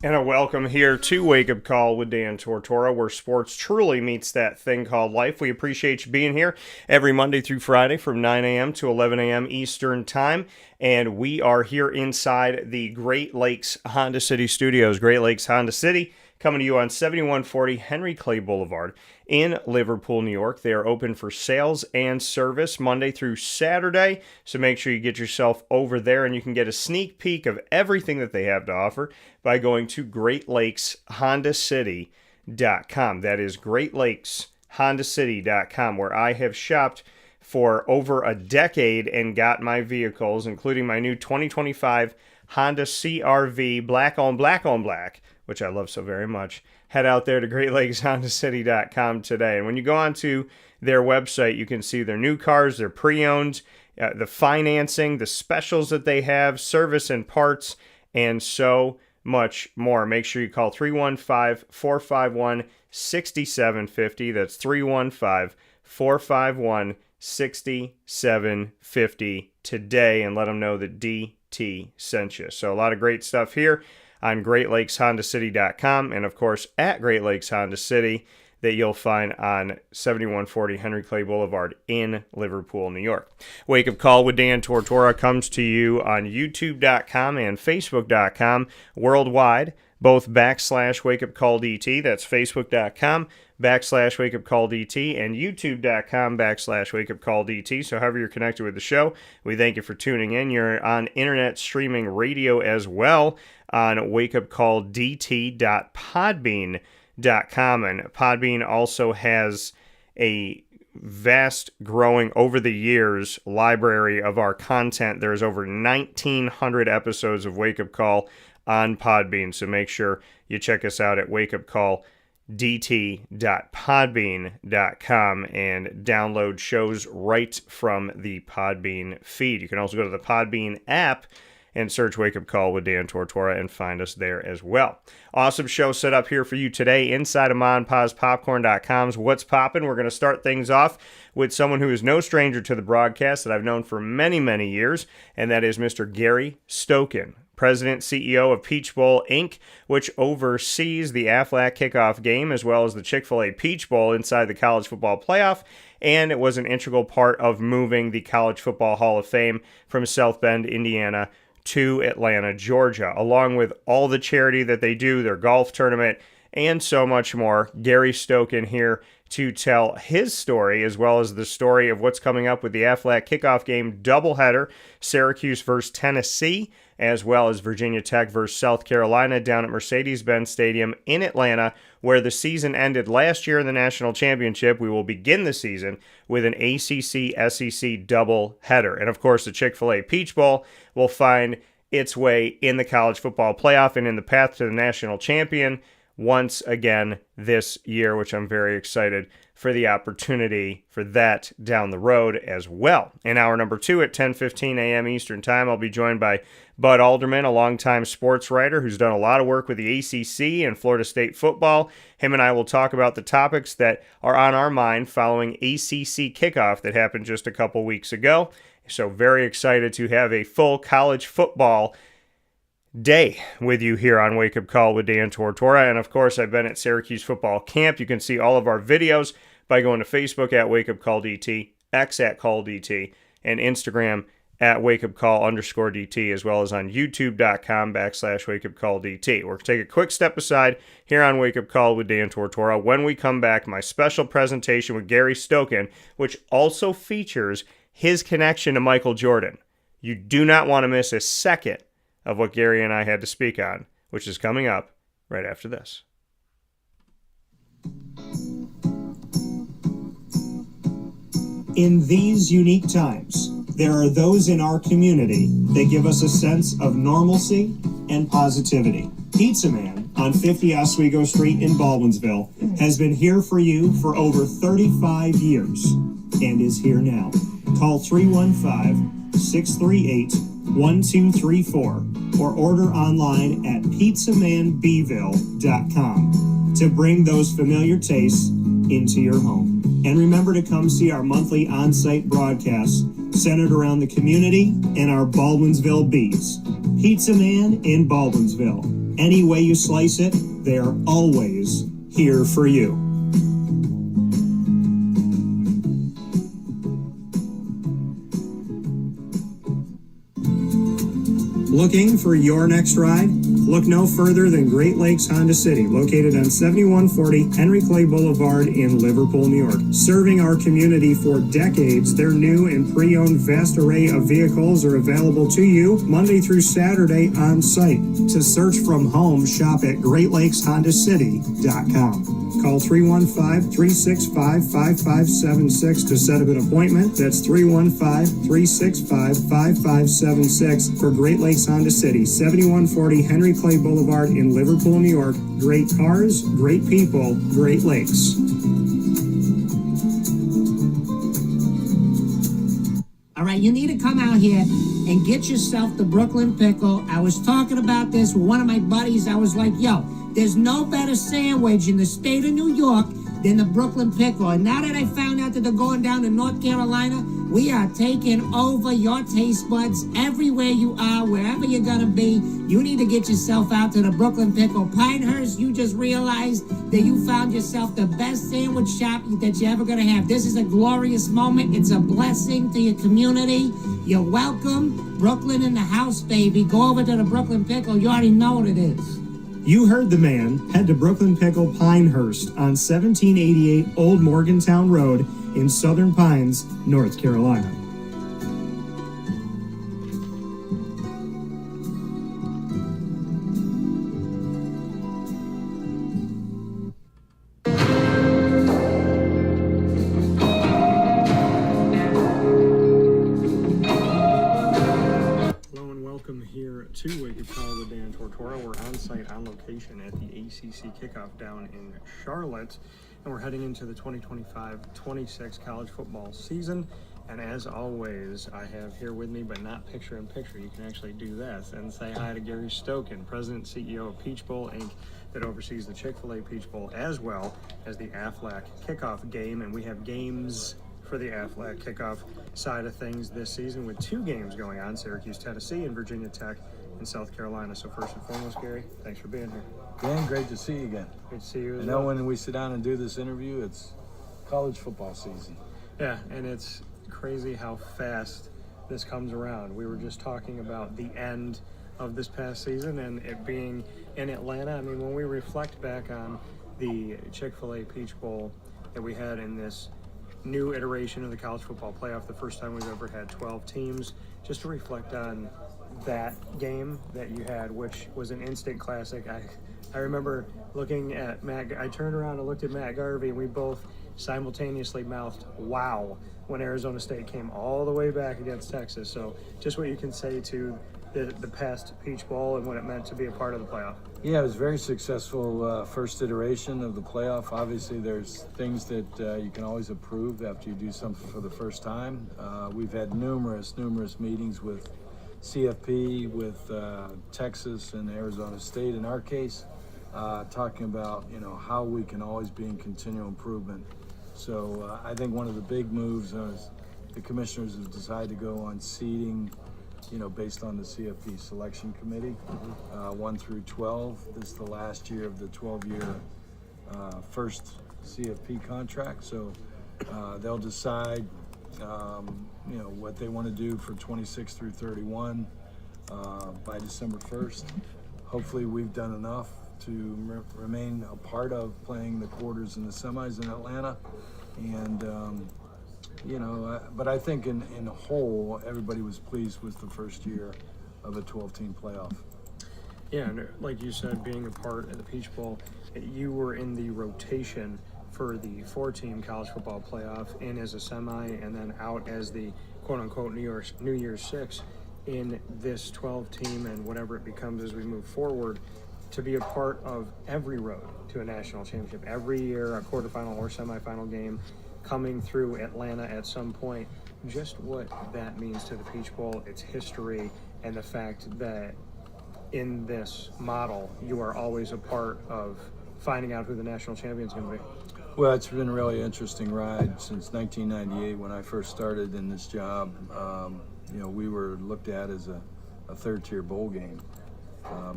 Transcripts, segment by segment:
And a welcome here to Wake Up Call with Dan Tortora, where sports truly meets that thing called life. We appreciate you being here every Monday through Friday from 9 a.m. to 11 a.m. Eastern Time. And we are here inside the Great Lakes Honda City Studios. Great Lakes Honda City, coming to you on 7140 Henry Clay Boulevard in Liverpool, New York. They are open for sales and service Monday through Saturday, so make sure you get yourself over there, and you can get a sneak peek of everything that they have to offer by going to GreatLakesHondaCity.com. That is GreatLakesHondaCity.com, where I have shopped for over a decade and got my vehicles, including my new 2025 Honda CR-V black on black, which I love so very much. Head out there to GreatLakesHondaCity.com today. And when you go onto their website, you can see their new cars, their pre-owned, the financing, the specials that they have, service and parts, and so much more. Make sure you call 315-451-6750. That's 315-451-6750 today, and let them know that DT sent you. So a lot of great stuff here on GreatLakesHondaCity.com, and of course at Great Lakes Honda City, that you'll find on 7140 Henry Clay Boulevard in Liverpool, New York. Wake Up Call with Dan Tortora comes to you on YouTube.com and Facebook.com worldwide, both /WakeUpCallDT. That's Facebook.com /WakeUpCallDT and YouTube.com /WakeUpCallDT. So however you're connected with the show, we thank you for tuning in. You're on internet streaming radio as well on wakeupcalldt.podbean.com, and Podbean also has a vast, growing over the years library of our content. There's over 1,900 episodes of Wake Up Call on Podbean, so make sure you check us out at wakeupcalldt.podbean.com and download shows right from the Podbean feed. You can also go to the Podbean app and search Wake Up Call with Dan Tortora and find us there as well. Awesome show set up here for you today inside of MonPazPopcorn.com's What's Poppin'. We're going to start things off with someone who is no stranger to the broadcast that I've known for many, many years, and that is Mr. Gary Stokan, President, CEO of Peach Bowl, Inc., which oversees the Aflac Kickoff Game as well as the Chick-fil-A Peach Bowl inside the College Football Playoff, and it was an integral part of moving the College Football Hall of Fame from South Bend, Indiana, to Atlanta, Georgia, along with all the charity that they do, their golf tournament, and so much more. Gary Stokan here to tell his story, as well as the story of what's coming up with the Aflac Kickoff Game doubleheader, Syracuse versus Tennessee, as well as Virginia Tech versus South Carolina down at Mercedes-Benz Stadium in Atlanta, where the season ended last year in the national championship. We will begin the season with an ACC-SEC doubleheader. And of course, the Chick-fil-A Peach Bowl will find its way in the college football playoff and in the path to the national champion once again this year, which I'm very excited for the opportunity for that down the road as well. In hour number 2 at 10:15 a.m. Eastern Time, I'll be joined by Bud Alderman, a longtime sports writer who's done a lot of work with the ACC and Florida State football. Him and I will talk about the topics that are on our mind following ACC kickoff that happened just a couple weeks ago. So very excited to have a full college football day with you here on Wake Up Call with Dan Tortora. And of course, I've been at Syracuse football camp. You can see all of our videos by going to Facebook at Wake Up Call DT, X at Call DT, and Instagram at wakeupcall_DT, as well as on youtube.com /wakeupcallDT. We're going to take a quick step aside here on Wake Up Call with Dan Tortora. When we come back, my special presentation with Gary Stokan, which also features his connection to Michael Jordan. You do not want to miss a second of what Gary and I had to speak on, which is coming up right after this. In these unique times, there are those in our community that give us a sense of normalcy and positivity. Pizza Man on 50 Oswego Street in Baldwinsville has been here for you for over 35 years and is here now. Call 315-638-1234 or order online at pizzamanbville.com to bring those familiar tastes into your home. And remember to come see our monthly on-site broadcasts centered around the community and our Baldwinsville beats. Pizza Man in Baldwinsville. Any way you slice it, they're always here for you. Looking for your next ride? Look no further than Great Lakes Honda City, located on 7140 Henry Clay Boulevard in Liverpool, New York. Serving our community for decades, their new and pre-owned vast array of vehicles are available to you Monday through Saturday on site. To search from home, shop at GreatLakesHondaCity.com. Call 315-365-5576 to set up an appointment. That's 315-365-5576 for Great Lakes Honda City, 7140 Henry Clay Boulevard in Liverpool, New York. Great cars, great people, Great Lakes. All right, you need to come out here and get yourself the Brooklyn Pickle. I was talking about this with one of my buddies. I was like, yo, there's no better sandwich in the state of New York than the Brooklyn Pickle. And now that I found out that they're going down to North Carolina, we are taking over your taste buds everywhere you are, wherever you're going to be. You need to get yourself out to the Brooklyn Pickle. Pinehurst, you just realized that you found yourself the best sandwich shop that you're ever going to have. This is a glorious moment. It's a blessing to your community. You're welcome. Brooklyn in the house, baby. Go over to the Brooklyn Pickle. You already know what it is. You heard the man. Head to Brooklyn Pickle Pinehurst on 1788 Old Morgantown Road in Southern Pines, North Carolina. To Wake Up Call with Dan Tortora. We're on site, on location at the ACC Kickoff down in Charlotte, and we're heading into the 2025-26 college football season. And as always, I have here with me, but not picture in picture, you can actually do this and say hi to Gary Stokan, President and CEO of Peach Bowl, Inc., that oversees the Chick-fil-A Peach Bowl as well as the Aflac Kickoff Game. And we have games for the Aflac Kickoff side of things this season with two games going on, Syracuse, Tennessee, and Virginia Tech in South Carolina. So first and foremost, Gary, thanks for being here. Dan, great to see you again. Great to see you as well. well. When we sit down and do this interview, it's college football season. Yeah, and it's crazy how fast this comes around. We were just talking about the end of this past season and it being in Atlanta. I mean, when we reflect back on the Chick-fil-A Peach Bowl that we had in this new iteration of the college football playoff, the first time we've ever had 12 teams, just to reflect on that game that you had, which was an instant classic. I remember looking at Matt, I turned around and looked at Matt Garvey, and we both simultaneously mouthed, wow, when Arizona State came all the way back against Texas. So just what you can say to the past Peach Bowl and what it meant to be a part of the playoff. Yeah, it was very successful first iteration of the playoff. Obviously, there's things that you can always improve after you do something for the first time. We've had numerous meetings with CFP, with Texas and Arizona State in our case, talking about how we can always be in continual improvement. So I think one of the big moves is the commissioners have decided to go on seeding, based on the CFP selection committee, 1 through 12. This is the last year of the 12-year first CFP contract. So they'll decide, what they want to do for 26 through 31 by December 1st. Hopefully we've done enough to remain a part of playing the quarters and the semis in Atlanta. And but I think in whole, everybody was pleased with the first year of a 12-team playoff. Yeah, and like you said, being a part of the Peach Bowl, you were in the rotation for the 4-team college football playoff, in as a semi, and then out as the quote-unquote New Year's Six in this 12-team and whatever it becomes as we move forward, to be a part of every road to a national championship. Every year, a quarterfinal or semifinal game coming through Atlanta at some point. Just what that means to the Peach Bowl, its history, and the fact that in this model, you are always a part of finding out who the national champion is going to be. Well, it's been a really interesting ride since 1998 when I first started in this job. We were looked at as a a third-tier bowl game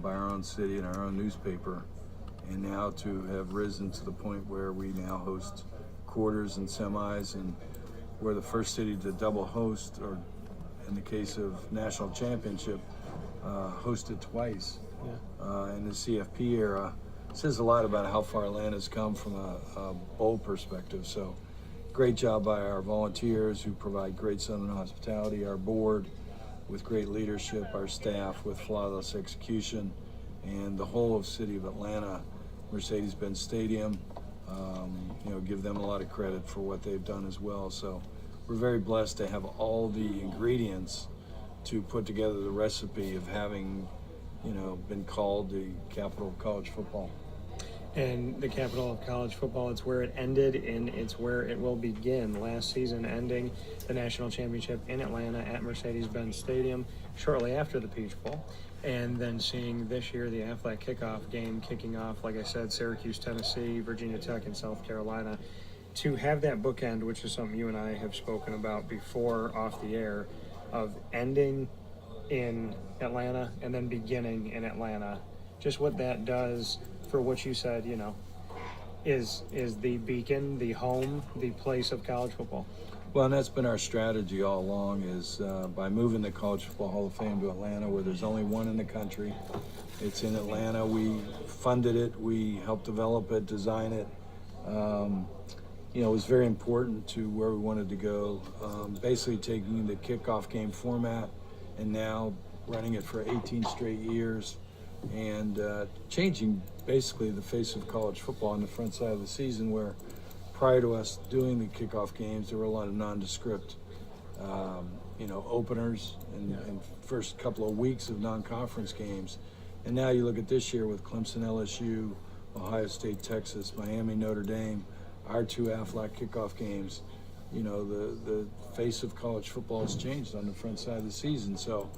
by our own city and our own newspaper, and now to have risen to the point where we now host quarters and semis, and we're the first city to double host, or in the case of national championship, hosted twice in the CFP era. It says a lot about how far Atlanta's come from a bowl perspective. So great job by our volunteers who provide great Southern hospitality, our board with great leadership, our staff with flawless execution, and the whole of city of Atlanta, Mercedes-Benz Stadium. Give them a lot of credit for what they've done as well. So we're very blessed to have all the ingredients to put together the recipe of having, been called the capital of college football. And the capital of college football, it's where it ended and it's where it will begin. Last season ending the national championship in Atlanta at Mercedes-Benz Stadium shortly after the Peach Bowl. And then seeing this year the Aflac Kickoff Game kicking off, like I said, Syracuse, Tennessee, Virginia Tech, and South Carolina. To have that bookend, which is something you and I have spoken about before off the air, of ending in Atlanta and then beginning in Atlanta, just what that does for what you said, is the beacon, the home, the place of college football. Well, and that's been our strategy all along, is by moving the College Football Hall of Fame to Atlanta, where there's only one in the country. It's in Atlanta. We funded it. We helped develop it, design it. It was very important to where we wanted to go. Basically taking the kickoff game format and now running it for 18 straight years and changing basically the face of college football on the front side of the season, where prior to us doing the kickoff games, there were a lot of nondescript, openers and first couple of weeks of non-conference games. And now you look at this year with Clemson, LSU, Ohio State, Texas, Miami, Notre Dame, our two Aflac Kickoff games. The face of college football has changed on the front side of the season. So,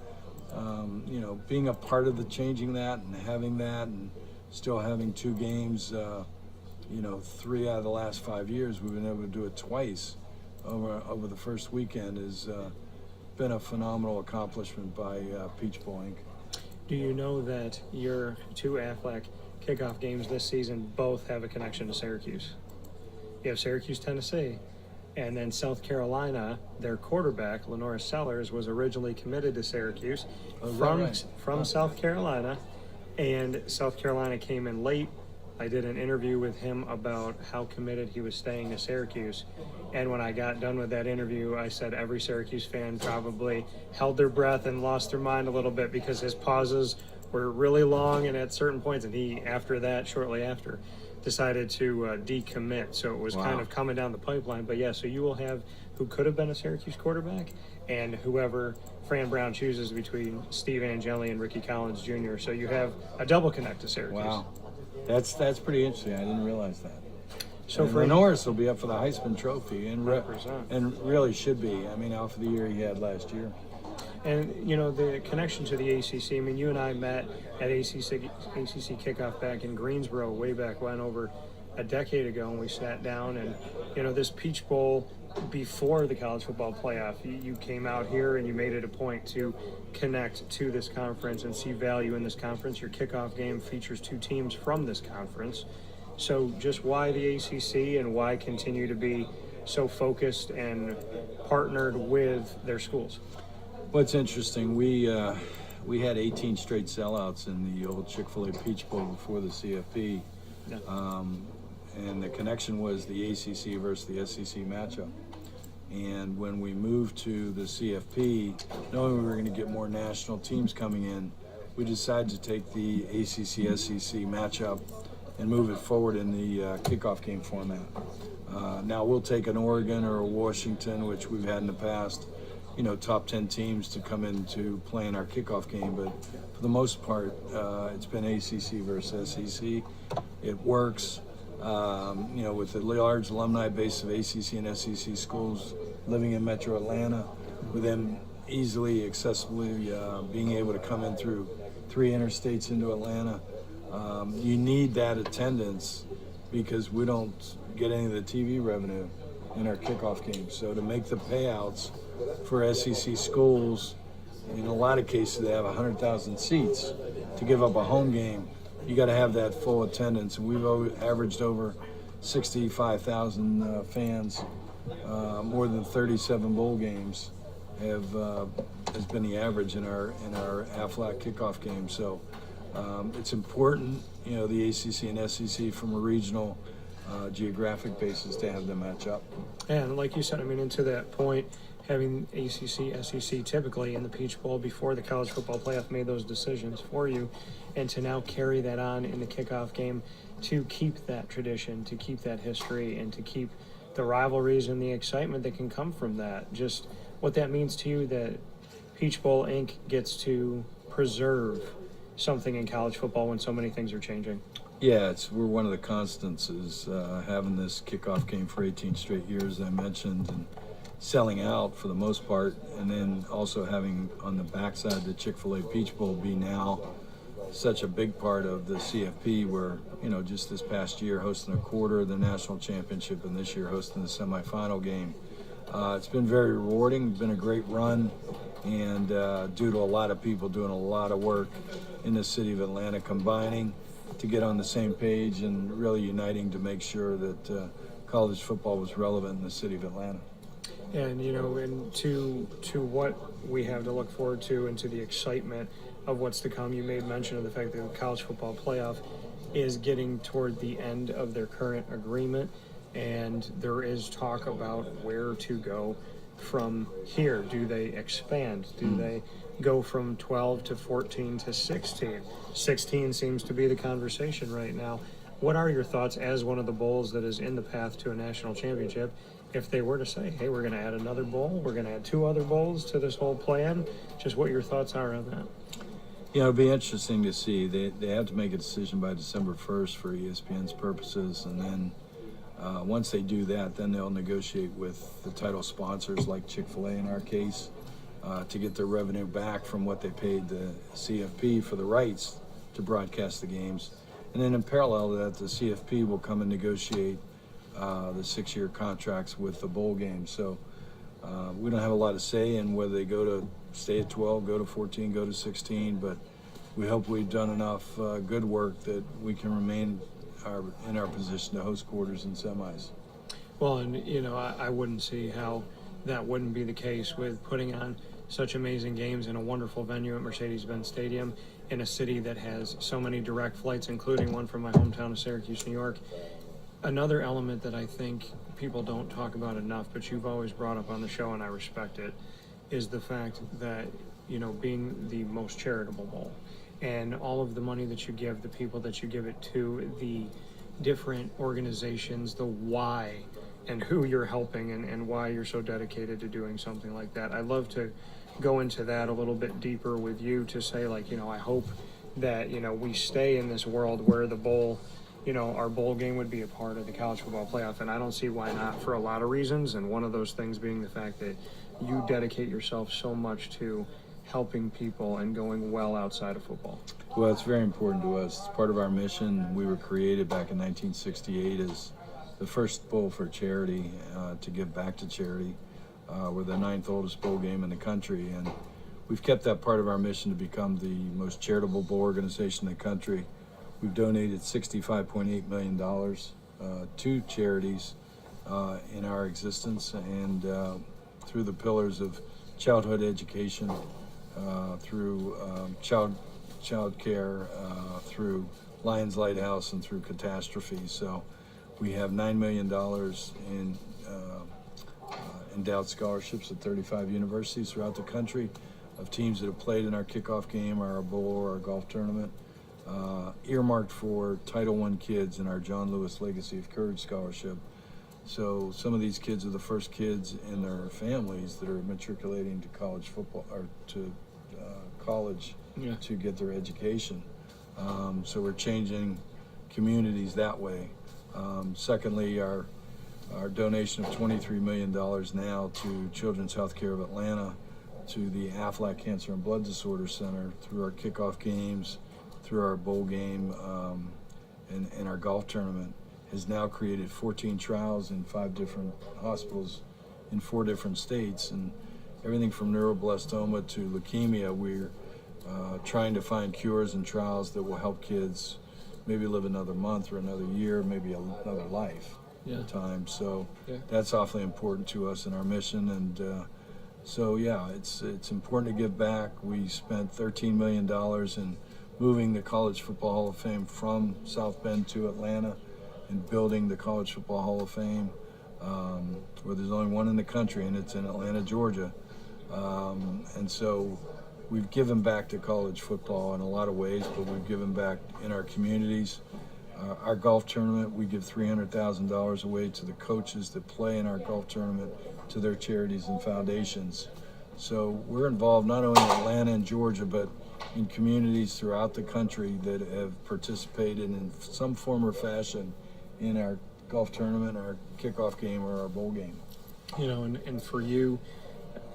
being a part of the changing that and having that and still having two games, 3 out of the last 5 years, we've been able to do it twice over the first weekend, has been a phenomenal accomplishment by Peach Bowl Inc. Do you know that your two Aflac Kickoff games this season both have a connection to Syracuse? You have Syracuse, Tennessee, and then South Carolina, their quarterback, Lenora Sellers, was originally committed to Syracuse from South Carolina, and South Carolina came in late. I did an interview with him about how committed he was staying to Syracuse, and when I got done with that interview, I said every Syracuse fan probably held their breath and lost their mind a little bit because his pauses were really long, and at certain points, and he, after that, shortly after, decided to decommit. So it was kind of coming down the pipeline. But yeah, so you will have who could have been a Syracuse quarterback and whoever Fran Brown chooses between Steve Angeli and Ricky Collins Jr. So you have a double connect to Syracuse. Wow. That's pretty interesting. I didn't realize that. So and for Norris will be up for the Heisman Trophy and 100%. and really should be. I mean, off of the year he had last year. And, the connection to the ACC, I mean, you and I met at ACC Kickoff back in Greensboro way back when, over a decade ago, and we sat down and, this Peach Bowl before the college football playoff, you came out here and you made it a point to connect to this conference and see value in this conference. Your kickoff game features two teams from this conference. So just why the ACC and why continue to be so focused and partnered with their schools? What's interesting, we had 18 straight sellouts in the old Chick-fil-A Peach Bowl before the CFP. Yeah. And the connection was the ACC versus the SEC matchup. And when we moved to the CFP, knowing we were going to get more national teams coming in, we decided to take the ACC-SEC matchup and move it forward in the kickoff game format. Now we'll take an Oregon or a Washington, which we've had in the past, top 10 teams to come in to play in our kickoff game. But for the most part, it's been ACC versus SEC. It works. With the large alumni base of ACC and SEC schools living in Metro Atlanta, with them easily, accessibly being able to come in through 3 interstates into Atlanta. You need that attendance because we don't get any of the TV revenue in our kickoff games. So to make the payouts for SEC schools In a lot of cases, they have 100,000 seats. To give up a home game, you got to have that full attendance. And we've averaged over 65,000 fans. More than 37 bowl games has been the average in our Aflac Kickoff Game. So it's important, the ACC and SEC from a regional geographic basis to have them match up. And like you said, I mean, into that point, having ACC, SEC typically in the Peach Bowl before the college football playoff made those decisions for you, and to now carry that on in the kickoff game to keep that tradition, to keep that history, and to keep the rivalries and the excitement that can come from that. Just what that means to you that Peach Bowl Inc. gets to preserve something in college football when so many things are changing. Yeah, we're one of the constants is having this kickoff game for 18 straight years, I mentioned, and selling out for the most part, and then also having on the backside the Chick-fil-A Peach Bowl be now such a big part of the CFP, where, just this past year hosting a quarter of the national championship and this year hosting the semifinal game. It's been very rewarding, been a great run, and due to a lot of people doing a lot of work in the city of Atlanta, combining to get on the same page and really uniting to make sure that college football was relevant in the city of Atlanta. And and to what we have to look forward to and to the excitement of what's to come, you made mention of the fact that the college football playoff is getting toward the end of their current agreement, and there is talk about where to go from here. Do they expand? Do they go from 12 to 14 to 16? 16 seems to be the conversation right now. What are your thoughts as one of the bowls that is in the path to a national championship? If they were to say, hey, we're going to add another bowl, we're going to add 2 other bowls to this whole plan, just what your thoughts are on that? It'll be interesting to see. They have to make a decision by December 1st for ESPN's purposes, and then once they do that, then they'll negotiate with the title sponsors like Chick-fil-A in our case to get their revenue back from what they paid the CFP for the rights to broadcast the games. And then in parallel to that, the CFP will come and negotiate the 6-year contracts with the bowl games. So we don't have a lot to say in whether they stay at 12, go to 14, go to 16, but we hope we've done enough good work that we can remain in our position to host quarters and semis. Well, and I wouldn't see how that wouldn't be the case with putting on such amazing games in a wonderful venue at Mercedes-Benz Stadium in a city that has so many direct flights, including one from my hometown of Syracuse, New York. Another element that I think people don't talk about enough, but you've always brought up on the show, and I respect it, is the fact that, being the most charitable bowl and all of the money that you give, the people that you give it to, the different organizations, the why and who you're helping and why you're so dedicated to doing something like that. I'd love to go into that a little bit deeper with you to say, I hope that, we stay in this world where the bowl, our bowl game would be a part of the college football playoff, and I don't see why not for a lot of reasons, and one of those things being the fact that you dedicate yourself so much to helping people and going well outside of football. Well, it's very important to us. It's part of our mission. We were created back in 1968 as the first bowl for charity, to give back to charity. We're the 9th oldest bowl game in the country, and we've kept that part of our mission to become the most charitable bowl organization in the country. We've donated $65.8 million to charities in our existence, and through the pillars of childhood education, through child care, through Lions Lighthouse, and through catastrophe. So we have $9 million in endowed scholarships at 35 universities throughout the country of teams that have played in our kickoff game or our bowl or our golf tournament, earmarked for Title I kids in our John Lewis Legacy of Courage Scholarship. So some of these kids are the first kids in their families that are matriculating to college football or to college to get their education. So we're changing communities that way. Secondly, our donation of $23 million now to Children's Healthcare of Atlanta, to the Aflac Cancer and Blood Disorder Center, through our kickoff games, through our bowl game, and our golf tournament, has now created 14 trials in 5 different hospitals in 4 different states. And everything from neuroblastoma to leukemia. We're trying to find cures and trials that will help kids maybe live another month or another year, maybe another life at a time. So that's awfully important to us in our mission. And so yeah, it's important to give back. We spent $13 million in moving the College Football Hall of Fame from South Bend to Atlanta and building the College Football Hall of Fame, where there's only one in the country, and it's in Atlanta, Georgia. And so we've given back to college football in a lot of ways, but we've given back in our communities. Our golf tournament, we give $300,000 away to the coaches that play in our golf tournament, to their charities and foundations. So we're involved not only in Atlanta and Georgia, but in communities throughout the country that have participated in some form or fashion in our golf tournament, our kickoff game, or our bowl game. You know, and for you,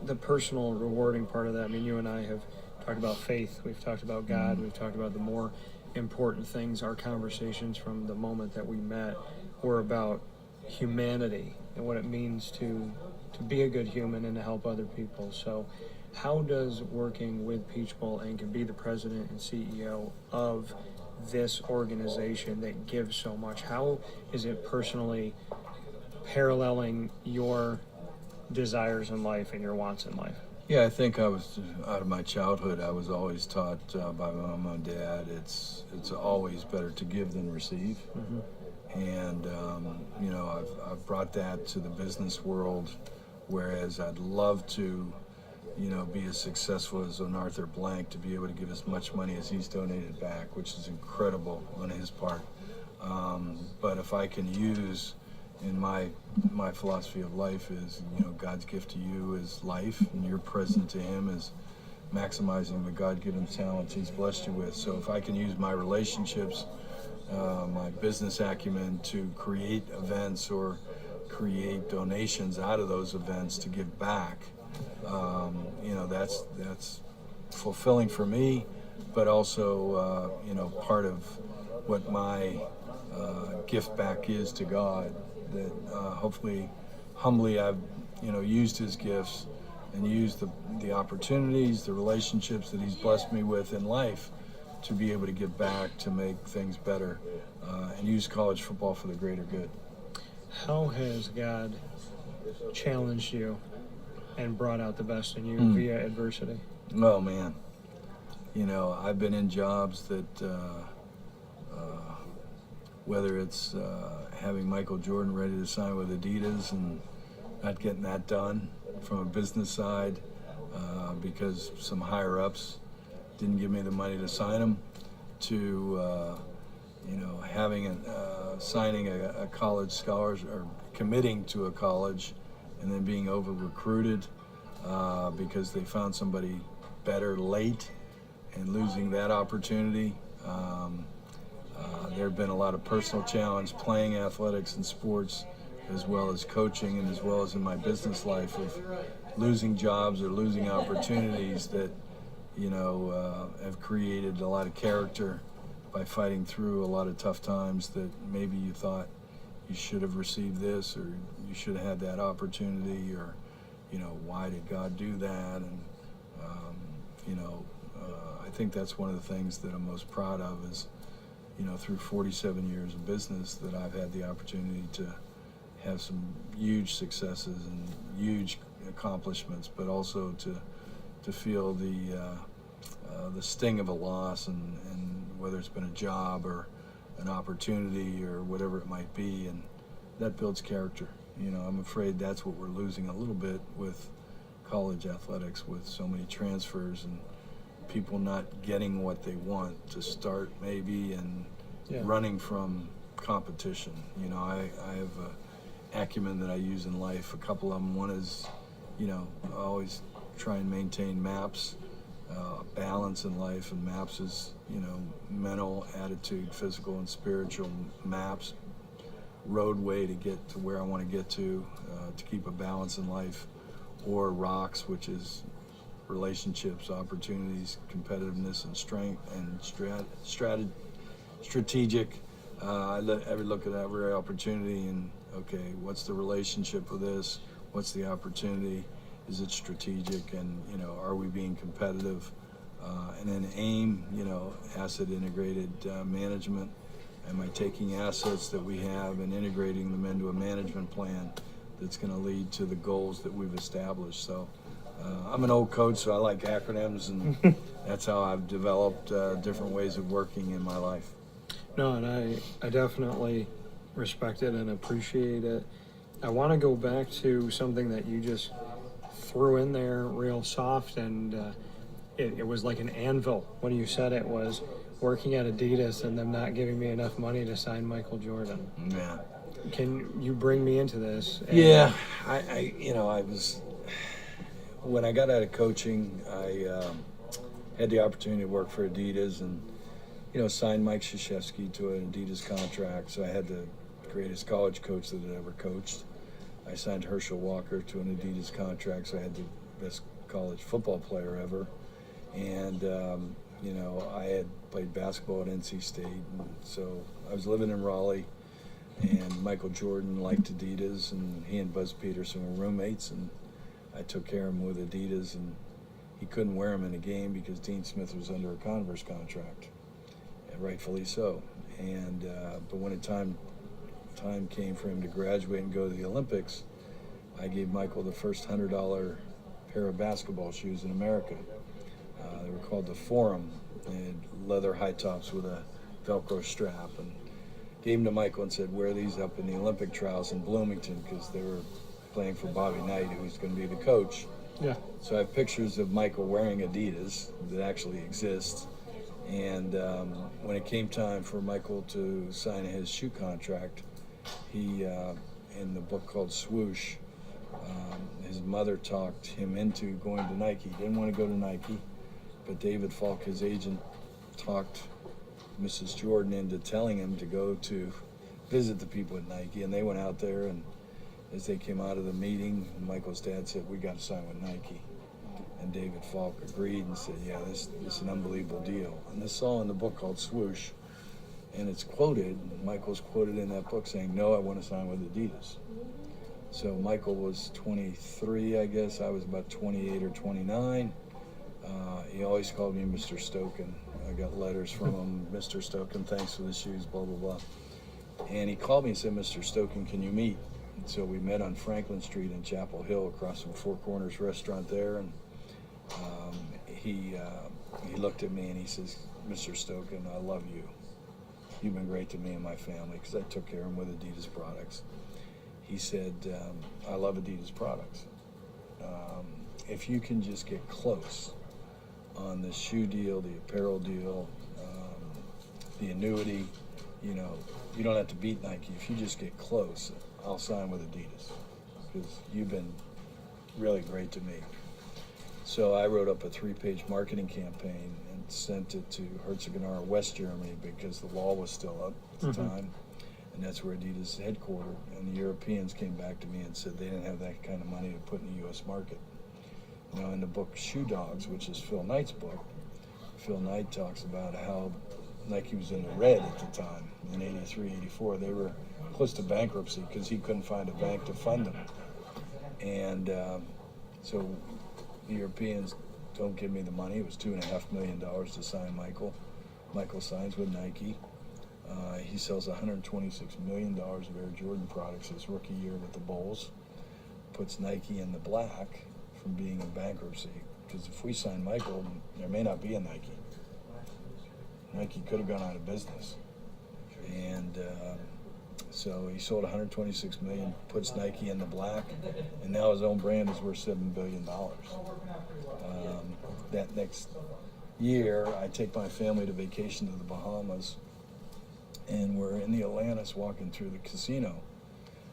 the personal rewarding part of that, I mean, you and I have talked about faith, we've talked about God, we've talked about the more important things. Our conversations from the moment that we met were about humanity and what it means to be a good human and to help other people. So how does working with Peach Bowl and can be the president and CEO of this organization that gives so much, how is it personally paralleling your desires in life and your wants in life? Yeah, I think I was, out of my childhood, I was always taught by my mom and dad, it's always better to give than receive. And, you know, I've brought that to the business world, whereas I'd love to, you know, be as successful as an Arthur Blank, to be able to give as much money as he's donated back, which is incredible on his part. But if I can use, in my philosophy of life is, you know, God's gift to you is life, and your present to him is maximizing the God-given talents he's blessed you with. So if I can use my relationships, my business acumen to create events or create donations out of those events to give back, you know, that's fulfilling for me, but also, you know, part of what my gift back is to God, that hopefully, humbly, I've, you know, used his gifts and used the opportunities, the relationships that he's blessed me with in life to be able to give back, to make things better, and use college football for the greater good. How has God challenged you and brought out the best in you via adversity? Oh man, you know, I've been in jobs that whether it's having Michael Jordan ready to sign with Adidas and not getting that done from a business side because some higher ups didn't give me the money to sign him, to you know, having signing a college scholarship or committing to a college and then being over recruited because they found somebody better late and losing that opportunity. There have been a lot of personal challenge playing athletics and sports, as well as coaching, and as well as in my business life, of losing jobs or losing opportunities that, you know, have created a lot of character by fighting through a lot of tough times that maybe you thought you should have received this, or you should have had that opportunity, or, you know, why did God do that? And, you know, I think that's one of the things that I'm most proud of is, you know, through 47 years of business, that I've had the opportunity to have some huge successes and huge accomplishments, but also to feel the sting of a loss, and whether it's been a job or an opportunity or whatever it might be, and that builds character. You know, I'm afraid that's what we're losing a little bit with college athletics, with so many transfers and people not getting what they want to start maybe, and running from competition. You know, I have a acumen that I use in life, a couple of them. One is, you know, I always try and maintain MAPS, balance in life, and MAPS is, you know, mental, attitude, physical, and spiritual. MAPS, roadway to get to where I want to get to keep a balance in life, or ROCKS, which is relationships, opportunities, competitiveness, and strength, and strategic. I look at every opportunity and, okay, what's the relationship with this? What's the opportunity? is it strategic, and are we being competitive? And then AIM, asset integrated management. Am I taking assets that we have and integrating them into a management plan that's going to lead to the goals that we've established? So I'm an old coach, so I like acronyms, and that's how I've developed different ways of working in my life. No, and I definitely respect it and appreciate it. I want to go back to something that you just threw in there real soft, and it was like an anvil when you said it was working at Adidas and them not giving me enough money to sign Michael Jordan. Yeah. Can you bring me into this? Yeah, I was, when I got out of coaching, I had the opportunity to work for Adidas and, signed Mike Krzyzewski to an Adidas contract. So I had the greatest college coach that had ever coached. I signed Herschel Walker to an Adidas contract, so I had the best college football player ever. And, I had played basketball at NC State, and so I was living in Raleigh, and Michael Jordan liked Adidas, and he and Buzz Peterson were roommates, and I took care of him with Adidas, and he couldn't wear them in a game because Dean Smith was under a Converse contract, and rightfully so. And but when time came for him to graduate and go to the Olympics, I gave Michael the first $100 pair of basketball shoes in America. They were called the Forum. They had leather high tops with a Velcro strap, and gave them to Michael and said, wear these up in the Olympic trials in Bloomington, because they were playing for Bobby Knight, who's going to be the coach. Yeah. So I have pictures of Michael wearing Adidas that actually exist. And when it came time for Michael to sign his shoe contract, he, in the book called Swoosh, his mother talked him into going to Nike. He didn't want to go to Nike, but David Falk, his agent, talked Mrs. Jordan into telling him to go to visit the people at Nike. And they went out there, and as they came out of the meeting, Michael's dad said, we got to sign with Nike. And David Falk agreed and said, yeah, this is an unbelievable deal. And this is all in the book called Swoosh. And it's quoted, Michael's quoted in that book saying, no, I want to sign with Adidas. So Michael was 23, I guess. I was about 28 or 29. He always called me Mr. Stokan. I got letters from him, Mr. Stokan, thanks for the shoes, blah, blah, blah. And he called me and said, Mr. Stokan, can you meet? And so we met on Franklin Street in Chapel Hill across from Four Corners restaurant there. And he looked at me and he says, Mr. Stokan, I love you. You've been great to me and my family, because I took care of him with Adidas products. He said, I love Adidas products. If you can just get close on the shoe deal, the apparel deal, the annuity, you don't have to beat Nike. If you just get close, I'll sign with Adidas, because you've been really great to me. So I wrote up a 3-page marketing campaign and sent it to Herzegovina, West Germany, because the wall was still up at the time. And that's where Adidas is headquartered. And the Europeans came back to me and said they didn't have that kind of money to put in the U.S. market. In the book Shoe Dogs, which is Phil Knight's book, Phil Knight talks about how Nike was in the red at the time. In 83, 84, they were close to bankruptcy because he couldn't find a bank to fund them. And so the Europeans don't give me the money. It was $2.5 million to sign Michael. Michael signs with Nike. He sells $126 million of Air Jordan products his rookie year with the Bulls. Puts Nike in the black from being in bankruptcy. Because if we sign Michael, there may not be a Nike. Nike could have gone out of business. And so he sold $126 million, puts Nike in the black, and now his own brand is worth $7 billion. That next year, I take my family to vacation to the Bahamas, and we're in the Atlantis walking through the casino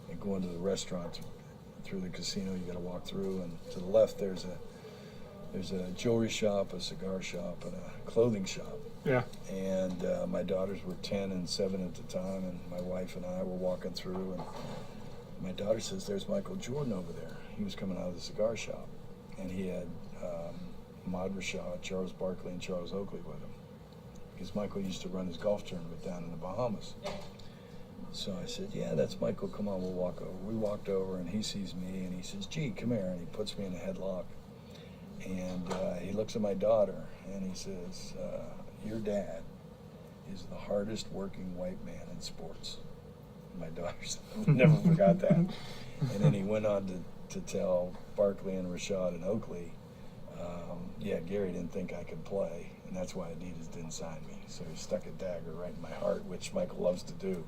and going to the restaurant. Through the casino, you got to walk through, and to the left there's a jewelry shop, a cigar shop, and a clothing shop. Yeah. And my daughters were 10 and 7 at the time, and my wife and I were walking through, and my daughter says, there's Michael Jordan over there. He was coming out of the cigar shop, and he had Ahmad Rashad, Charles Barkley, and Charles Oakley with him, because Michael used to run his golf tournament down in the Bahamas. So I said, yeah, that's Michael. Come on, we'll walk over. We walked over, and he sees me, and he says, gee, come here. And he puts me in a headlock. And he looks at my daughter, and he says, your dad is the hardest working white man in sports. My daughter never forgot that. And then he went on to tell Barkley and Rashad and Oakley, yeah, Gary didn't think I could play, and that's why Adidas didn't sign me. So he stuck a dagger right in my heart, which Michael loves to do.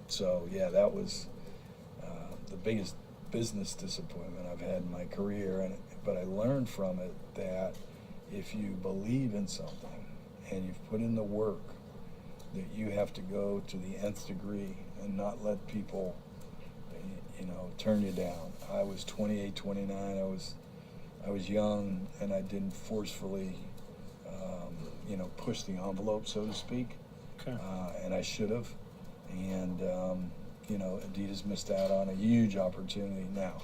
So, yeah, that was the biggest business disappointment I've had in my career. But I learned from it that if you believe in something and you've put in the work, that you have to go to the nth degree and not let people, turn you down. I was 28, 29. I was young, and I didn't forcefully, push the envelope, so to speak. Okay. And I should have. And, Adidas missed out on a huge opportunity. Now,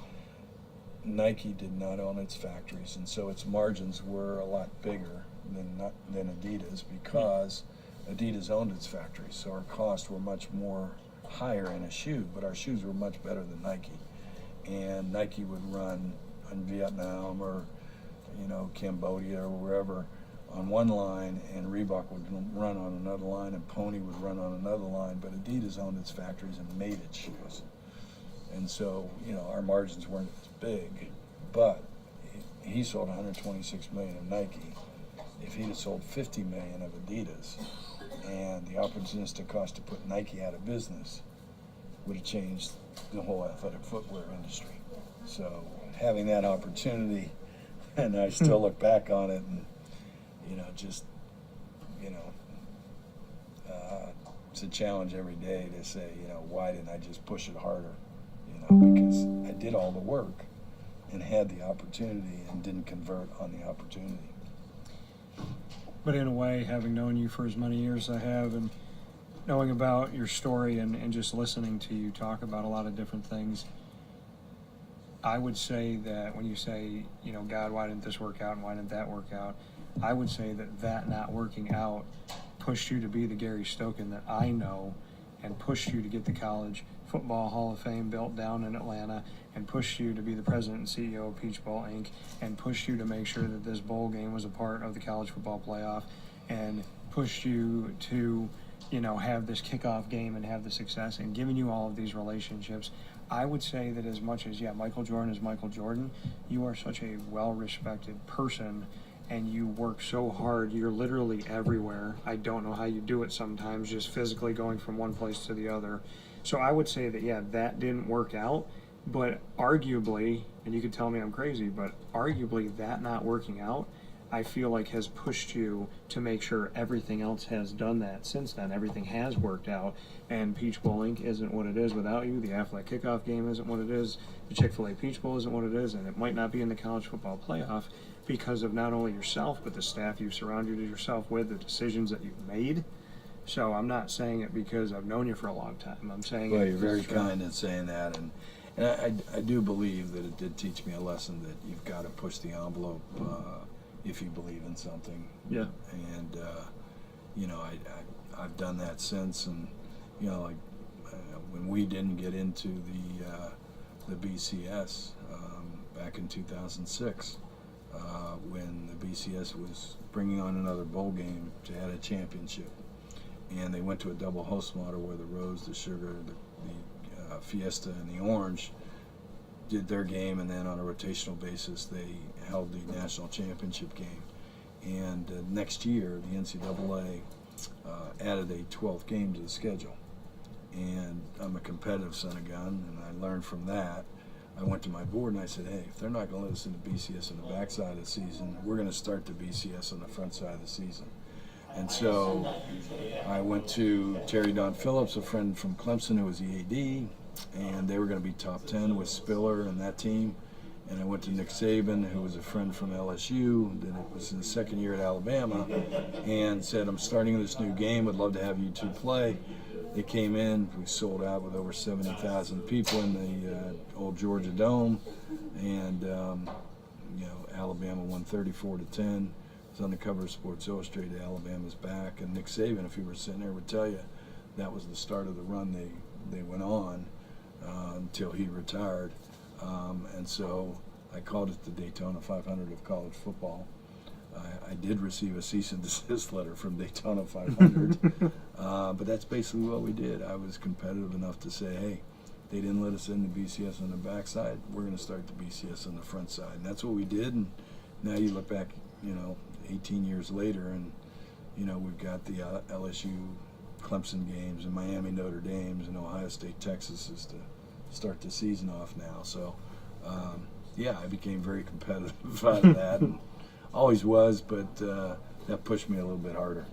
Nike did not own its factories, and so its margins were a lot bigger than Adidas, because Adidas owned its factories, so our costs were much more higher in a shoe, but our shoes were much better than Nike. And Nike would run in Vietnam or, Cambodia or wherever on one line, and Reebok would run on another line, and Pony would run on another line, but Adidas owned its factories and made its shoes. And so, our margins weren't as big, but he sold 126 million of Nike. If he'd have sold 50 million of Adidas, and the opportunistic cost to put Nike out of business would have changed the whole athletic footwear industry. So having that opportunity, and I still look back on it, and it's a challenge every day to say, why didn't I just push it harder? Because I did all the work and had the opportunity and didn't convert on the opportunity. But in a way, having known you for as many years as I have, and knowing about your story and just listening to you talk about a lot of different things, I would say that when you say, God, why didn't this work out and why didn't that work out? I would say that not working out pushed you to be the Gary Stokan that I know, and pushed you to get the College Football Hall of Fame built down in Atlanta, and pushed you to be the president and CEO of Peach Bowl, Inc., and pushed you to make sure that this bowl game was a part of the college football playoff, and pushed you to, have this kickoff game and have the success, and giving you all of these relationships. I would say that as much as, Michael Jordan is Michael Jordan, you are such a well-respected person, and you work so hard. You're literally everywhere. I don't know how you do it sometimes, just physically going from one place to the other. So I would say that, that didn't work out, but arguably, and you could tell me I'm crazy, but arguably that not working out, I feel like has pushed you to make sure everything else has done that since then. Everything has worked out, and Peach Bowl Inc. isn't what it is without you. The Aflac Kickoff Game isn't what it is. The Chick-fil-A Peach Bowl isn't what it is, and it might not be in the college football playoff because of not only yourself, but the staff you've surrounded yourself with, the decisions that you've made. So I'm not saying it because I've known you for a long time. I'm saying Well, it you're very because, kind in saying that, and I do believe that it did teach me a lesson that you've got to push the envelope if you believe in something. Yeah. And I've done that since, and when we didn't get into the BCS back in 2006. When the BCS was bringing on another bowl game to add a championship. And they went to a double host model where the Rose, the Sugar, the Fiesta, and the Orange did their game, and then on a rotational basis they held the national championship game. And next year, the NCAA added a 12th game to the schedule. And I'm a competitive son of gun, and I learned from that. I went to my board and I said, hey, if they're not going to let us into BCS on the backside of the season, we're going to start the BCS on the front side of the season. And so I went to Terry Don Phillips, a friend from Clemson who was the AD, and they were going to be top 10 with Spiller and that team. And I went to Nick Saban, who was a friend from LSU, that it was his second year at Alabama, and said, I'm starting this new game, would love to have you two play. They came in, we sold out with over 70,000 people in the old Georgia Dome, and Alabama won 34-10. It's on the cover of Sports Illustrated. Alabama's back, and Nick Saban, if he were sitting there, would tell you that was the start of the run they went on until he retired. And so I called it the Daytona 500 of college football. I did receive a cease and desist letter from Daytona 500, but that's basically what we did. I was competitive enough to say, hey, they didn't let us in the BCS on the backside. We're going to start the BCS on the front side. And that's what we did. And now you look back, 18 years later, and, we've got the LSU Clemson games and Miami Notre Dames and Ohio State Texas is to start the season off now. So, I became very competitive out of that. And always was, but that pushed me a little bit harder.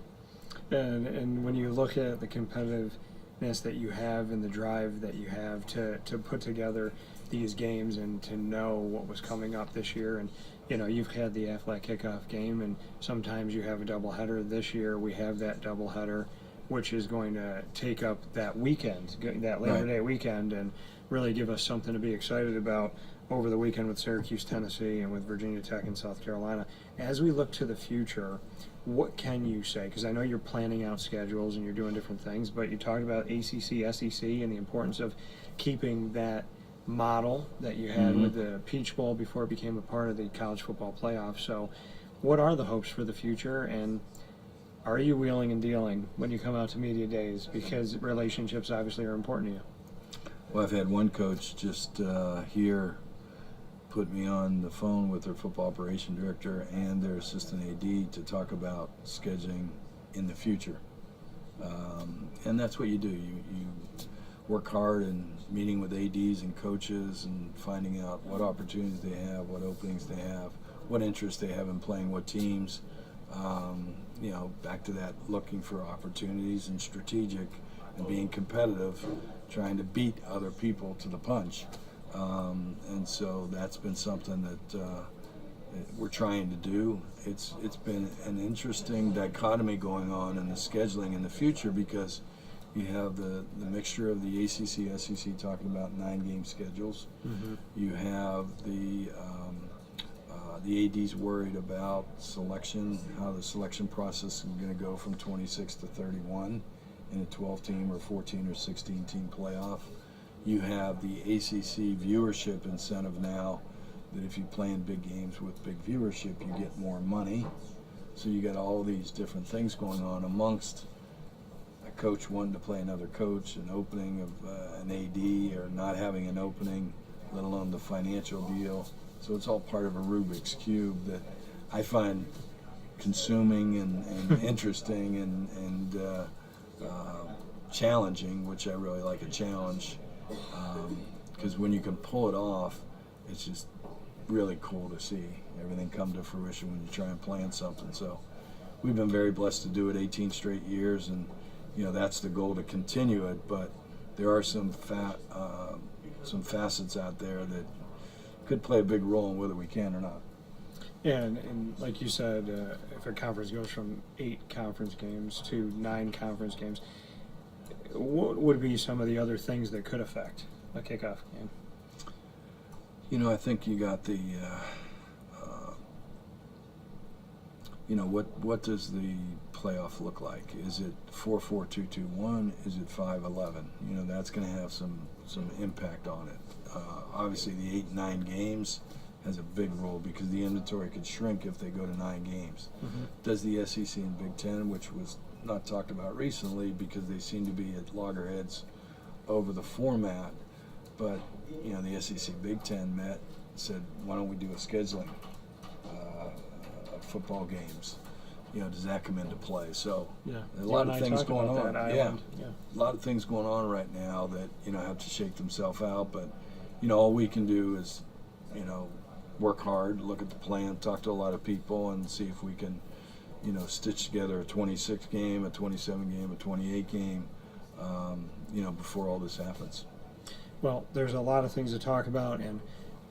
And when you look at the competitiveness that you have and the drive that you have to put together these games and to know what was coming up this year, and you've had the Aflac Kickoff Game, and sometimes you have a doubleheader. This year we have that doubleheader, which is going to take up that weekend, that Labor Day weekend, and really give us something to be excited about over the weekend with Syracuse, Tennessee, and with Virginia Tech and South Carolina. As we look to the future, what can you say? Because I know you're planning out schedules and you're doing different things, but you talked about ACC, SEC, and the importance of keeping that model that you had with the Peach Bowl before it became a part of the college football playoff. So what are the hopes for the future, and are you wheeling and dealing when you come out to media days? Because relationships obviously are important to you. Well, I've had one coach just here put me on the phone with their football operation director and their assistant AD to talk about scheduling in the future. And that's what you do. You work hard and meeting with ADs and coaches and finding out what opportunities they have, what openings they have, what interest they have in playing what teams. Back to that, looking for opportunities and strategic and being competitive, trying to beat other people to the punch. And so that's been something that we're trying to do. It's been an interesting dichotomy going on in the scheduling in the future, because you have the mixture of the ACC, SEC talking about 9-game schedules. You have the ADs worried about selection, how the selection process is going to go from 26 to 31 in a 12-team or 14 or 16-team playoff. You have the ACC viewership incentive now, that if you play in big games with big viewership, you get more money. So you got all these different things going on amongst a coach wanting to play another coach, an opening of an AD, or not having an opening, let alone the financial deal. So it's all part of a Rubik's Cube that I find consuming and interesting and challenging, which I really like a challenge, because when you can pull it off, it's just really cool to see everything come to fruition when you try and plan something. So we've been very blessed to do it 18 straight years, and that's the goal, to continue it. But there are some facets out there that could play a big role in whether we can or not. Yeah, and like you said, if a conference goes from 8 conference games to 9 conference games, what would be some of the other things that could affect a kickoff game? I think you got the, what does the playoff look like? Is it 4-4-2-2-1? Is it 5-11? That's going to have some impact on it. Obviously, the 8-9 games has a big role, because the inventory could shrink if they go to 9 games. Does the SEC and Big Ten, which was not talked about recently because they seem to be at loggerheads over the format, but the SEC Big Ten met, said, why don't we do a scheduling of football games? Does that come into play? So a lot of things going on. A lot of things going on right now that have to shake themselves out. But all we can do is work hard, look at the plan, talk to a lot of people, and see if we can stitch together a 26 game, a 27 game, a 28 game, before all this happens. Well, there's a lot of things to talk about, and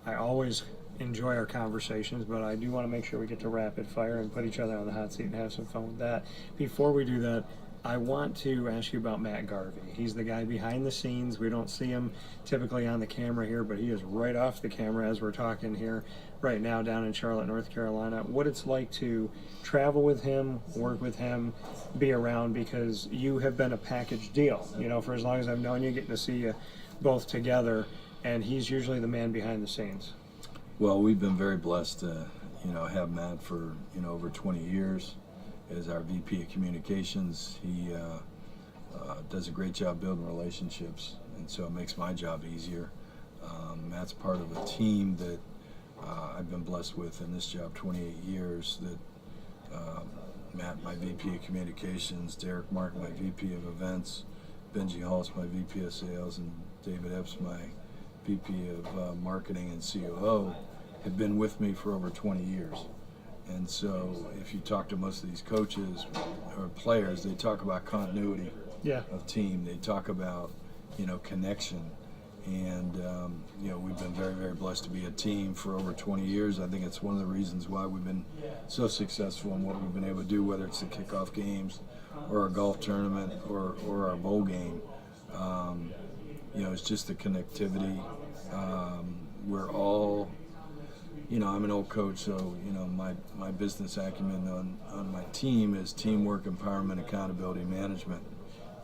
I always enjoy our conversations, but I do want to make sure we get to rapid fire and put each other on the hot seat and have some fun with that. Before we do that, I want to ask you about Matt Garvey. He's the guy behind the scenes. We don't see him typically on the camera here, but he is right off the camera as we're talking here right now down in Charlotte, North Carolina. What it's like to travel with him, work with him, be around, because you have been a package deal. You know, for as long as I've known you, getting to see you both together, and he's usually the man behind the scenes. Well, we've been very blessed to, have Matt for, over 20 years as our VP of Communications. He does a great job building relationships, and so it makes my job easier. Matt's part of a team that I've been blessed with in this job 28 years, that Matt, my VP of Communications, Derek Martin, my VP of Events, Benji Hall's my VP of Sales, and David Epps, my VP of Marketing and COO, have been with me for over 20 years. And so if you talk to most of these coaches or players, they talk about continuity of team. They talk about, connection. And, we've been very, very blessed to be a team for over 20 years. I think it's one of the reasons why we've been so successful in what we've been able to do, whether it's the kickoff games or our golf tournament or our bowl game. It's just the connectivity. We're all, I'm an old coach, so, my business acumen on my team is teamwork, empowerment, accountability, management.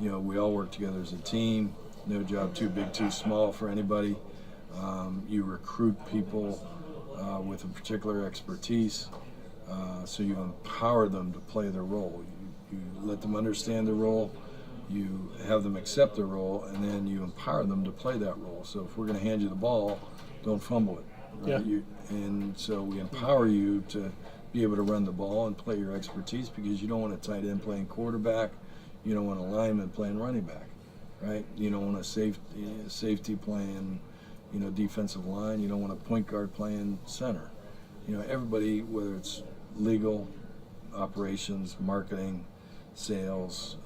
We all work together as a team. No job too big, too small for anybody. You recruit people with a particular expertise, so you empower them to play their role. You let them understand the role, you have them accept the role, and then you empower them to play that role. So if we're going to hand you the ball, don't fumble it. Right? Yeah. And so we empower you to be able to run the ball and play your expertise, because you don't want a tight end playing quarterback, you don't want a lineman playing running back, right? You don't want a safety playing, defensive line. You don't want a point guard playing center. Everybody, whether it's legal, operations, marketing, sales,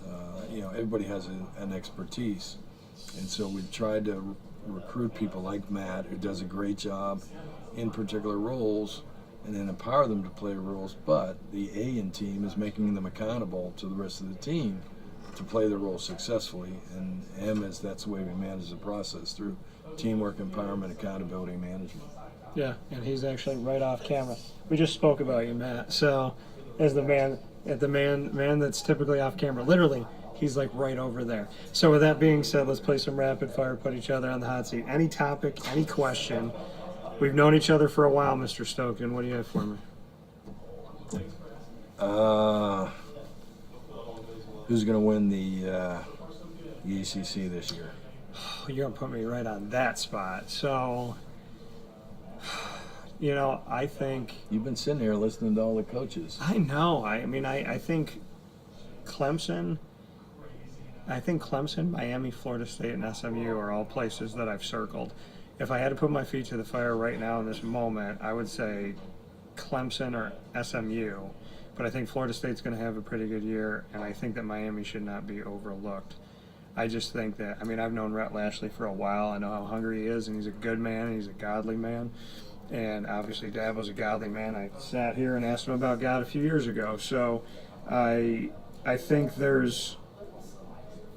everybody has an expertise. And so we've tried to recruit people like Matt, who does a great job in particular roles, and then empower them to play roles. But the A in team is making them accountable to the rest of the team to play the role successfully. And M is, that's the way we manage the process, through teamwork, empowerment, accountability, management. Yeah, and he's actually right off camera. We just spoke about you, Matt. So, as the man that's typically off camera, literally, he's like right over there. So with that being said, let's play some rapid fire, put each other on the hot seat. Any topic, any question. We've known each other for a while, Mr. Stokan. What do you have for me? Who's going to win the ACC this year? You're going to put me right on that spot. So, I think... You've been sitting here listening to all the coaches. I know. I think Clemson... Miami, Florida State, and SMU are all places that I've circled. If I had to put my feet to the fire right now in this moment, I would say Clemson or SMU. But I think Florida State's going to have a pretty good year, and I think that Miami should not be overlooked. I just think that, I've known Rhett Lashley for a while. I know how hungry he is, and he's a good man, and he's a godly man. And obviously Dabo's a godly man. I sat here and asked him about God a few years ago. So I think the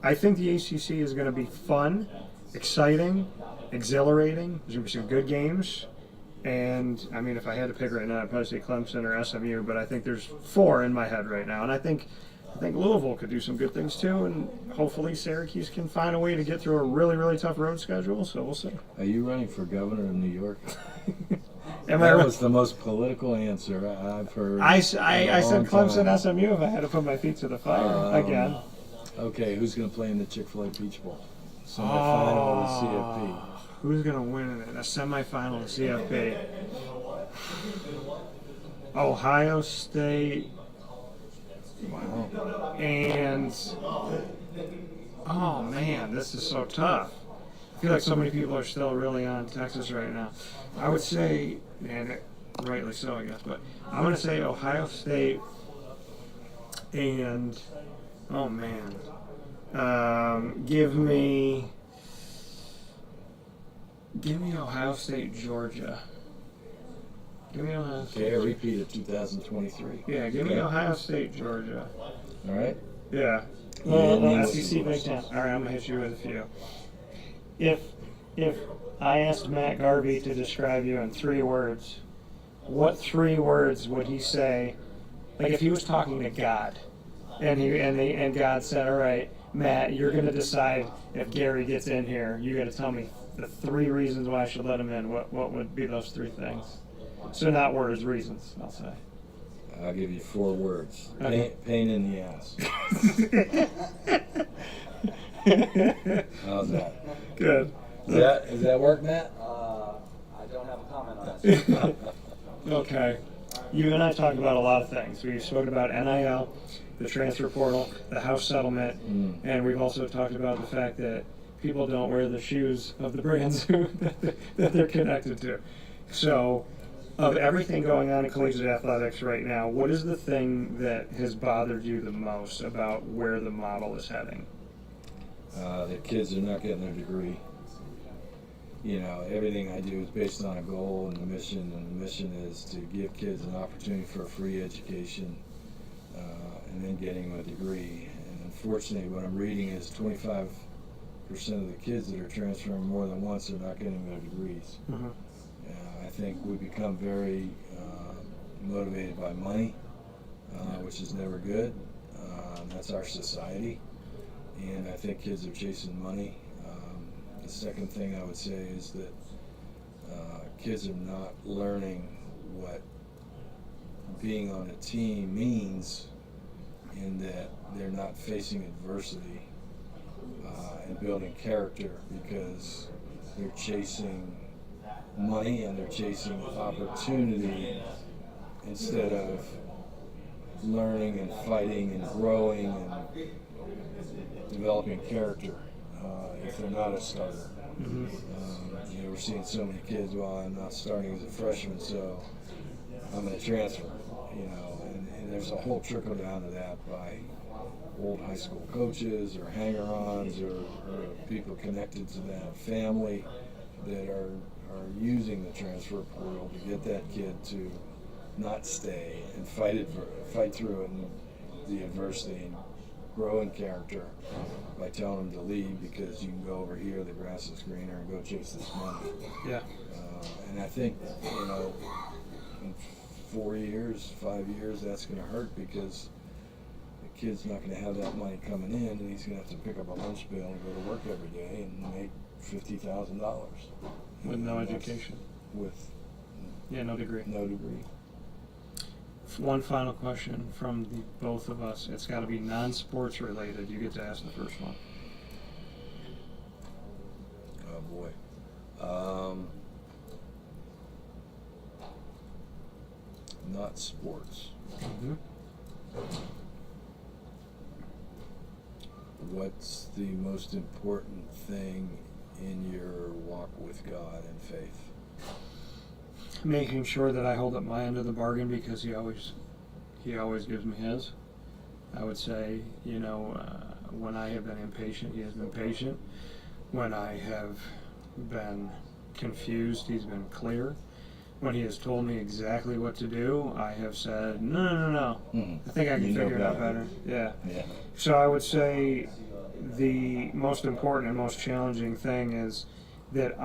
ACC is going to be fun, exciting, exhilarating. There's going to be some good games. And, if I had to pick right now, I'd probably say Clemson or SMU, but I think there's 4 in my head right now. And I think Louisville could do some good things too, and hopefully Syracuse can find a way to get through a really, really tough road schedule, so we'll see. Are you running for governor of New York? That was the most political answer I've heard. I said Clemson, SMU if I had to put my feet to the fire again. Okay, who's going to play in the Chick-fil-A Peach Bowl? Semifinal of the CFP. Who's going to win in a semifinal of the CFP? Ohio State. Wow. And, oh man, this is so tough. I feel like so many people are still really on Texas right now. I would say, and rightly so, I guess, but I'm going to say Ohio State and, oh man, give me Ohio State, Georgia. Give me Ohio State. Okay, a repeat of 2023. Yeah, give me Ohio State, Georgia. All right. Yeah. Well, SEC Big Ten. All right, I'm gonna hit you with a few. If I asked Matt Garvey to describe you in 3 words, what 3 words would he say? Like if he was talking to God, and God said, "All right, Matt, you're gonna decide if Gary gets in here. You got to tell me the 3 reasons why I should let him in." What would be those 3 things? So not words, reasons. I'll say. I'll give you 4 words. Okay. Pain in the ass. How's that? Good. Does that work, Matt? I don't have a comment on that. Okay. You and I talked about a lot of things. We've spoken about NIL, the transfer portal, the house settlement, and we've also talked about the fact that people don't wear the shoes of the brands that they're connected to. So, of everything going on in collegiate athletics right now, what is the thing that has bothered you the most about where the model is heading? That kids are not getting their degree. You know, everything I do is based on a goal and a mission, and the mission is to give kids an opportunity for a free education and then getting them a degree. And unfortunately, what I'm reading is 25% of the kids that are transferring more than once are not getting their degrees. Mm-hmm. I think we become very motivated by money, which is never good. That's our society. And I think kids are chasing money. The second thing I would say is that kids are not learning what being on a team means, in that they're not facing adversity and building character, because they're chasing money and they're chasing opportunity instead of learning and fighting and growing and developing character. If they're not a starter. Mm-hmm. You know, we're seeing so many kids, well, I'm not starting as a freshman, so I'm going to transfer, you know, and there's a whole trickle down to that by old high school coaches or hanger-ons or people connected to that family that are using the transfer portal to get that kid to not stay and fight through it and the adversity and grow in character by telling them to leave because you can go over here, the grass is greener, and go chase this money. Yeah. And I think, you know, in 4 years, 5 years, that's going to hurt, because the kid's not going to have that money coming in, and he's going to have to pick up a lunch bill and go to work every day and make $50,000. With no education. No degree. No degree. One final question from the both of us. It's got to be non-sports related. You get to ask the first one. Oh boy. Not sports. Mm-hmm. What's the most important thing in your walk with God and faith? Making sure that I hold up my end of the bargain, because he always gives me his. I would say, you know, when I have been impatient, he has been patient. When I have been confused, he's been clear. When he has told me exactly what to do, I have said, no. Mm-hmm. I think I can figure it out better. Yeah. So I would say the most important and most challenging thing is that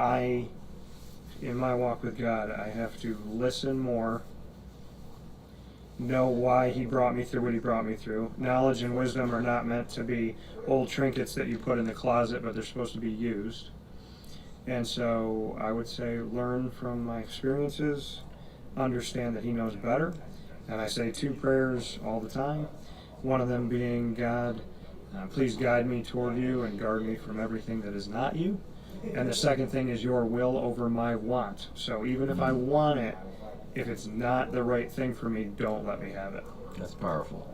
in my walk with God, I have to listen more, know why he brought me through what he brought me through. Knowledge and wisdom are not meant to be old trinkets that you put in the closet, but they're supposed to be used. And so I would say learn from my experiences, understand that he knows better. And I say 2 prayers all the time. One of them being, God, please guide me toward you and guard me from everything that is not you. And the second thing is your will over my want. So even if I want it, if it's not the right thing for me, don't let me have it. That's powerful.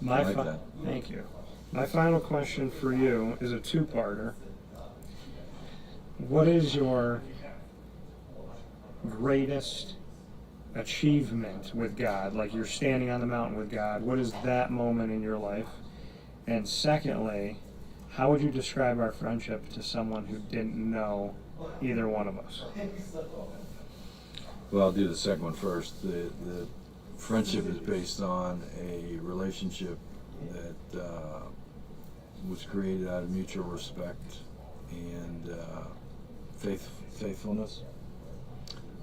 I like that. Thank you. My final question for you is a 2-parter. What is your greatest achievement with God? Like, you're standing on the mountain with God. What is that moment in your life? And secondly, how would you describe our friendship to someone who didn't know either one of us? Well, I'll do the second one first. The friendship is based on a relationship that was created out of mutual respect and faithfulness.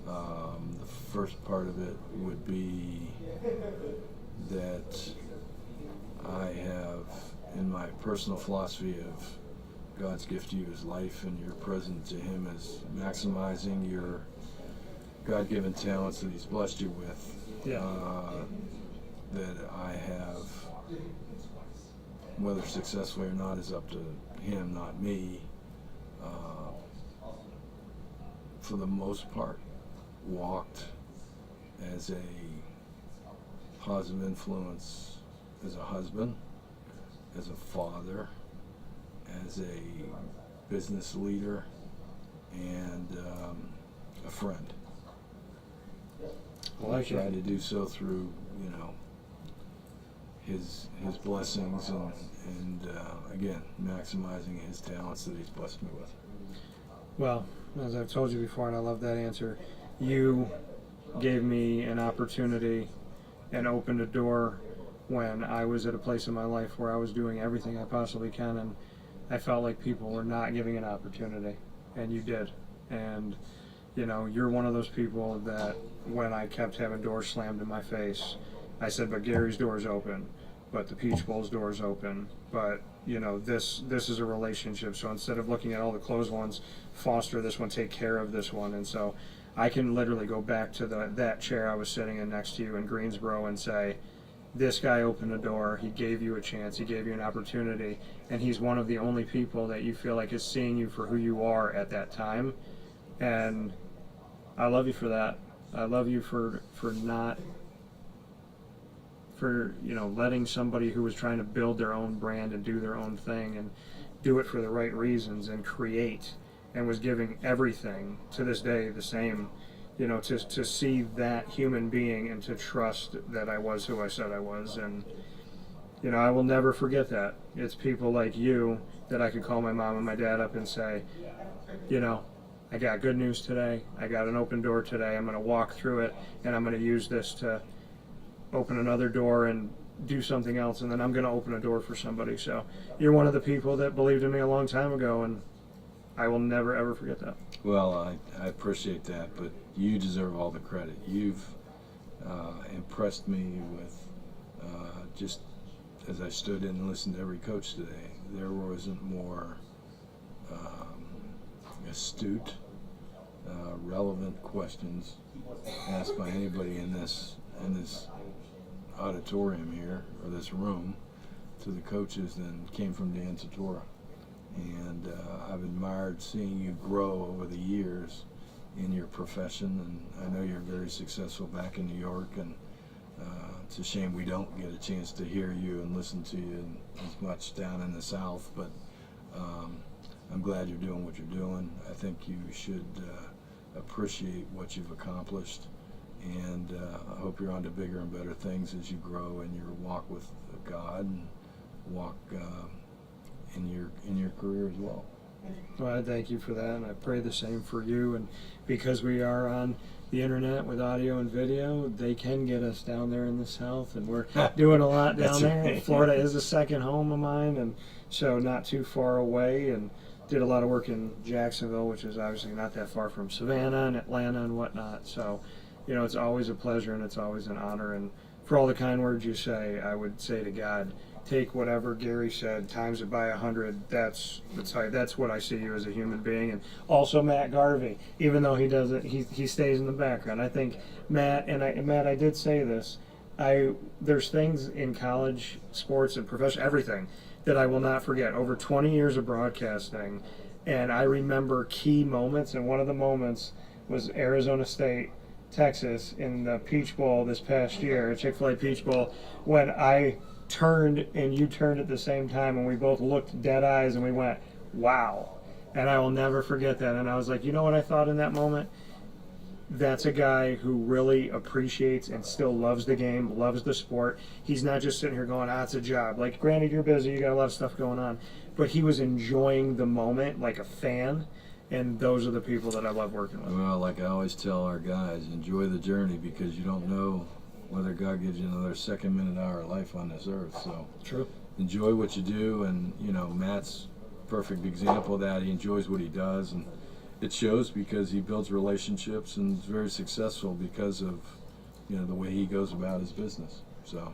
The first part of it would be that I have, in my personal philosophy of God's gift to you is life, and you're present to Him as maximizing your God-given talents that He's blessed you with. That I have, whether successfully or not is up to Him, not me, for the most part, walked as a positive influence as a husband, as a father, as a business leader, and a friend. I try to do so through, his blessings and again, maximizing his talents that He's blessed me with. Well, as I've told you before, and I love that answer, you gave me an opportunity and opened a door when I was at a place in my life where I was doing everything I possibly can, and I felt like people were not giving an opportunity, and you did. And you're one of those people that when I kept having doors slammed in my face, I said, but Gary's door is open, but the Peach Bowl's door is open, but this is a relationship, so instead of looking at all the closed ones, foster this one, take care of this one. And so I can literally go back to that chair I was sitting in next to you in Greensboro and say, this guy opened a door, he gave you a chance, he gave you an opportunity, and he's one of the only people that you feel like is seeing you for who you are at that time. And I love you for that. I love you for letting somebody who was trying to build their own brand and do their own thing and do it for the right reasons and create and was giving everything to this day the same, to see that human being and to trust that I was who I said I was. And I will never forget that. It's people like you that I could call my mom and my dad up and say, I got good news today, I got an open door today, I'm going to walk through it and I'm going to use this to open another door and do something else, and then I'm going to open a door for somebody. So you're one of the people that believed in me a long time ago, and I will never ever forget that. Well, I appreciate that, but you deserve all the credit. You've impressed me with just as I stood in and listened to every coach today, there wasn't more astute, relevant questions asked by anybody in this auditorium here, or this room, to the coaches than came from Dan Tortora. And I've admired seeing you grow over the years in your profession, and I know you're very successful back in New York, and it's a shame we don't get a chance to hear you and listen to you as much down in the South, but I'm glad you're doing what you're doing. I think you should appreciate what you've accomplished, and I hope you're on to bigger and better things as you grow in your walk with God and walk in your career as well. Well, I thank you for that, and I pray the same for you. And because we are on the internet with audio and video, they can get us down there in the South, and we're doing a lot down there. Right. Florida is a second home of mine, and so not too far away, and did a lot of work in Jacksonville, which is obviously not that far from Savannah and Atlanta and whatnot. So, it's always a pleasure and it's always an honor. And for all the kind words you say, I would say to God, take whatever Gary said, times it by 100. That's what I see you as a human being. And also Matt Garvey, even though he doesn't, he stays in the background. I think Matt, Matt, I did say this. There's things in college sports and professional everything that I will not forget. Over 20 years of broadcasting, and I remember key moments. And one of the moments was Arizona State, Texas, in the Peach Bowl this past year, Chick-fil-A Peach Bowl, when I turned and you turned at the same time, and we both looked dead eyes and we went, wow. And I will never forget that. And I was like, you know what I thought in that moment? That's a guy who really appreciates and still loves the game, loves the sport. He's not just sitting here going, it's a job. Like, granted, you're busy, you got a lot of stuff going on, but he was enjoying the moment like a fan, and those are the people that I love working with. Well, like I always tell our guys, enjoy the journey, because you don't know whether God gives you another second, minute, hour of life on this earth. So True. enjoy what you do, and Matt's perfect example of that. He enjoys what he does, and it shows because he builds relationships and is very successful because of the way he goes about his business. So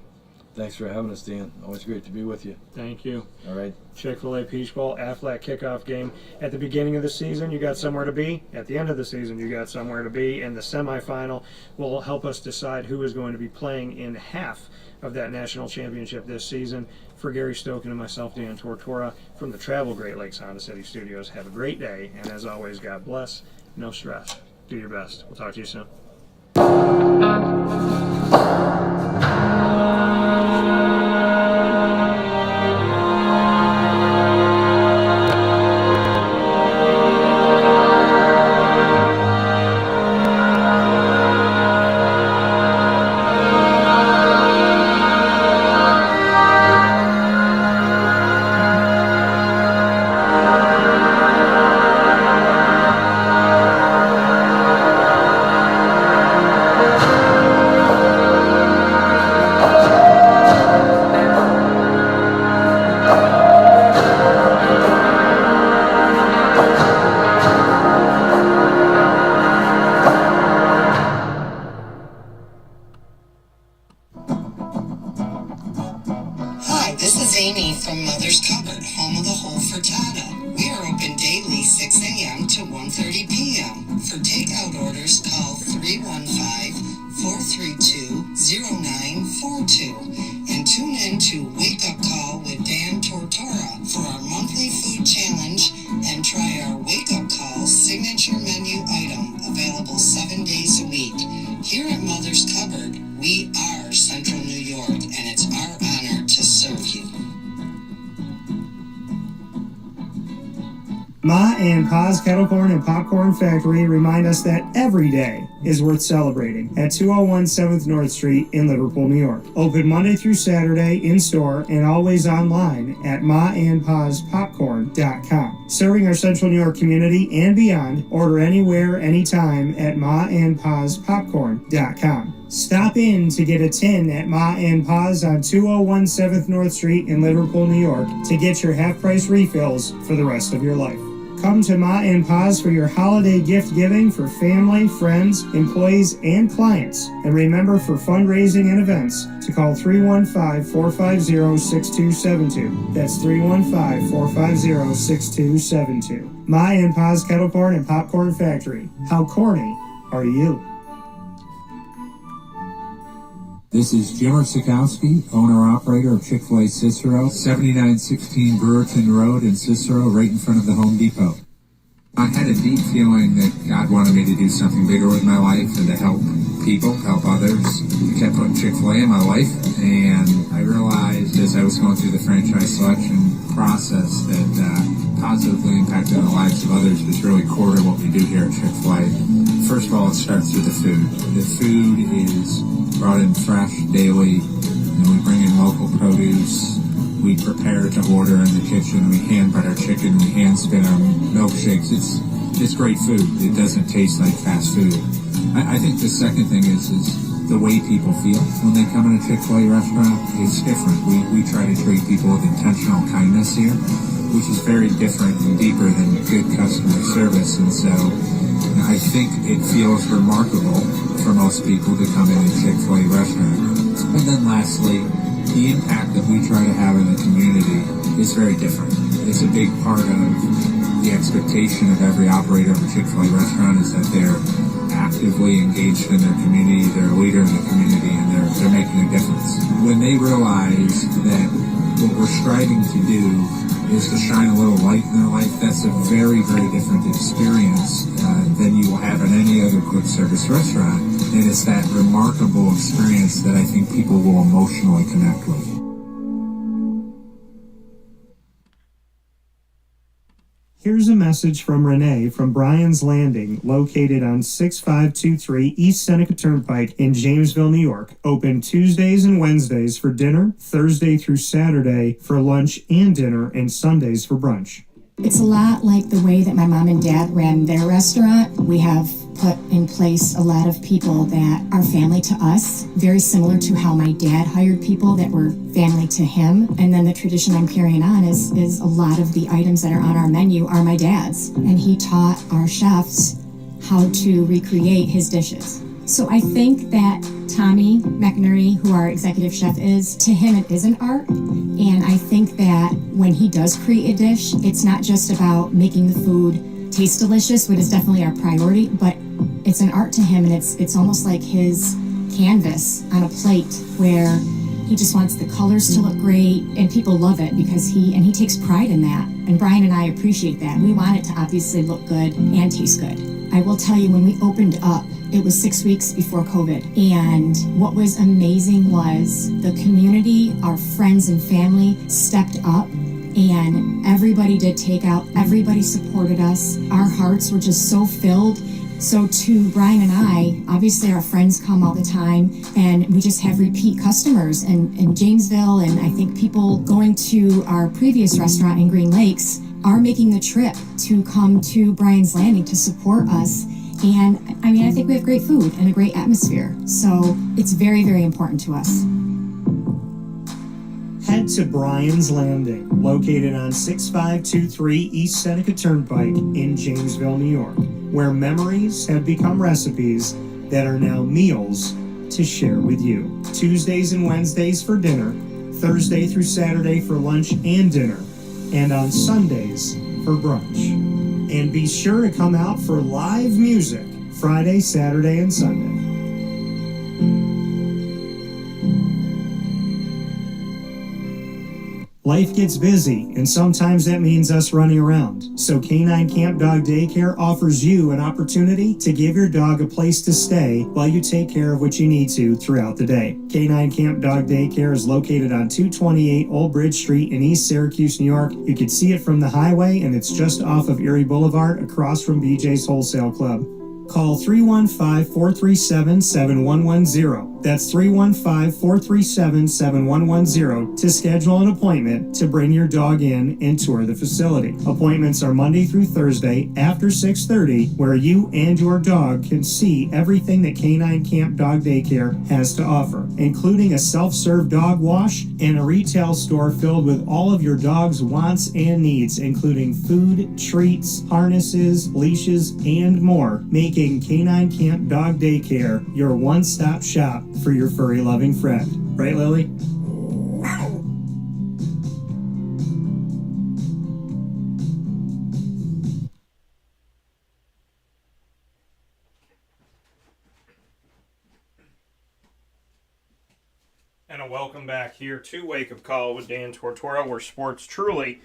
thanks for having us, Dan. Always great to be with you. Thank you. All right. Chick-fil-A Peach Bowl, Aflac Kickoff Game. At the beginning of the season, you got somewhere to be. At the end of the season, you got somewhere to be. And the semifinal will help us decide who is going to be playing in half of that national championship this season. For Gary Stokan and myself, Dan Tortora, from the Travel Great Lakes Honda City Studios, have a great day. And as always, God bless. No stress. Do your best. We'll talk to you soon. Hi, this is Amy from Mother's Cupboard, home of the whole frittata. We are open daily 6 a.m. to 1:30 p.m. For takeout orders, call 315-432-0942 and tune in to Wake Up Call with Dan Tortora for our monthly food challenge and try our Wake Up Call signature menu item available 7 days a week. Here at Mother's Cupboard, we are Central New York, and it's our honor to serve you. Ma and Pa's Kettle Corn and Popcorn Factory remind us that every day is worth celebrating at 201 7th North Street in Liverpool, New York. Open Monday through Saturday in-store and always online at maandpaspopcorn.com. Serving our Central New York community and beyond, order anywhere, anytime at maandpaspopcorn.com. Stop in to get a tin at Ma and Pa's on 201 7th North Street in Liverpool, New York to get your half-price refills for the rest of your life. Come to Ma and Pa's for your holiday gift giving for family, friends, employees, and clients. And remember, for fundraising and events, to call 315-450-6272. That's 315-450-6272. Ma and Pa's Kettle Corn and Popcorn Factory. How corny are you? This is Jim Sikowski, owner-operator of Chick-fil-A Cicero, 7916 Brewerton Road in Cicero, right in front of the Home Depot. I had a deep feeling that God wanted me to do something bigger with my life and to help people, help others. I kept putting Chick-fil-A in my life, and I realized as I was going through the franchise selection process that positively impacting the lives of others was really core to what we do here at Chick-fil-A. First of all, it starts with the food. The food is brought in fresh daily, and we bring in local produce. We prepare to order in the kitchen. We hand bread our chicken. We hand spin our milkshakes. It's great food. It doesn't taste like fast food. I think the second thing is the way people feel when they come in a Chick-fil-A restaurant. It's different. We try to treat people with intentional kindness here, which is very different and deeper than good customer service. And so I think it feels remarkable for most people to come in a Chick-fil-A restaurant. And then lastly, the impact that we try to have in the community is very different. It's a big part of the expectation of every operator of a Chick-fil-A restaurant is that they're actively engaged in their community, they're a leader in the community, and they're making a difference. When they realize that what we're striving to do is to shine a little light in their life, that's a very, very different experience than you will have in any other quick service restaurant. And it's that remarkable experience that I think people will emotionally connect with. Here's a message from Renee from Bryan's Landing, located on 6523 East Seneca Turnpike in Jamesville, New York. Open Tuesdays and Wednesdays for dinner, Thursday through Saturday for lunch and dinner, and Sundays for brunch. It's a lot like the way that my mom and dad ran their restaurant. We have put in place a lot of people that are family to us, very similar to how my dad hired people that were family to him. And then the tradition I'm carrying on is a lot of the items that are on our menu are my dad's. And he taught our chefs how to recreate his dishes. So I think that Tommy McInerney, who our executive chef is, to him it is an art. And I think that when he does create a dish, it's not just about making the food taste delicious, which is definitely our priority, but it's an art to him, and it's almost like his canvas on a plate where he just wants the colors to look great, and people love it because he takes pride in that. And Brian and I appreciate that. We want it to obviously look good and taste good. I will tell you, when we opened up, it was 6 weeks before COVID. And what was amazing was the community, our friends and family stepped up, and everybody did takeout. Everybody supported us. Our hearts were just so filled. So to Brian and I, obviously our friends come all the time, and we just have repeat customers in Janesville, and I think people going to our previous restaurant in Green Lakes are making the trip to come to Brian's Landing to support us. And I mean, I think we have great food and a great atmosphere. So it's very, very important to us. Head to Brian's Landing, located on 6523 East Seneca Turnpike in Janesville, New York, where memories have become recipes that are now meals to share with you. Tuesdays and Wednesdays for dinner, Thursday through Saturday for lunch and dinner, and on Sundays for brunch. And be sure to come out for live music Friday, Saturday, and Sunday. Life gets busy, and sometimes that means us running around. So Canine Camp Dog Daycare offers you an opportunity to give your dog a place to stay while you take care of what you need to throughout the day. Canine Camp Dog Daycare is located on 228 Old Bridge Street in East Syracuse, New York. You can see it from the highway, and it's just off of Erie Boulevard across from BJ's Wholesale Club. Call 315-437-7110. That's 315-437-7110 to schedule an appointment to bring your dog in and tour the facility. Appointments are Monday through Thursday after 6:30, where you and your dog can see everything that Canine Camp Dog Daycare has to offer, including a self-serve dog wash and a retail store filled with all of your dog's wants and needs, including food, treats, harnesses, leashes, and more, making Canine Camp Dog Daycare your one-stop shop for your furry-loving friend. Right, Lily? And a welcome back here to Wake Up Call with Dan Tortora, where sports truly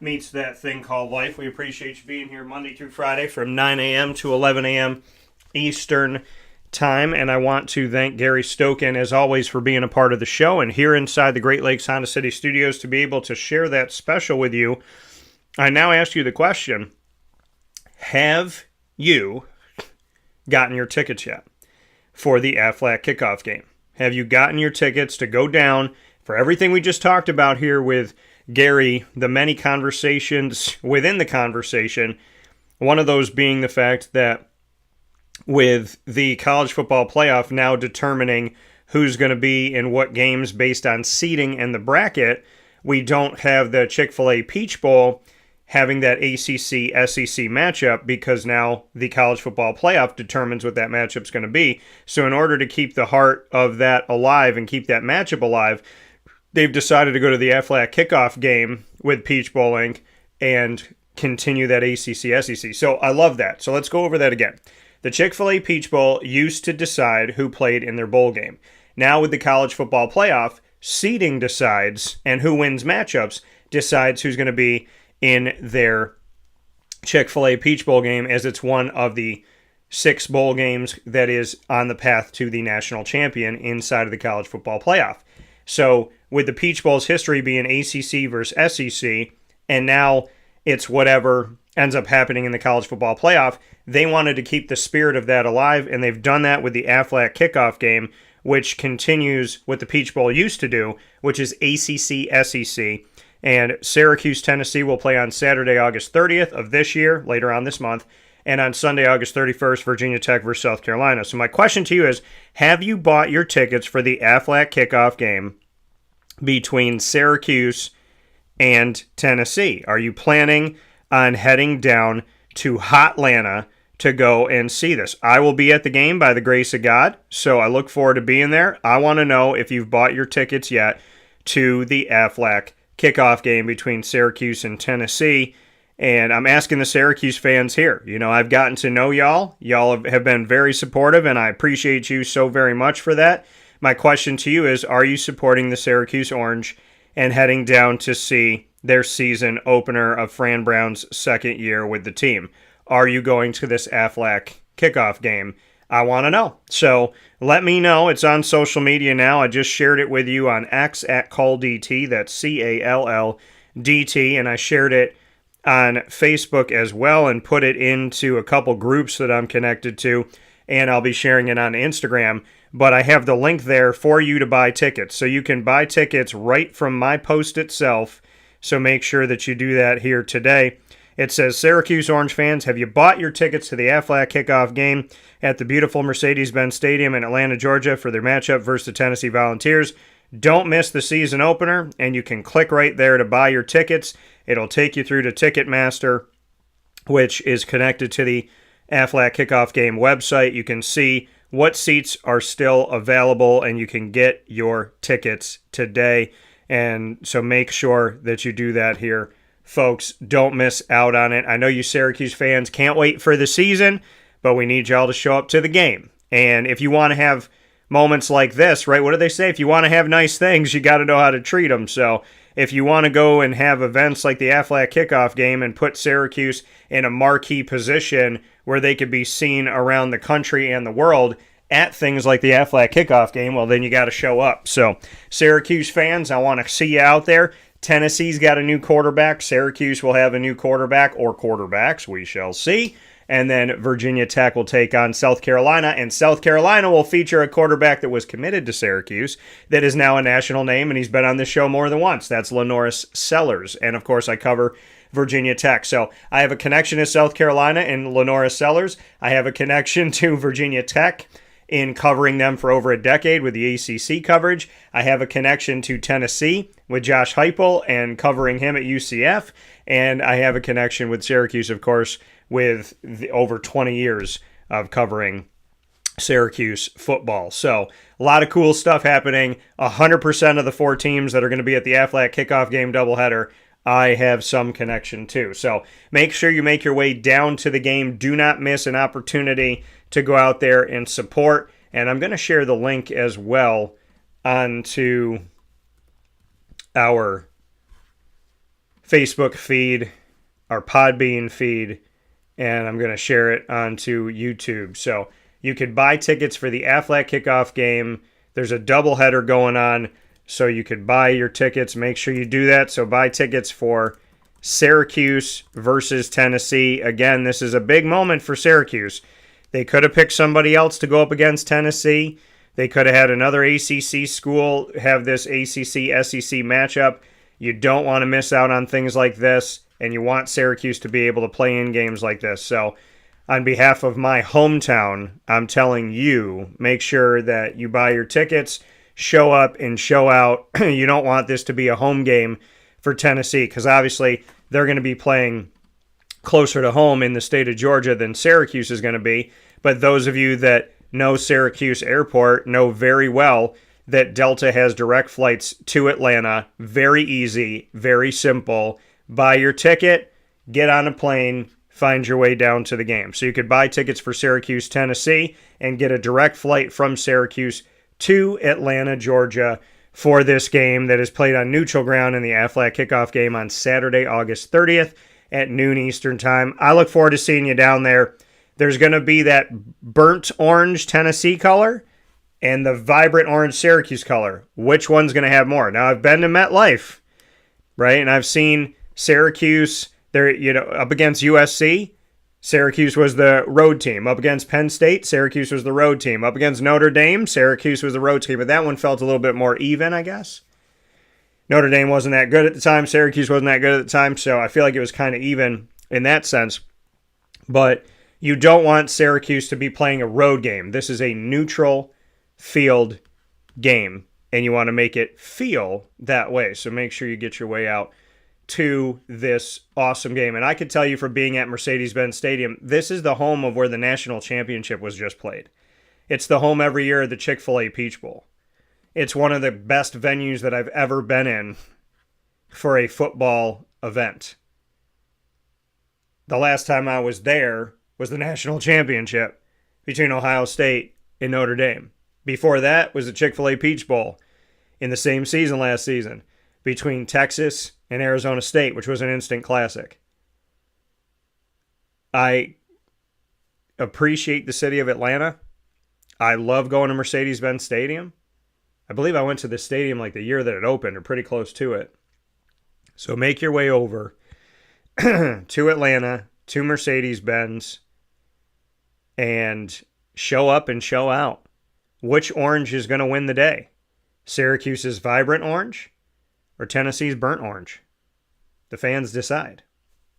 meets that thing called life. We appreciate you being here Monday through Friday from 9 a.m. to 11 a.m. Eastern Time. And I want to thank Gary Stokan, as always, for being a part of the show and here inside the Great Lakes Honda City Studios to be able to share that special with you. I now ask you the question, have you gotten your tickets yet for the Aflac Kickoff Game? Have you gotten your tickets to go down for everything we just talked about here with Gary, the many conversations within the conversation, one of those being the fact that with the college football playoff now determining who's going to be in what games based on seeding and the bracket, we don't have the Chick-fil-A Peach Bowl having that ACC SEC matchup because now the college football playoff determines what that matchup's going to be. So in order to keep the heart of that alive and keep that matchup alive, they've decided to go to the Aflac Kickoff Game with Peach Bowl Inc. and continue that ACC SEC. So I love that. So let's go over that again. The Chick-fil-A Peach Bowl used to decide who played in their bowl game. Now with the college football playoff, seeding decides, and who wins matchups decides who's going to be in their Chick-fil-A Peach Bowl game, as it's one of the 6 bowl games that is on the path to the national champion inside of the college football playoff. So with the Peach Bowl's history being ACC versus SEC, and now it's whatever ends up happening in the college football playoff, they wanted to keep the spirit of that alive, and they've done that with the Aflac Kickoff Game, which continues what the Peach Bowl used to do, which is ACC SEC. And Syracuse, Tennessee will play on Saturday, August 30th of this year, later on this month. And on Sunday, August 31st, Virginia Tech versus South Carolina. So my question to you is, have you bought your tickets for the Aflac Kickoff Game between Syracuse and Tennessee? Are you planning on heading down to Hotlanta to go and see this? I will be at the game by the grace of God, so I look forward to being there. I want to know if you've bought your tickets yet to the Aflac Kickoff Game between Syracuse and Tennessee. And I'm asking the Syracuse fans here. You know, I've gotten to know y'all. Y'all have been very supportive, and I appreciate you so very much for that. My question to you is, are you supporting the Syracuse Orange and heading down to see their season opener of Fran Brown's second year with the team? Are you going to this Aflac Kickoff Game? I want to know. So let me know. It's on social media now. I just shared it with you on X at CallDT. That's CALLDT. And I shared it on Facebook as well and put it into a couple groups that I'm connected to. And I'll be sharing it on Instagram. But I have the link there for you to buy tickets. So you can buy tickets right from my post itself. So make sure that you do that here today. It says, Syracuse Orange fans, have you bought your tickets to the Aflac Kickoff Game at the beautiful Mercedes-Benz Stadium in Atlanta, Georgia for their matchup versus the Tennessee Volunteers? Don't miss the season opener, and you can click right there to buy your tickets. It'll take you through to Ticketmaster, which is connected to the Aflac Kickoff Game website. You can see what seats are still available, and you can get your tickets today. And so make sure that you do that here. Folks, don't miss out on it. I know you Syracuse fans can't wait for the season, but we need y'all to show up to the game. And if you want to have moments like this, right, what do they say? If you want to have nice things, you got to know how to treat them. So if you want to go and have events like the Aflac Kickoff Game and put Syracuse in a marquee position where they could be seen around the country and the world at things like the Aflac Kickoff Game, well, then you got to show up. So Syracuse fans, I want to see you out there. Tennessee's got a new quarterback. Syracuse will have a new quarterback or quarterbacks. We shall see. And then Virginia Tech will take on South Carolina. And South Carolina will feature a quarterback that was committed to Syracuse that is now a national name, and he's been on this show more than once. That's Lenoris Sellers. And, of course, I cover Virginia Tech. So I have a connection to South Carolina and Lenoris Sellers. I have a connection to Virginia Tech in covering them for over a decade with the ACC coverage. I have a connection to Tennessee with Josh Heupel and covering him at UCF. And I have a connection with Syracuse, of course, with over 20 years of covering Syracuse football. So a lot of cool stuff happening. 100% of the 4 teams that are going to be at the Aflac Kickoff Game doubleheader, I have some connection to. So make sure you make your way down to the game. Do not miss an opportunity to go out there and support. And I'm going to share the link as well onto our Facebook feed, our Podbean feed, and I'm going to share it onto YouTube. So you could buy tickets for the Aflac Kickoff Game. There's a doubleheader going on, so you could buy your tickets. Make sure you do that. So buy tickets for Syracuse versus Tennessee. Again, this is a big moment for Syracuse. They could have picked somebody else to go up against Tennessee. They could have had another ACC school have this ACC-SEC matchup. You don't want to miss out on things like this, and you want Syracuse to be able to play in games like this. So on behalf of my hometown, I'm telling you, make sure that you buy your tickets, show up and show out. You don't want this to be a home game for Tennessee, because obviously they're going to be playing closer to home in the state of Georgia than Syracuse is going to be. But those of you that know Syracuse Airport know very well that Delta has direct flights to Atlanta. Very easy, very simple. Buy your ticket, get on a plane, find your way down to the game. So you could buy tickets for Syracuse, Tennessee, and get a direct flight from Syracuse to Atlanta, Georgia for this game that is played on neutral ground in the Aflac Kickoff Game on Saturday, August 30th at noon Eastern Time. I look forward to seeing you down there. There's going to be that burnt orange Tennessee color and the vibrant orange Syracuse color. Which one's going to have more? Now, I've been to MetLife, right? And I've seen Syracuse there, up against USC. Syracuse was the road team. Up against Penn State, Syracuse was the road team. Up against Notre Dame, Syracuse was the road team. But that one felt a little bit more even, I guess. Notre Dame wasn't that good at the time. Syracuse wasn't that good at the time. So I feel like it was kind of even in that sense. But You don't want Syracuse to be playing a road game. This is a neutral field game, and you want to make it feel that way. So make sure you get your way out to this awesome game. And I could tell you from being at Mercedes-Benz Stadium, this is the home of where the national championship was just played. It's the home every year of the Chick-fil-A Peach Bowl. It's one of the best venues that I've ever been in for a football event. The last time I was there was the national championship between Ohio State and Notre Dame. Before that was the Chick-fil-A Peach Bowl in the same season last season between Texas and Arizona State, which was an instant classic. I appreciate the city of Atlanta. I love going to Mercedes-Benz Stadium. I believe I went to the stadium like the year that it opened or pretty close to it. So make your way over to Atlanta, to Mercedes-Benz, and show up and show out. Which orange is going to win the day? Syracuse's vibrant orange or Tennessee's burnt orange? The fans decide.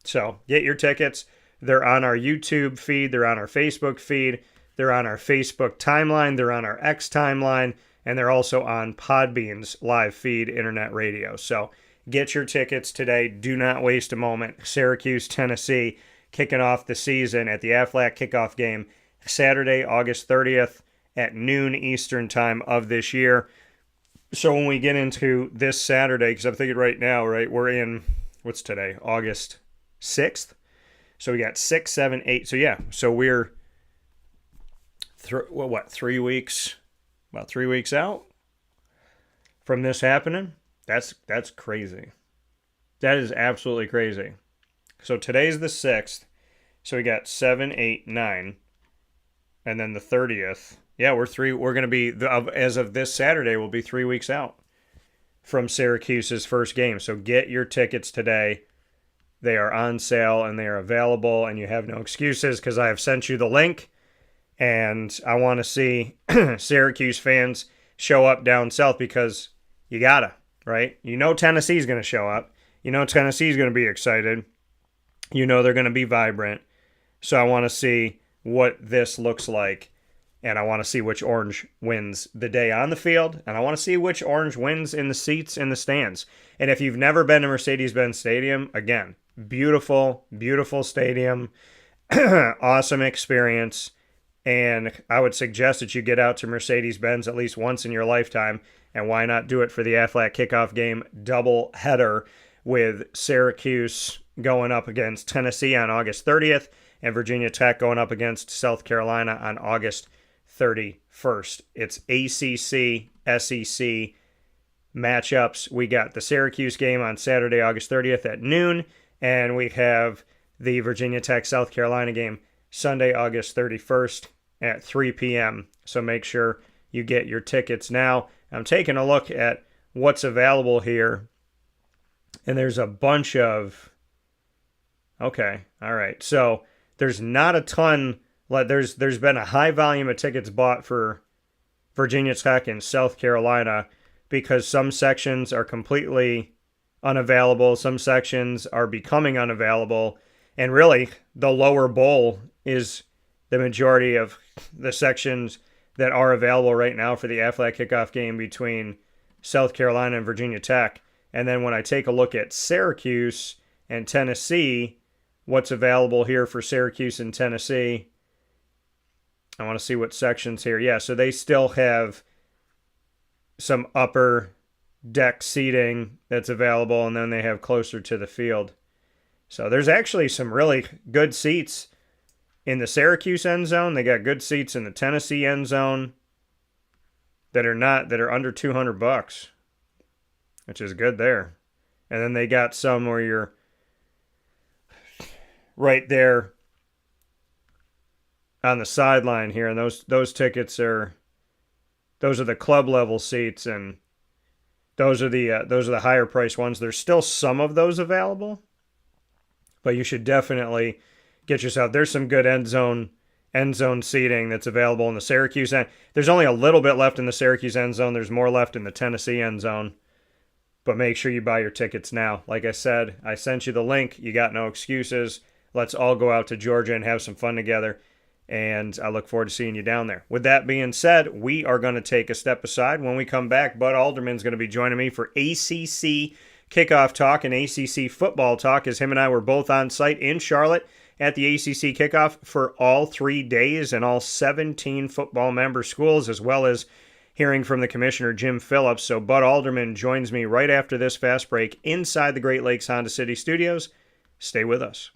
So get your tickets. They're on our YouTube feed. They're on our Facebook feed. They're on our Facebook timeline. They're on our X timeline. And they're also on Podbean's live feed internet radio. So get your tickets today. Do not waste a moment. Syracuse, Tennessee, kicking off the season at the Aflac Kickoff Game Saturday, August 30th at noon Eastern time of this year. So when we get into this Saturday, because I'm thinking right now, right, we're in, what's today? August 6th. So we got 6, 7, 8. So yeah, so we're, 3 weeks? About 3 weeks out from this happening. That's crazy. That is absolutely crazy. So today's the 6th. So we got 7, 8, 9. And then the 30th. Yeah, we're going to be, as of this Saturday, we'll be 3 weeks out from Syracuse's first game. So get your tickets today. They are on sale and they are available, and you have no excuses because I have sent you the link. And I want to see Syracuse fans show up down south because you gotta, right? You know Tennessee's going to show up. You know Tennessee's going to be excited. You know they're going to be vibrant. So I want to see what this looks like. And I want to see which orange wins the day on the field. And I want to see which orange wins in the seats in the stands. And if you've never been to Mercedes-Benz Stadium, again, beautiful, beautiful stadium. Awesome experience. And I would suggest that you get out to Mercedes-Benz at least once in your lifetime. And why not do it for the Aflac Kickoff Game double header with Syracuse going up against Tennessee on August 30th and Virginia Tech going up against South Carolina on August 31st. It's ACC, SEC matchups. We got the Syracuse game on Saturday, August 30th at noon. And we have the Virginia Tech, South Carolina game Sunday, August 31st at 3 p.m. So make sure you get your tickets now. I'm taking a look at what's available here. And there's a bunch of... Okay, all right. So there's not a ton... There's been a high volume of tickets bought for Virginia Tech and South Carolina because some sections are completely unavailable. Some sections are becoming unavailable. And really, the lower bowl is the majority of the sections that are available right now for the Aflac Kickoff Game between South Carolina and Virginia Tech. And then when I take a look at Syracuse and Tennessee, what's available here for Syracuse and Tennessee, I want to see what sections here. Yeah, so they still have some upper deck seating that's available, and then they have closer to the field. So there's actually some really good seats in the Syracuse end zone. They got good seats in the Tennessee end zone that are under $200, which is good there. And then they got some where you're right there on the sideline here, and those tickets are the club level seats, and those are the higher price ones. There's still some of those available, but you should definitely get yourself. There's some good end zone seating that's available in the Syracuse end. There's only a little bit left in the Syracuse end zone. There's more left in the Tennessee end zone. But make sure you buy your tickets now. Like I said, I sent you the link. You got no excuses. Let's all go out to Georgia and have some fun together. And I look forward to seeing you down there. With that being said, we are going to take a step aside. When we come back, Bud Alderman's going to be joining me for ACC Kickoff Talk and ACC Football Talk, as him and I were both on site in Charlotte at the ACC Kickoff for all 3 days and all 17 football member schools, as well as hearing from the commissioner, Jim Phillips. So Bud Alderman joins me right after this fast break inside the Great Lakes Honda City Studios. Stay with us.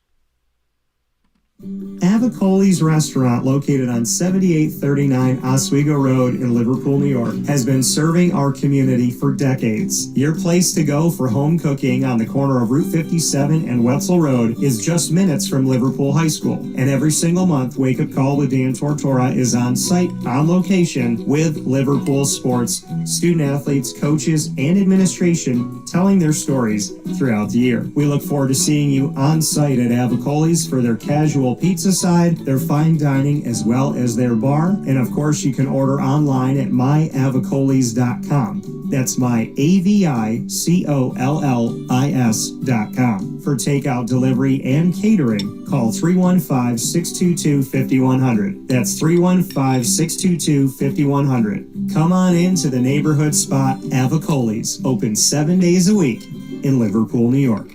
Avicoli's restaurant, located on 7839 Oswego Road in Liverpool, New York, has been serving our community for decades. Your place to go for home cooking on the corner of Route 57 and Wetzel Road is just minutes from Liverpool High School. And every single month, Wake Up Call with Dan Tortora is on site, on location, with Liverpool sports, student athletes, coaches, and administration telling their stories throughout the year. We look forward to seeing you on site at Avicoli's for their casual pizza side, their fine dining, as well as their bar. And of course, you can order online at myavicolis.com. That's myavicollis.com. For takeout, delivery, and catering, call 315-622-5100. That's 315-622-5100. Come on into the neighborhood spot, Avicoli's, open 7 days a week in Liverpool, New York.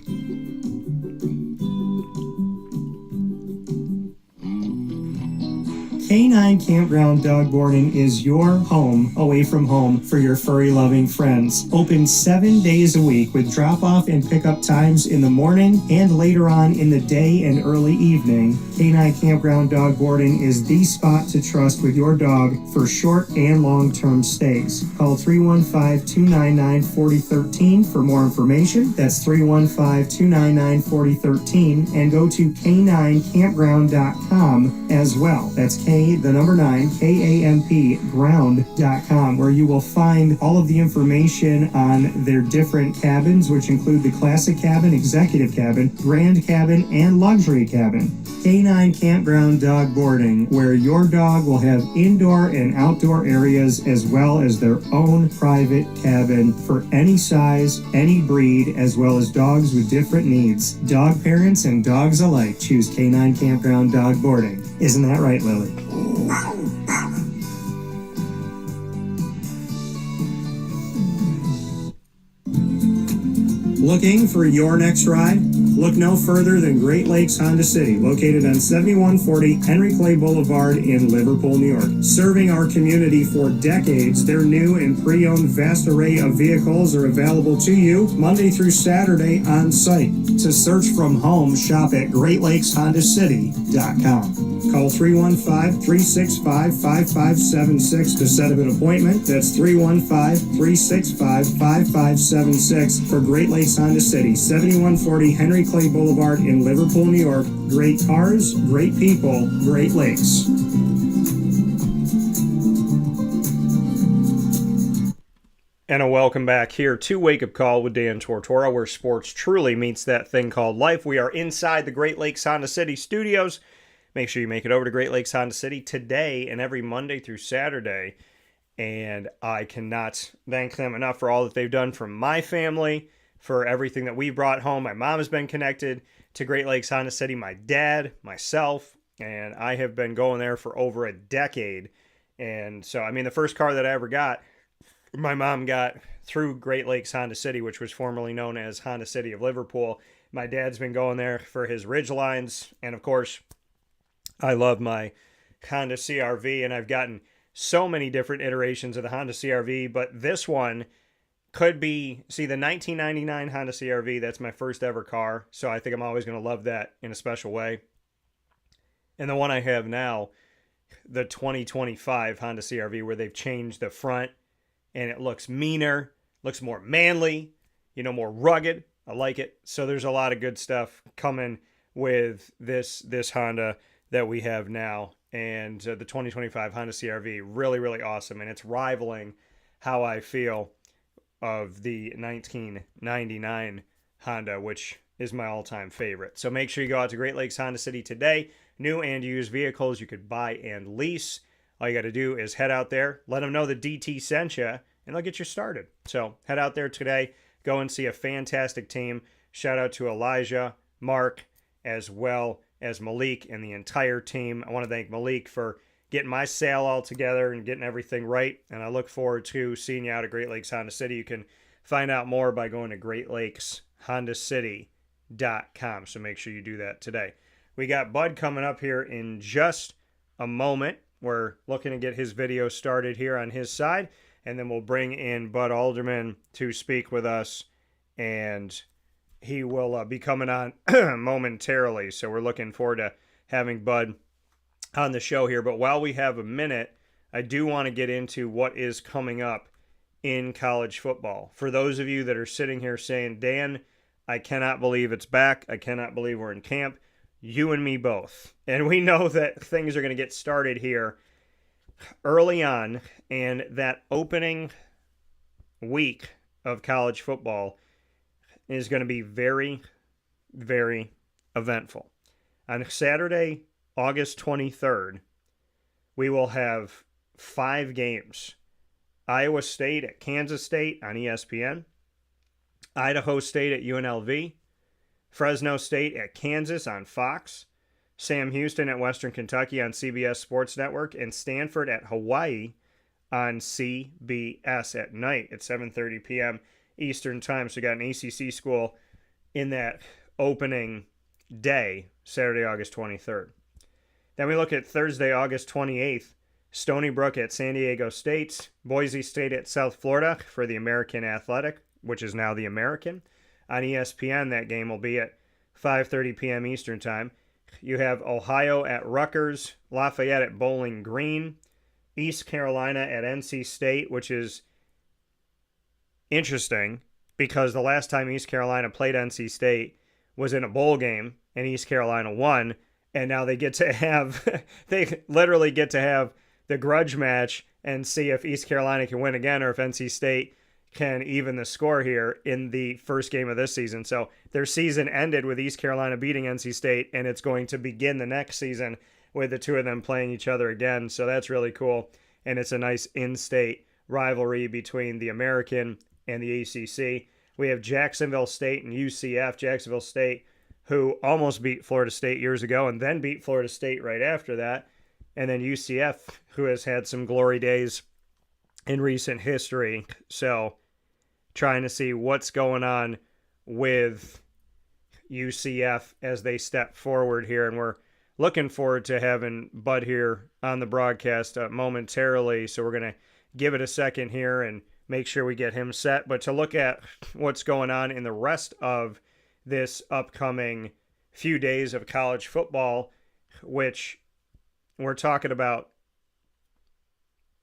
K9 Campground Dog Boarding is your home away from home for your furry-loving friends. Open 7 days a week with drop-off and pickup times in the morning and later on in the day and early evening. K9 Campground Dog Boarding is the spot to trust with your dog for short and long-term stays. Call 315-299-4013 for more information. That's 315-299-4013, and go to k9campground.com as well. That's the number 9, KAMP ground.com, where you will find all of the information on their different cabins, which include the classic cabin, executive cabin, grand cabin, and luxury cabin. K9 Campground Dog Boarding, where your dog will have indoor and outdoor areas as well as their own private cabin for any size, any breed, as well as dogs with different needs. Dog parents and dogs alike choose K9 Campground Dog Boarding. Isn't that right, Lily? Looking for your next ride? Look no further than Great Lakes Honda City, located on 7140 Henry Clay Boulevard in Liverpool, New York. Serving our community for decades, their new and pre-owned vast array of vehicles are available to you Monday through Saturday on site. To search from home, shop at GreatLakesHondaCity.com. Call 315-365-5576 to set up an appointment. That's 315-365-5576 for Great Lakes Honda City, 7140 Henry Clay Boulevard in Liverpool, New York. Great cars, great people, Great Lakes. And a welcome back here to Wake Up Call with Dan Tortora, where sports truly meets that thing called life. We are inside the Great Lakes Honda City Studios. Make sure you make it over to Great Lakes Honda City today and every Monday through Saturday. And I cannot thank them enough for all that they've done for my family, for everything that we brought home. My mom has been connected to Great Lakes Honda City, my dad, myself, and I have been going there for over a decade. And so, I mean, the first car that I ever got, my mom got through Great Lakes Honda City, which was formerly known as Honda City of Liverpool. My dad's been going there for his Ridgelines, and of course, I love my Honda CR-V, and I've gotten so many different iterations of the Honda CR-V, but this one could be, see, the 1999 Honda CR-V, that's my first ever car, so I think I'm always going to love that in a special way. And the one I have now, the 2025 Honda CR-V, where they've changed the front, and it looks meaner, looks more manly, more rugged. I like it. So there's a lot of good stuff coming with this Honda that we have now. And the 2025 Honda CR-V, really, really awesome. And it's rivaling how I feel of the 1999 Honda, which is my all-time favorite. So make sure you go out to Great Lakes Honda City today. New and used vehicles you could buy and lease. All you got to do is head out there, let them know the DT sent you, and they'll get you started. So head out there today, go and see a fantastic team. Shout out to Elijah, Mark, as well as Malik and the entire team. I want to thank Malik for getting my sale all together and getting everything right. And I look forward to seeing you out at Great Lakes Honda City. You can find out more by going to greatlakeshondacity.com. So make sure you do that today. We got Bud coming up here in just a moment. We're looking to get his video started here on his side, and then we'll bring in Bud Alderman to speak with us, and he will be coming on momentarily. So we're looking forward to having Bud on the show here. But while we have a minute, I do want to get into what is coming up in college football. For those of you that are sitting here saying, Dan, I cannot believe it's back. I cannot believe we're in camp. You and me both. And we know that things are going to get started here early on, and that opening week of college football is going to be very, very eventful. On Saturday, August 23rd, we will have 5 games. Iowa State at Kansas State on ESPN, Idaho State at UNLV, Fresno State at Kansas on Fox, Sam Houston at Western Kentucky on CBS Sports Network, and Stanford at Hawaii on CBS at night at 7:30 p.m. Eastern Time. So we got an ACC school in that opening day, Saturday, August 23rd. Then we look at Thursday, August 28th, Stony Brook at San Diego State, Boise State at South Florida for the American Athletic, which is now the American. On ESPN, that game will be at 5:30 p.m. Eastern Time. You have Ohio at Rutgers, Lafayette at Bowling Green, East Carolina at NC State, which is interesting because the last time East Carolina played NC State was in a bowl game, and East Carolina won, and now they get to have, they literally get to have the grudge match and see if East Carolina can win again or if NC State can even the score here in the first game of this season. So their season ended with East Carolina beating NC State, and it's going to begin the next season with the two of them playing each other again. So that's really cool, and it's a nice in-state rivalry between the American and the ACC. We have Jacksonville State and UCF. Jacksonville State, who almost beat Florida State years ago and then beat Florida State right after that. And then UCF, who has had some glory days in recent history. So trying to see what's going on with UCF as they step forward here. And we're looking forward to having Bud here on the broadcast momentarily. So we're going to give it a second here and make sure we get him set. But to look at what's going on in the rest of this upcoming few days of college football, which we're talking about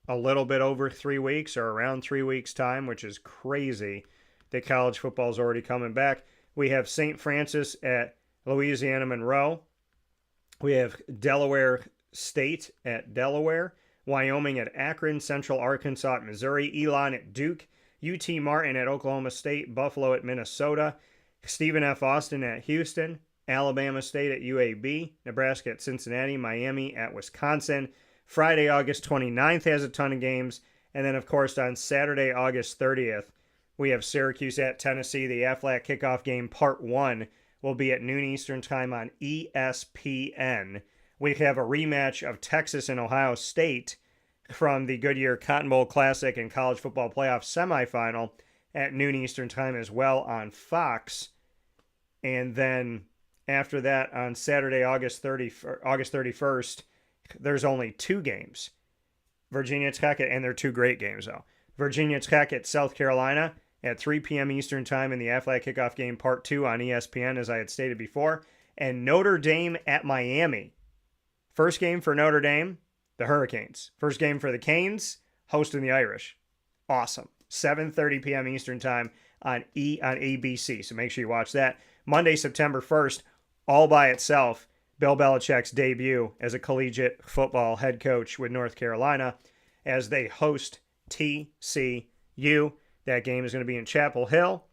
a little bit over 3 weeks or around 3 weeks' time, which is crazy that college football is already coming back. We have St. Francis at Louisiana Monroe. We have Delaware State at Delaware, Wyoming at Akron, Central Arkansas at Missouri, Elon at Duke, UT Martin at Oklahoma State, Buffalo at Minnesota, Stephen F. Austin at Houston, Alabama State at UAB, Nebraska at Cincinnati, Miami at Wisconsin. Friday, August 29th has a ton of games. And then, of course, on Saturday, August 30th, we have Syracuse at Tennessee. The Aflac Kickoff Game Part 1 will be at noon Eastern Time on ESPN. We have a rematch of Texas and Ohio State from the Goodyear Cotton Bowl Classic and College Football Playoff semifinal at noon Eastern Time as well on Fox. And then after that, on Saturday, August 31st, there's only 2 games. Virginia Tech, and they're 2 great games, though. Virginia Tech at South Carolina at 3 p.m. Eastern Time in the Aflac Kickoff Game Part 2 on ESPN, as I had stated before. And Notre Dame at Miami. First game for Notre Dame, the Hurricanes. First game for the Canes, hosting the Irish. Awesome. 7:30 p.m. Eastern Time on ABC, so make sure you watch that. Monday, September 1st, all by itself, Bill Belichick's debut as a collegiate football head coach with North Carolina as they host TCU. That game is going to be in Chapel Hill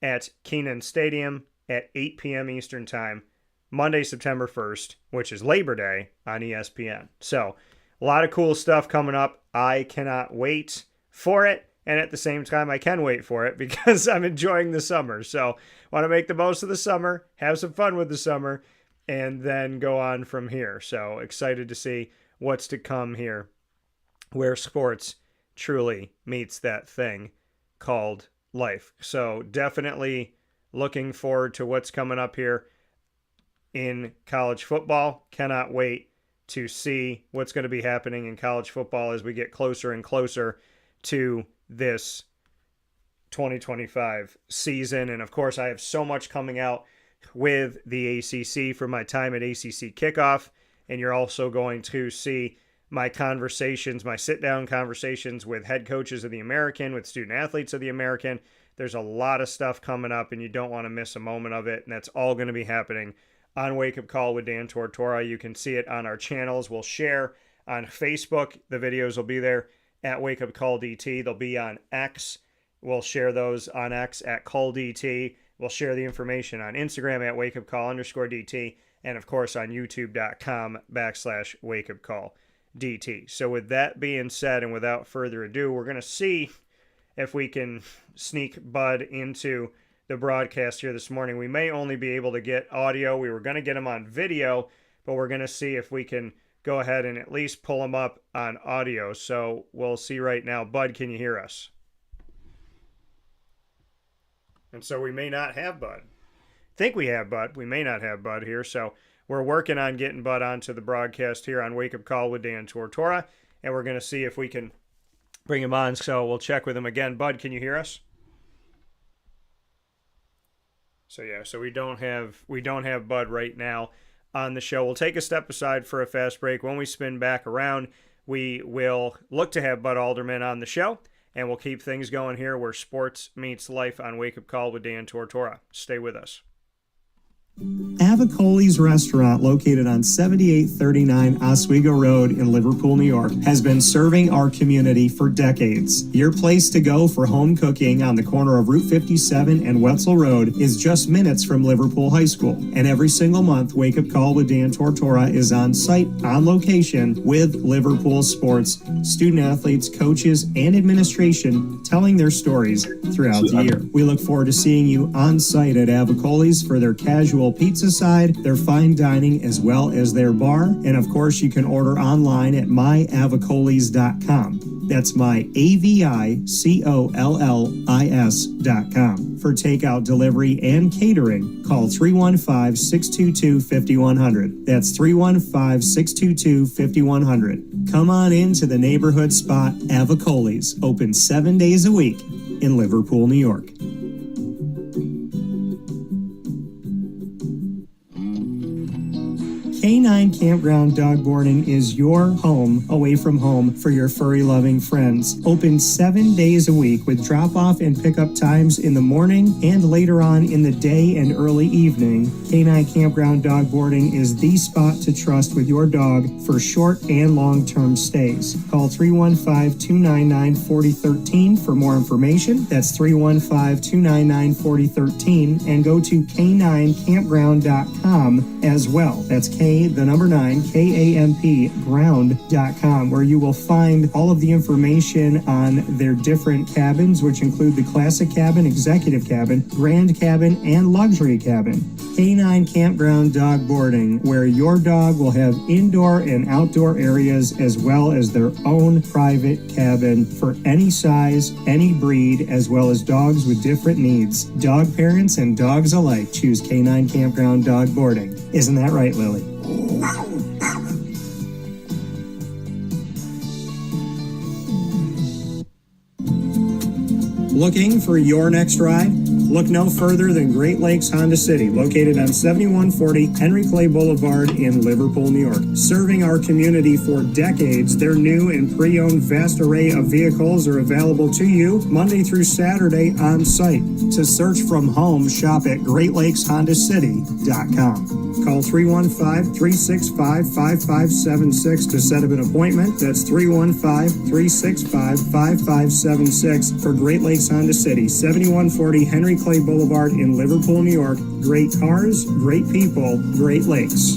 at Kenan Stadium at 8 p.m. Eastern Time, Monday, September 1st, which is Labor Day on ESPN. So a lot of cool stuff coming up. I cannot wait for it. And at the same time, I can wait for it because I'm enjoying the summer. So want to make the most of the summer, have some fun with the summer, and then go on from here. So excited to see what's to come here, where sports truly meets that thing called life. So definitely looking forward to what's coming up here in college football. Cannot wait to see what's going to be happening in college football as we get closer and closer to this 2025 season. And of course, I have so much coming out with the ACC for my time at ACC Kickoff. And you're also going to see my conversations, my sit-down conversations with head coaches of the American, with student athletes of the American. There's a lot of stuff coming up, and you don't want to miss a moment of it. And that's all going to be happening on Wake Up Call with Dan Tortora. You can see it on our channels. We'll share on Facebook. The videos will be there at Wake Up Call DT. They'll be on X. We'll share those on X at Call DT. We'll share the information on Instagram at wakeupcall_DT. And of course on youtube.com/wakeupcallDT. So with that being said, and without further ado, we're going to see if we can sneak Bud into the broadcast here this morning. We may only be able to get audio. We were going to get him on video, but we're going to see if we can go ahead and at least pull him up on audio. So we'll see right now. Bud, can you hear us? And so we may not have Bud. Think we have Bud. We may not have Bud here. So we're working on getting Bud onto the broadcast here on Wake Up Call with Dan Tortora, and we're going to see if we can bring him on. So we'll check with him again. Bud, can you hear us? So yeah, so we don't have Bud right now on the show. We'll take a step aside for a fast break. When we spin back around, we will look to have Bud Alderman on the show, and we'll keep things going here where sports meets life on Wake Up Call with Dan Tortora. Stay with us. Avicoli's restaurant, located on 7839 Oswego Road in Liverpool, New York, has been serving our community for decades. Your place to go for home cooking on the corner of Route 57 and Wetzel Road is just minutes from Liverpool High School. And every single month, Wake Up Call with Dan Tortora is on site, on location, with Liverpool sports, student athletes, coaches, and administration telling their stories throughout the year. We look forward to seeing you on site at Avicoli's for their casual pizza side, their fine dining, as well as their bar. And of course, you can order online at myavicolis.com. That's myavicollis.com. For takeout, delivery, and catering, call 315-622-5100. That's 315-622-5100. Come on into the neighborhood spot, Avicoli's, open 7 days a week in Liverpool, New York. K9 Campground Dog Boarding is your home away from home for your furry-loving friends. Open 7 days a week with drop-off and pickup times in the morning and later on in the day and early evening. K9 Campground Dog Boarding is the spot to trust with your dog for short and long-term stays. Call 315-299-4013 for more information. That's 315-299-4013, and go to k9campground.com as well. That's KAMP ground.com, where you will find all of the information on their different cabins, which include the classic cabin, executive cabin, grand cabin, and luxury cabin. K9 Campground Dog Boarding, where your dog will have indoor and outdoor areas as well as their own private cabin for any size, any breed, as well as dogs with different needs. Dog parents and dogs alike choose K9 Campground Dog Boarding. Isn't that right, Lily? Looking for your next ride? Look no further than Great Lakes Honda City, located on 7140 Henry Clay Boulevard in Liverpool, New York. Serving our community for decades, their new and pre-owned vast array of vehicles are available to you Monday through Saturday on site. To search from home, shop at GreatLakesHondaCity.com. Call 315-365-5576 to set up an appointment. That's 315-365-5576 for Great Lakes Honda City, 7140 Henry Clay Boulevard in Liverpool, New York. Great cars, great people, Great Lakes.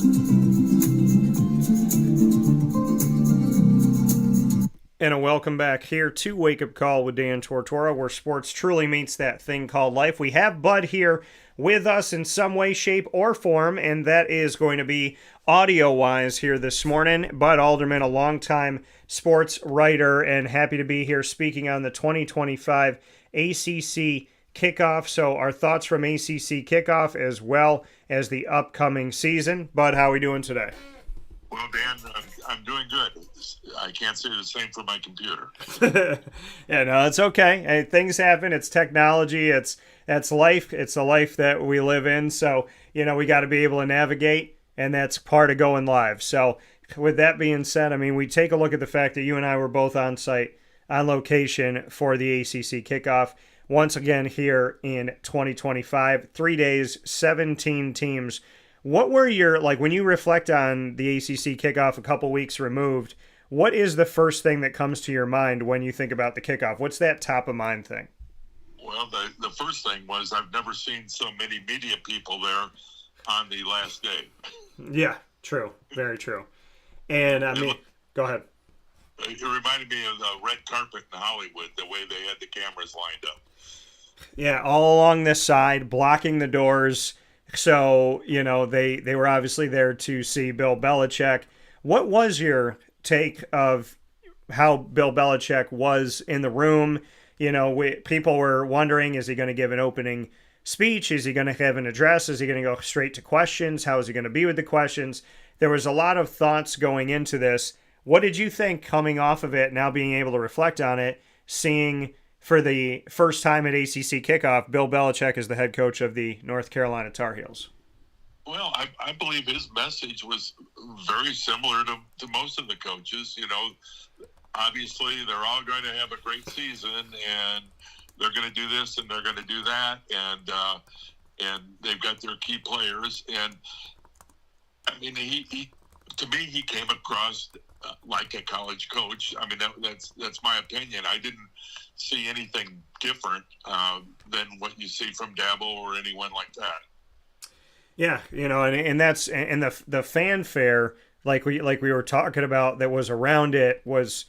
And a welcome back here to Wake Up Call with Dan Tortora, where sports truly meets that thing called life. We have Bud here with us in some way, shape, or form, and that is going to be audio-wise here this morning. Bud Alderman, a longtime sports writer, and happy to be here speaking on the 2025 ACC Kickoff. So our thoughts from ACC Kickoff as well as the upcoming season. Bud, how are we doing today? Well, Dan, I'm doing good. I can't say the same for my computer. Yeah, no, it's okay. Hey, things happen. It's technology. That's life. It's the life that we live in. So, we got to be able to navigate, and that's part of going live. So, with that being said, I mean, we take a look at the fact that you and I were both on site, on location for the ACC Kickoff. Once again here in 2025, 3 days, 17 teams. What were your, when you reflect on the ACC Kickoff a couple weeks removed, what is the first thing that comes to your mind when you think about the kickoff? What's that top of mind thing? Well, the first thing was I've never seen so many media people there on the last day. Yeah, true. Very true. And, go ahead. It reminded me of the red carpet in Hollywood, the way they had the cameras lined up. Yeah, all along this side, blocking the doors. So, they were obviously there to see Bill Belichick. What was your take of how Bill Belichick was in the room? People were wondering, is he going to give an opening speech? Is he going to have an address? Is he going to go straight to questions? How is he going to be with the questions? There was a lot of thoughts going into this. What did you think coming off of it, now being able to reflect on it, seeing for the first time at ACC Kickoff, Bill Belichick is the head coach of the North Carolina Tar Heels? Well, I believe his message was very similar to most of the coaches. Obviously they're all going to have a great season, and they're going to do this and they're going to do that, and they've got their key players. And I mean, he to me, he came across like a college coach. I mean, that's my opinion. I didn't see anything different than what you see from Dabo or anyone like that. Yeah, and that's and the fanfare like we were talking about that was around it was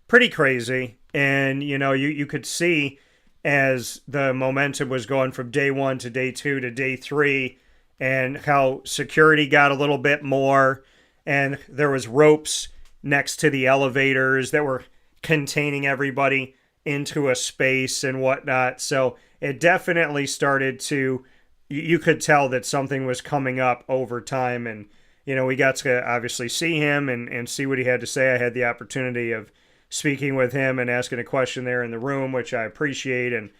pretty crazy. And you could see as the momentum was going from day 1 to day 2 to day 3, and how security got a little bit more, and there was ropes next to the elevators that were containing everybody into a space and whatnot. So it definitely started to, you could tell that something was coming up over time. And, we got to obviously see him and see what he had to say. I had the opportunity of speaking with him and asking a question there in the room, which I appreciate and,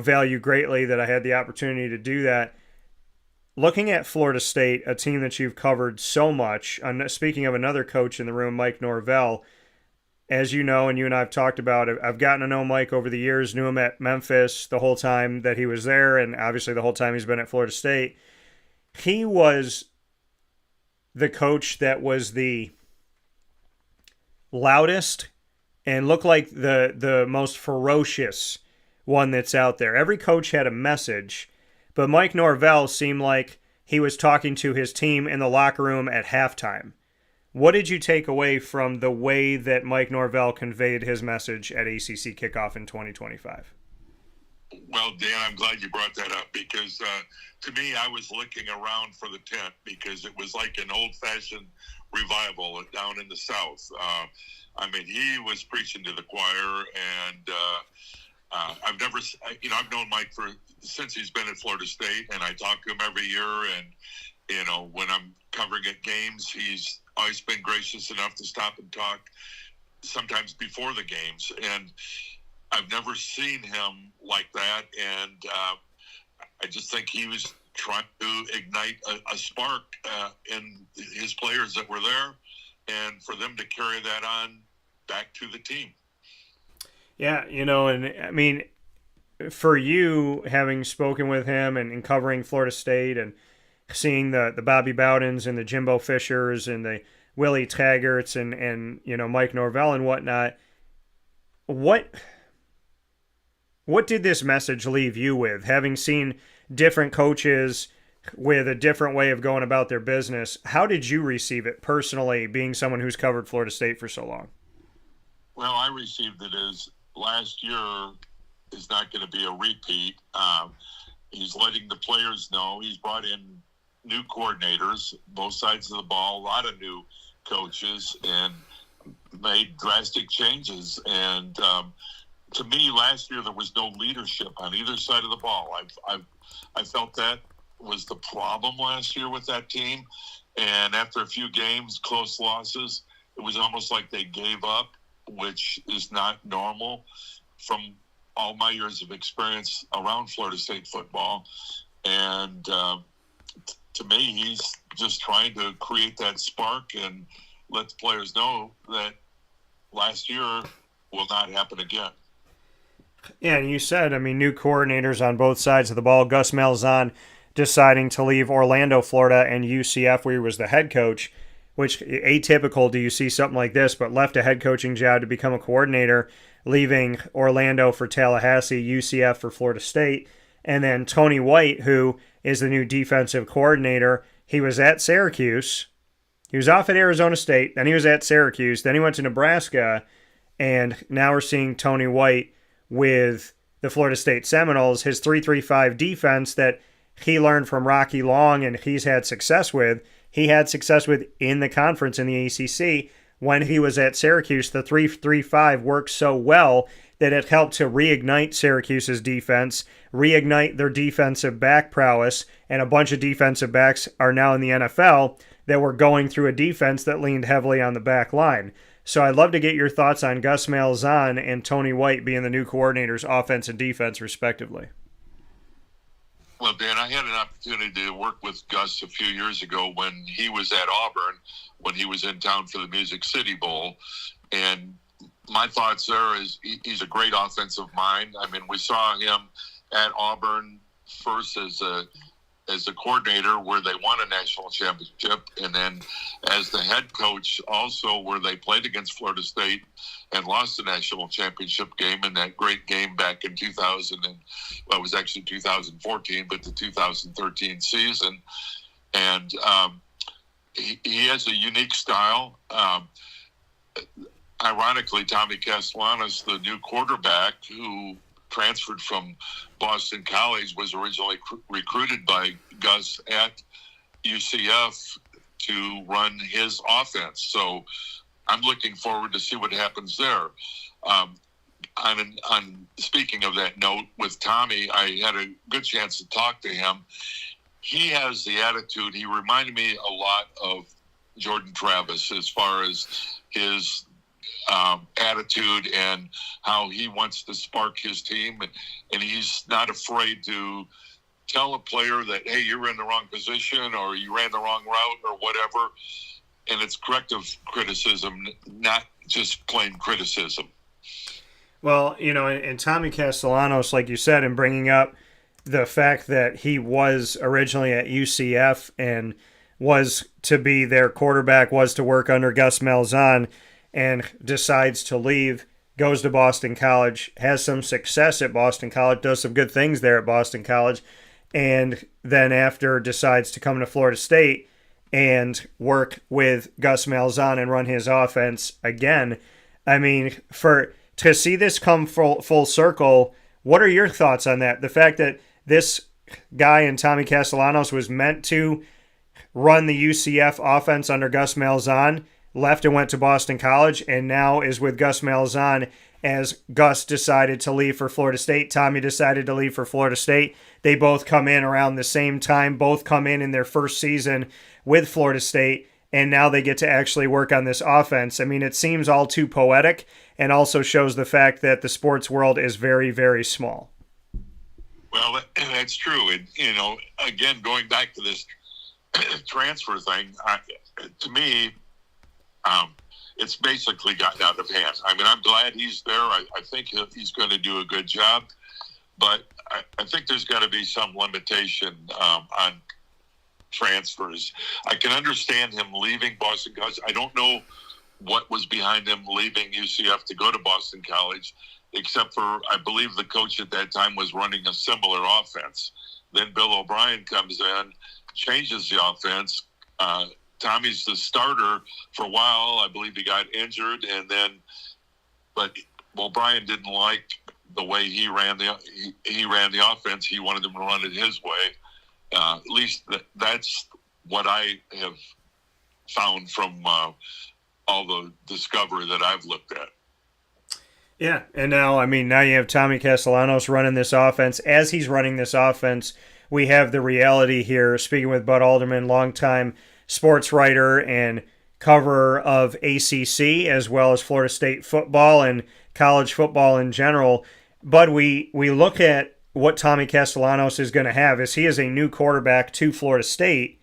value greatly that I had the opportunity to do that. Looking at Florida State, a team that you've covered so much, speaking of another coach in the room, Mike Norvell, as you know, and you and I have talked about it, I've gotten to know Mike over the years, knew him at Memphis the whole time that he was there, and obviously the whole time he's been at Florida State. He was the coach that was the loudest and looked like the most ferocious one that's out there. Every coach had a message, but Mike Norvell seemed like he was talking to his team in the locker room at halftime. What did you take away from the way that Mike Norvell conveyed his message at ACC Kickoff in 2025? Well, Dan, I'm glad you brought that up because to me, I was looking around for the tent because it was like an old-fashioned revival down in the South. I mean, he was preaching to the choir, and I've known Mike since he's been at Florida State, and I talk to him every year. And when I'm covering at games, he's always been gracious enough to stop and talk, sometimes before the games. And I've never seen him like that, and I just think he was trying to ignite a spark in his players that were there, and for them to carry that on back to the team. Yeah, and I mean, for you, having spoken with him and covering Florida State and seeing the Bobby Bowdens and the Jimbo Fishers and the Willie Taggarts and Mike Norvell and whatnot, what did this message leave you with? Having seen different coaches with a different way of going about their business, how did you receive it personally, being someone who's covered Florida State for so long? Well, I received it as last year is not going to be a repeat. He's letting the players know. He's brought in new coordinators, both sides of the ball, a lot of new coaches, and made drastic changes. And to me, last year there was no leadership on either side of the ball. I felt that was the problem last year with that team. And after a few games, close losses, it was almost like they gave up, which is not normal from all my years of experience around Florida State football. And to me, he's just trying to create that spark and let the players know that last year will not happen again. Yeah, and you said, new coordinators on both sides of the ball. Gus Malzahn deciding to leave Orlando, Florida, and UCF, where he was the head coach, which atypical do you see something like this, but left a head coaching job to become a coordinator, leaving Orlando for Tallahassee, UCF for Florida State. And then Tony White, who is the new defensive coordinator, he was at Syracuse. He was off at Arizona State, then he was at Syracuse, then he went to Nebraska, and now we're seeing Tony White with the Florida State Seminoles, his 3-3-5 defense that he learned from Rocky Long and he's had success with. He had success with in the conference in the ACC. When he was at Syracuse, the 3-3-5 worked so well that it helped to reignite Syracuse's defense, reignite their defensive back prowess, and a bunch of defensive backs are now in the NFL that were going through a defense that leaned heavily on the back line. So I'd love to get your thoughts on Gus Malzahn and Tony White being the new coordinators, offense and defense, respectively. Well, Dan, I had an opportunity to work with Gus a few years ago when he was at Auburn, when he was in town for the Music City Bowl. And my thoughts there is he's a great offensive mind. We saw him at Auburn first as a coordinator where they won a national championship, and then as the head coach also where they played against Florida State and lost the national championship game in that great game back in 2000 and well, it was actually 2014, but the 2013 season. And he has a unique style. Ironically, Tommy Castellanos, the new quarterback who transferred from Boston College, was originally recruited by Gus at UCF to run his offense. So I'm looking forward to see what happens there. On speaking of that note, with Tommy, I had a good chance to talk to him. He has the attitude. He reminded me a lot of Jordan Travis as far as his attitude and how he wants to spark his team, and he's not afraid to tell a player that, hey, you're in the wrong position or you ran the wrong route or whatever, and it's corrective criticism, not just plain criticism. Well, and Tommy Castellanos, like you said, and bringing up the fact that he was originally at UCF and was to be their quarterback, was to work under Gus Malzahn, and decides to leave, goes to Boston College, has some success at Boston College, does some good things there at Boston College, and then after decides to come to Florida State and work with Gus Malzahn and run his offense again. To see this come full circle, what are your thoughts on that? The fact that this guy and Tommy Castellanos was meant to run the UCF offense under Gus Malzahn, left and went to Boston College, and now is with Gus Malzahn as Gus decided to leave for Florida State. Tommy decided to leave for Florida State. They both come in around the same time, both come in their first season with Florida State, and now they get to actually work on this offense. It seems all too poetic and also shows the fact that the sports world is very, very small. Well, that's true. And, again, going back to this transfer thing, to me, it's basically gotten out of hand. I'm glad he's there. I think he's going to do a good job, but I think there's got to be some limitation on transfers. I can understand him leaving Boston College. I don't know what was behind him leaving UCF to go to Boston College, except for I believe the coach at that time was running a similar offense. Then Bill O'Brien comes in, changes the offense. Tommy's the starter for a while. I believe he got injured, and then but O'Brien didn't like the way he ran the offense. He wanted them to run it his way. At least that's what I have found from all the discovery that I've looked at. Yeah, and now you have Tommy Castellanos running this offense. As he's running this offense, we have the reality here, speaking with Bud Alderman, longtime sports writer and cover of ACC as well as Florida State football and college football in general. Bud, we look at what Tommy Castellanos is going to have. As he is a new quarterback to Florida State,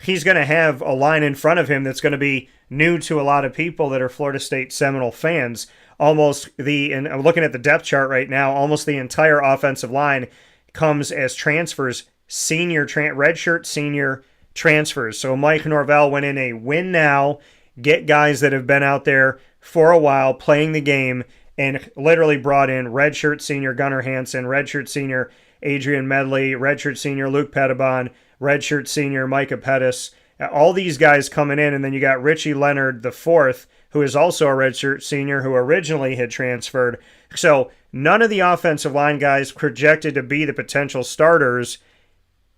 he's going to have a line in front of him that's going to be new to a lot of people that are Florida State Seminole fans. And I'm looking at the depth chart right now, almost the entire offensive line comes as transfers, redshirt senior transfers. So Mike Norvell went in a win now, get guys that have been out there for a while playing the game, and literally brought in redshirt senior Gunnar Hansen, redshirt senior Adrian Medley, redshirt senior Luke Pettibon, redshirt senior Micah Pettis. All these guys coming in, and then you got Richie Leonard the fourth, who is also a redshirt senior who originally had transferred. So none of the offensive line guys projected to be the potential starters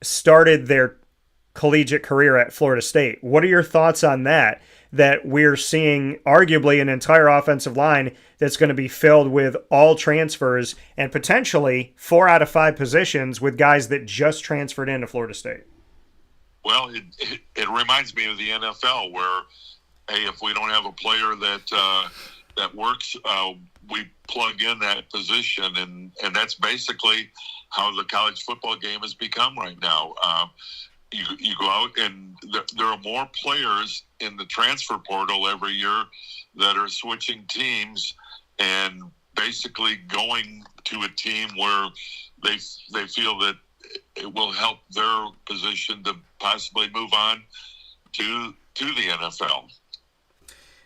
started their collegiate career at Florida State. What are your thoughts on that? That we're seeing arguably an entire offensive line that's going to be filled with all transfers and potentially 4 out of 5 positions with guys that just transferred into Florida State. Well, it reminds me of the NFL where, hey, if we don't have a player that works, we plug in that position, and that's basically how the college football game has become right now. You go out, and there are more players in the transfer portal every year that are switching teams and basically going to a team where they feel that it will help their position to possibly move on to the NFL.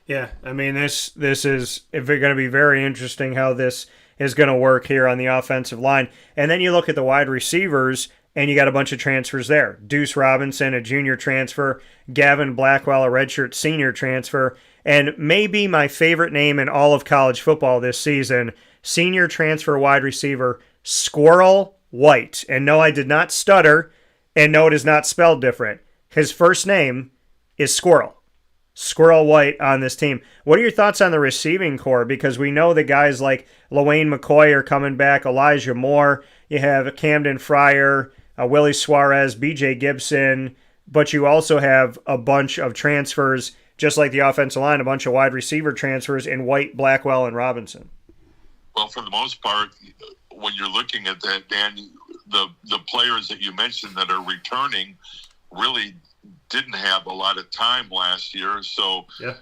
Yeah, this is going to be very interesting how this is going to work here on the offensive line. And then you look at the wide receivers, and you got a bunch of transfers there. Deuce Robinson, a junior transfer. Gavin Blackwell, a redshirt senior transfer. And maybe my favorite name in all of college football this season, senior transfer wide receiver, Squirrel White. And no, I did not stutter, and no, it is not spelled different. His first name is Squirrel. Squirrel White on this team. What are your thoughts on the receiving core? Because we know that guys like LaWayne McCoy are coming back, Elijah Moore, you have Camden Fryer, Willie Suarez, BJ Gibson, but you also have a bunch of transfers, just like the offensive line, a bunch of wide receiver transfers in White, Blackwell, and Robinson. Well, for the most part, when you're looking at that, Dan, the players that you mentioned that are returning really didn't have a lot of time last year, so yeah.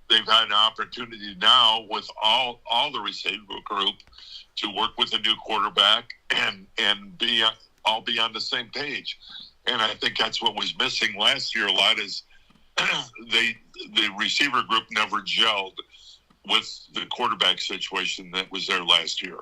They've had an opportunity now with all the receiver group to work with a new quarterback and be on the same page. And I think that's what was missing last year a lot is the receiver group never gelled with the quarterback situation that was there last year.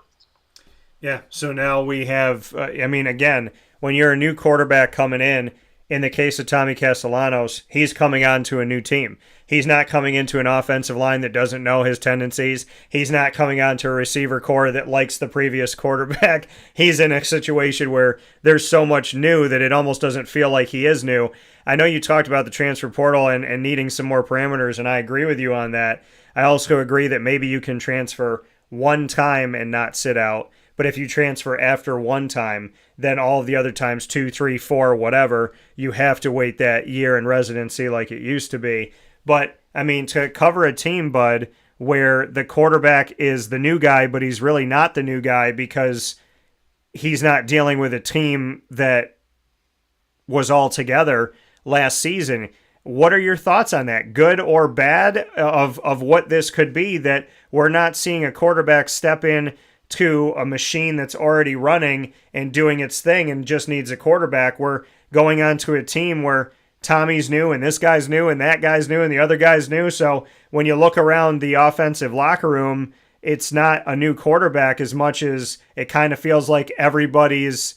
Yeah, so now we have, again, when you're a new quarterback coming in the case of Tommy Castellanos, he's coming on to a new team. He's not coming into an offensive line that doesn't know his tendencies. He's not coming on to a receiver core that likes the previous quarterback. He's in a situation where there's so much new that it almost doesn't feel like he is new. I know you talked about the transfer portal and needing some more parameters, and I agree with you on that. I also agree that maybe you can transfer one time and not sit out. But if you transfer after one time, then all of the other times, 2, 3, 4, whatever, you have to wait that year in residency like it used to be. But, to cover a team, Bud, where the quarterback is the new guy, but he's really not the new guy because he's not dealing with a team that was all together last season. What are your thoughts on that? Good or bad of what this could be, that we're not seeing a quarterback step in to a machine that's already running and doing its thing and just needs a quarterback. We're going on to a team where Tommy's new and this guy's new and that guy's new and the other guy's new. So when you look around the offensive locker room, it's not a new quarterback as much as it kind of feels like everybody's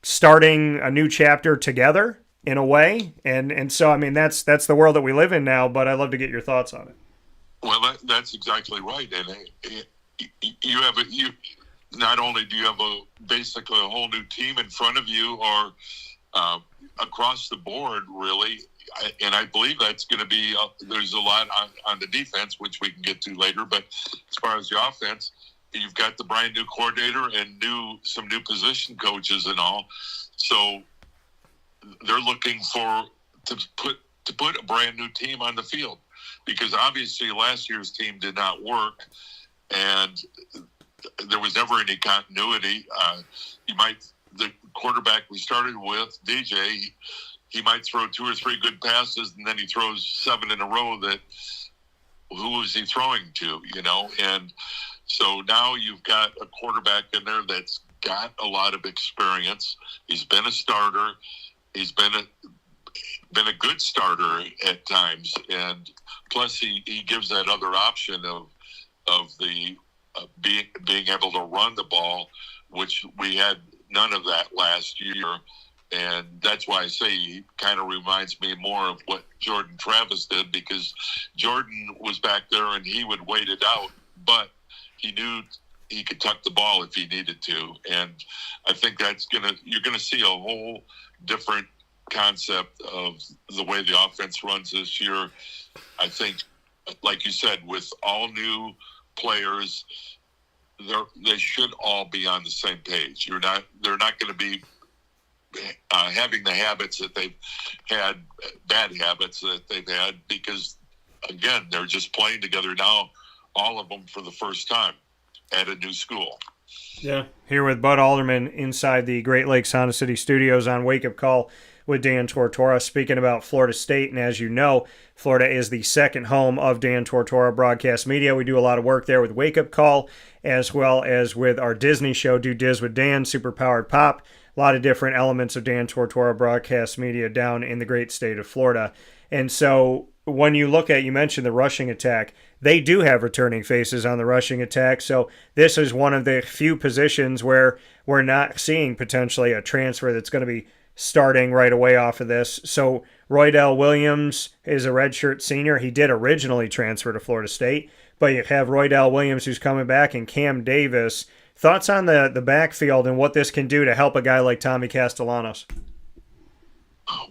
starting a new chapter together in a way. And so, that's the world that we live in now, but I'd love to get your thoughts on it. Well, that's exactly right, and you not only do you have basically a whole new team in front of you, or across the board, really. And I believe that's going to be, there's a lot on the defense, which we can get to later. But as far as the offense, you've got the brand new coordinator and some new position coaches and all. So they're looking to put a brand new team on the field, because obviously last year's team did not work, and there was never any continuity. The quarterback we started with, DJ, he might throw 2 or 3 good passes, and then he throws 7 in a row that, who was he throwing to, And so now you've got a quarterback in there that's got a lot of experience. He's been a starter. He's been a good starter at times. And plus he gives that other option of being able to run the ball, which we had none of that last year. And that's why I say he kind of reminds me more of what Jordan Travis did, because Jordan was back there and he would wait it out, but he knew he could tuck the ball if he needed to. And I think you're going to see a whole different concept of the way the offense runs this year. I think, like you said, with all new players, they should all be on the same page. They're not going to be having the habits that they've had, bad habits that they've had, because again, they're just playing together now, all of them for the first time at a new school. Yeah. Here with Bud Alderman inside the Great Lakes Honda City Studios on Wake Up Call with Dan Tortora, speaking about Florida State. And as you know, Florida is the second home of Dan Tortora Broadcast Media. We do a lot of work there with Wake Up Call, as well as with our Disney show, Do Diz with Dan, Superpowered Pop. A lot of different elements of Dan Tortora Broadcast Media down in the great state of Florida. And so when you look at, you mentioned the rushing attack, they do have returning faces on the rushing attack. So this is one of the few positions where we're not seeing potentially a transfer that's going to be starting right away off of this. So Roydell Williams is a redshirt senior. He did originally transfer to Florida State, but you have Roydell Williams who's coming back, and Cam Davis. Thoughts on the backfield and what this can do to help a guy like Tommy Castellanos?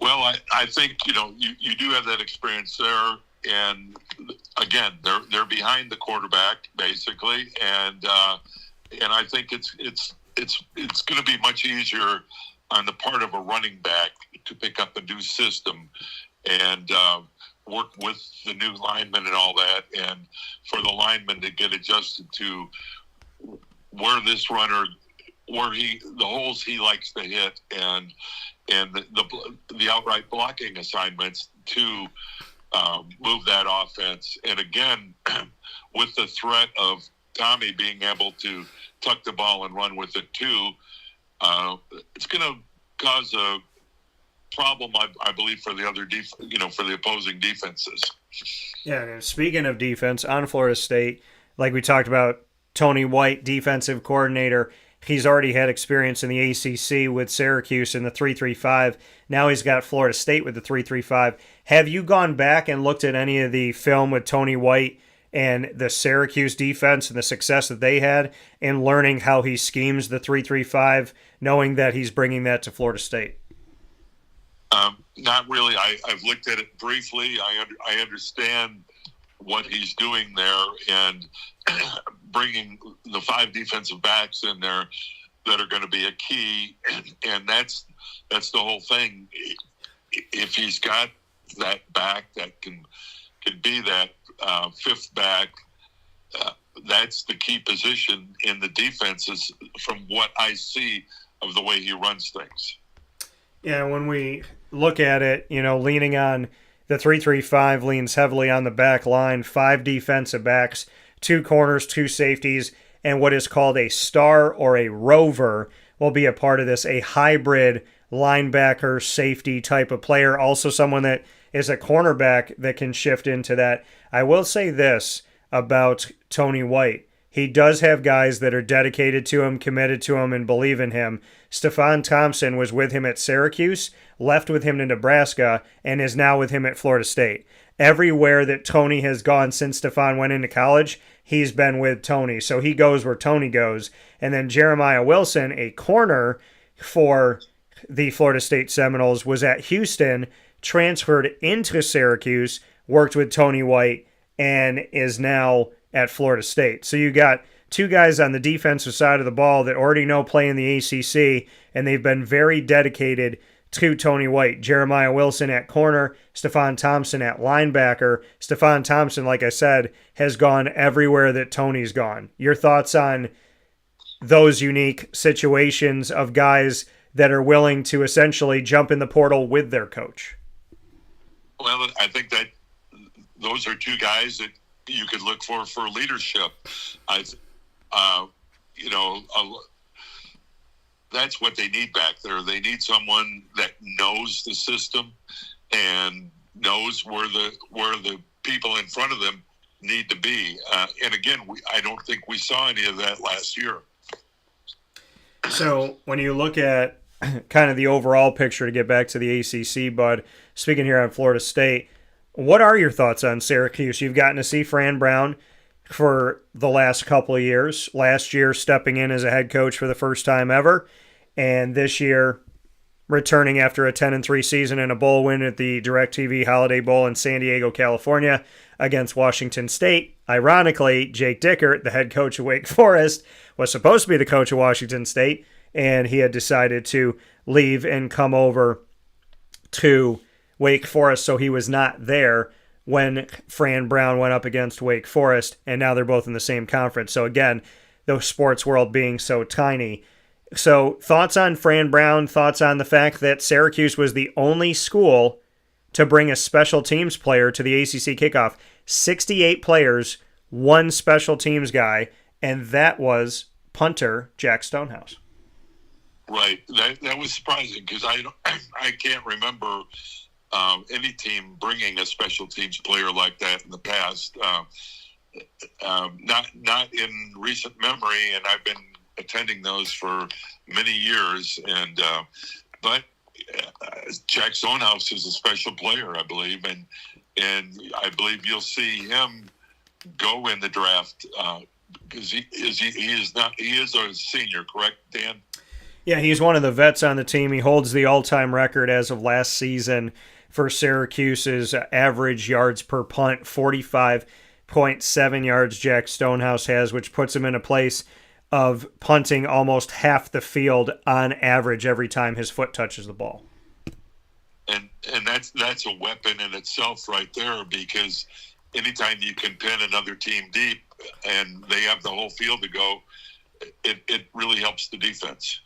Well, I think, you do have that experience there. And again, they're behind the quarterback basically. And I think it's going to be much easier on the part of a running back to pick up a new system and work with the new linemen and all that. And for the linemen to get adjusted to where this runner, the holes he likes to hit, and the outright blocking assignments to move that offense. And again, with the threat of Tommy being able to tuck the ball and run with it too, it's going to cause a problem, I believe, for the other for the opposing defenses. Yeah, and speaking of defense, on Florida State, like we talked about, Tony White, defensive coordinator, he's already had experience in the ACC with Syracuse in the 3-3-5. Now he's got Florida State with the 3-3-5. Have you gone back and looked at any of the film with Tony White and the Syracuse defense and the success that they had in learning how he schemes the 3-3-5, knowing that he's bringing that to Florida State? Not really. I've looked at it briefly. I understand what he's doing there, and bringing the 5 defensive backs in there that are going to be a key, and that's the whole thing. If he's got that back that can be that 5th back, that's the key position in the defenses from what I see of the way he runs things. Yeah, when we look at it, leaning on the 3-3-5 leans heavily on the back line, 5 defensive backs, 2 corners, 2 safeties, and what is called a star or a rover will be a part of this, a hybrid linebacker safety type of player, also someone that is a cornerback that can shift into that. I will say this about Tony White. He does have guys that are dedicated to him, committed to him, and believe in him. Stephon Thompson was with him at Syracuse, left with him to Nebraska, and is now with him at Florida State. everywhere that Tony has gone since Stephon went into college, he's been with Tony. So he goes where Tony goes. And then Jeremiah Wilson, a corner for the Florida State Seminoles, was at Houston, transferred into Syracuse, worked with Tony White, and is now at Florida State. So you got two guys on the defensive side of the ball that already know play in the ACC, and they've been very dedicated to Tony White. Jeremiah Wilson at corner, Stephon Thompson at linebacker. Stephon Thompson, like I said, has gone everywhere that Tony's gone. Your thoughts on those unique situations of guys that are willing to essentially jump in the portal with their coach? Well, I think that those are two guys that you could look for leadership. That's what they need back there. They need someone that knows the system and knows where the people in front of them need to be. And again, I don't think we saw any of that last year. So when you look at kind of the overall picture, to get back to the ACC, Bud, speaking here on Florida State, what are your thoughts on Syracuse? You've gotten to see Fran Brown for the last couple of years. Last year, stepping in as a head coach for the first time ever, and this year, returning after a 10-3 season and a bowl win at the DirecTV Holiday Bowl in San Diego, California, against Washington State. Ironically, Jake Dickert, the head coach of Wake Forest, was supposed to be the coach of Washington State, and he had decided to leave and come over to Wake Forest, so he was not there when Fran Brown went up against Wake Forest, and now they're both in the same conference. So again, the sports world being so tiny. So thoughts on Fran Brown, thoughts on the fact that Syracuse was the only school to bring a special teams player to the ACC kickoff. 68 players, one special teams guy, and that was punter Jack Stonehouse. Right. That was surprising because I can't remember any team bringing a special teams player like that in the past. Not in recent memory, and I've been attending those for many years. And but Jack Stonehouse is a special player, I believe, and I believe you'll see him go in the draft because he is a senior, correct, Dan? Yeah, he's one of the vets on the team. He holds the all-time record as of last season for Syracuse's average yards per punt, 45.7 yards Jack Stonehouse has, which puts him in a place of punting almost half the field on average every time his foot touches the ball. And that's a weapon in itself right there, because anytime you can pin another team deep and they have the whole field to go, it really helps the defense.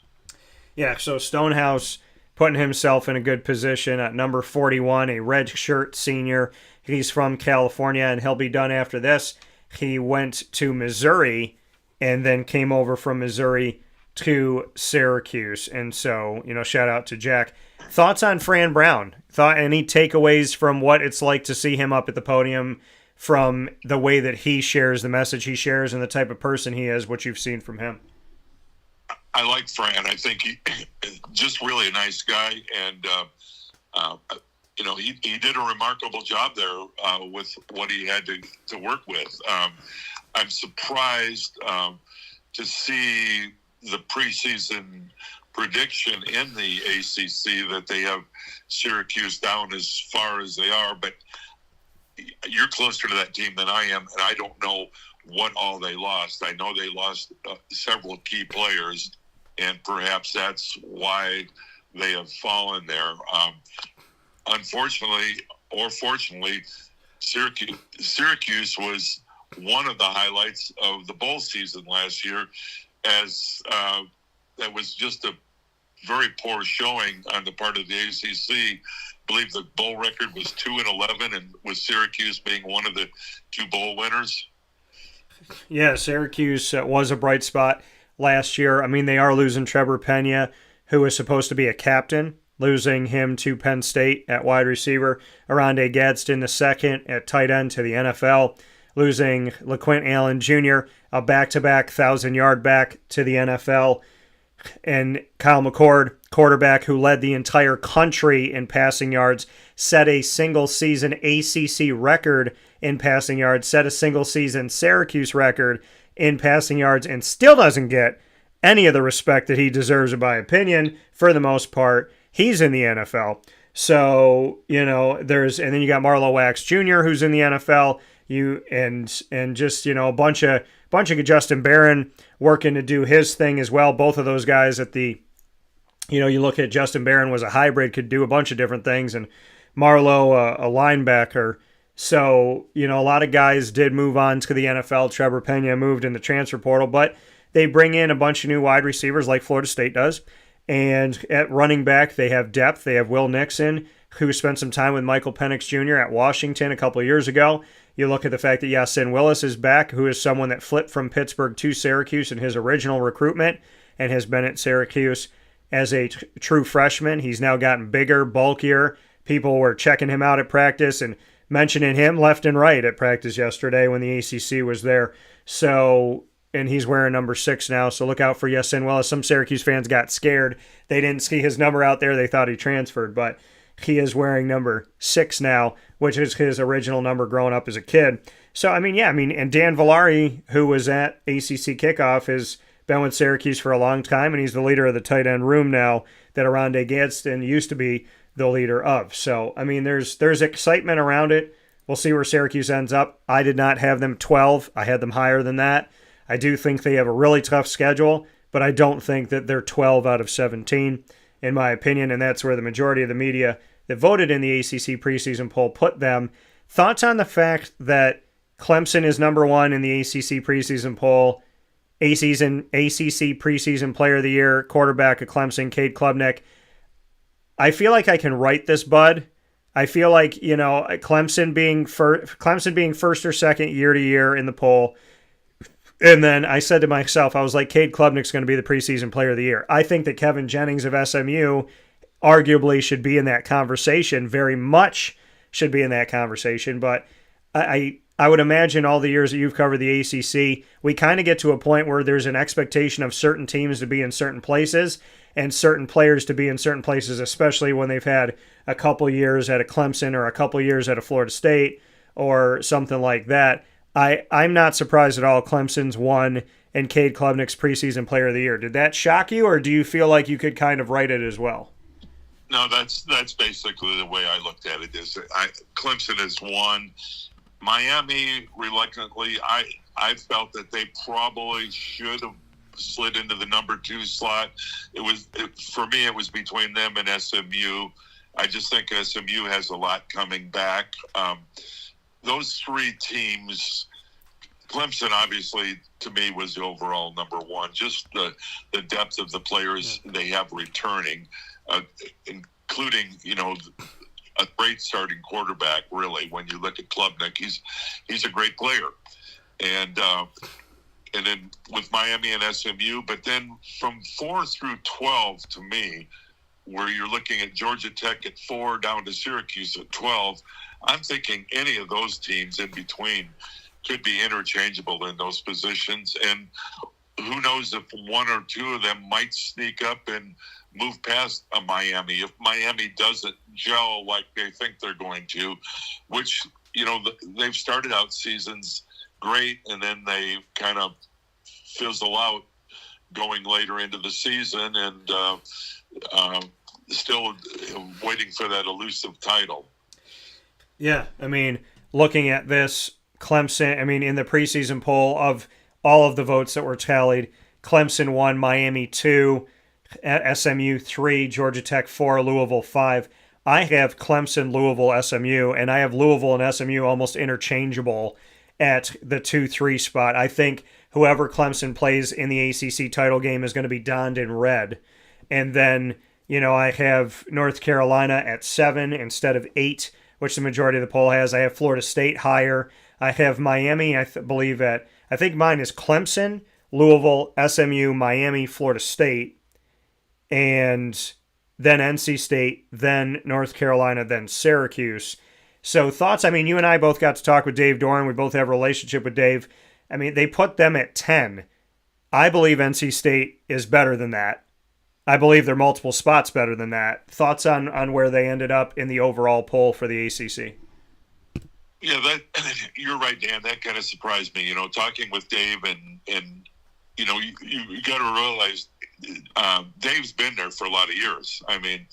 Yeah, so Stonehouse putting himself in a good position at number 41, a redshirt senior. He's from California, and he'll be done after this. He went to Missouri and then came over from Missouri to Syracuse. And so, shout out to Jack. Thoughts on Fran Brown? Any takeaways from what it's like to see him up at the podium, from the way that he shares the message he shares and the type of person he is, what you've seen from him? I like Fran. I think he's just really a nice guy, and he did a remarkable job there with what he had to work with. I'm surprised to see the preseason prediction in the ACC that they have Syracuse down as far as they are, but you're closer to that team than I am, and I don't know what all they lost. I know they lost several key players, and perhaps that's why they have fallen there. Unfortunately, or fortunately, Syracuse was one of the highlights of the bowl season last year, as that was just a very poor showing on the part of the ACC. I believe the bowl record was 2-11, and with Syracuse being one of the two bowl winners. Yeah, Syracuse was a bright spot last year. I mean, they are losing Trevor Pena, who was supposed to be a captain, losing him to Penn State at wide receiver, Aronde Gadsden II at tight end to the NFL, losing LaQuint Allen Jr., a back-to-back 1,000-yard back to the NFL. And Kyle McCord, quarterback who led the entire country in passing yards, set a single-season ACC record in passing yards, set a single-season Syracuse record in passing yards, and still doesn't get any of the respect that he deserves, in my opinion. For the most part, he's in the NFL. So, and then you got Marlo Wax Jr., who's in the NFL. And just, a bunch of Justin Barron working to do his thing as well. Both of those guys at the, you look at Justin Barron was a hybrid, could do a bunch of different things, and Marlo, a linebacker. So, a lot of guys did move on to the NFL. Trevor Pena moved in the transfer portal, but they bring in a bunch of new wide receivers like Florida State does. And at running back, they have depth. They have Will Nixon, who spent some time with Michael Penix Jr. at Washington a couple of years ago. You look at the fact that Yasin Willis is back, who is someone that flipped from Pittsburgh to Syracuse in his original recruitment and has been at Syracuse as a true freshman. He's now gotten bigger, bulkier. People were checking him out at practice and mentioning him left and right at practice yesterday when the ACC was there. So, and he's wearing number 6 now, so look out for Yasin Willis. Some Syracuse fans got scared. They didn't see his number out there. They thought he transferred, but he is wearing number 6 now, which is his original number growing up as a kid. So, and Dan Villari, who was at ACC Kickoff, has been with Syracuse for a long time, and he's the leader of the tight end room now that Aronde Gadsden used to be the leader of. So, there's excitement around it. We'll see where Syracuse ends up. I did not have them 12. I had them higher than that. I do think they have a really tough schedule, but I don't think that they're 12 out of 17, in my opinion, and that's where the majority of the media that voted in the ACC preseason poll put them. Thoughts on the fact that Clemson is number 1 in the ACC preseason poll, ACC preseason player of the year, quarterback of Clemson, Cade Klubnik. I feel like I can write this, Bud. I feel like, Clemson being first or second year to year in the poll. And then I said to myself, I was like, Cade Klubnik's going to be the preseason player of the year. I think that Kevin Jennings of SMU arguably should be in that conversation, very much should be in that conversation. But I would imagine all the years that you've covered the ACC, we kind of get to a point where there's an expectation of certain teams to be in certain places and certain players to be in certain places, especially when they've had a couple years at a Clemson or a couple years at a Florida State or something like that. I'm not surprised at all Clemson's won and Cade Klubnik's preseason player of the year. Did that shock you, or do you feel like you could kind of write it as well? No, that's basically the way I looked at it. Clemson has won. Miami, reluctantly, I felt that they probably should have slid into the number 2 slot. For me, it was between them and SMU. I just think SMU has a lot coming back. Those 3 teams, Clemson obviously to me was the overall number 1. Just the depth of the players they have returning, including a great starting quarterback. Really, when you look at Klubnik, he's a great player, and then with Miami and SMU. But then from 4 through 12, to me, where you're looking at Georgia Tech at 4 down to Syracuse at 12, I'm thinking any of those teams in between could be interchangeable in those positions. And who knows if 1 or 2 of them might sneak up and move past a Miami. If Miami doesn't gel like they think they're going to, which, they've started out seasons great and then they kind of fizzle out going later into the season and still waiting for that elusive title. Yeah, looking at this, Clemson, in the preseason poll of all of the votes that were tallied, Clemson 1, Miami 2, SMU 3, Georgia Tech 4, Louisville 5. I have Clemson, Louisville, SMU, and I have Louisville and SMU almost interchangeable at the 2-3 spot. I think whoever Clemson plays in the ACC title game is going to be donned in red. And then, I have North Carolina at 7 instead of 8, which the majority of the poll has. I have Florida State higher. I have Miami, I think mine is Clemson, Louisville, SMU, Miami, Florida State, and then NC State, then North Carolina, then Syracuse. So thoughts? You and I both got to talk with Dave Doran. We both have a relationship with Dave. They put them at 10. I believe NC State is better than that. I believe they're multiple spots better than that. Thoughts on where they ended up in the overall poll for the ACC? Yeah, you're right, Dan. That kind of surprised me. Talking with Dave, and you got to realize Dave's been there for a lot of years. I mean,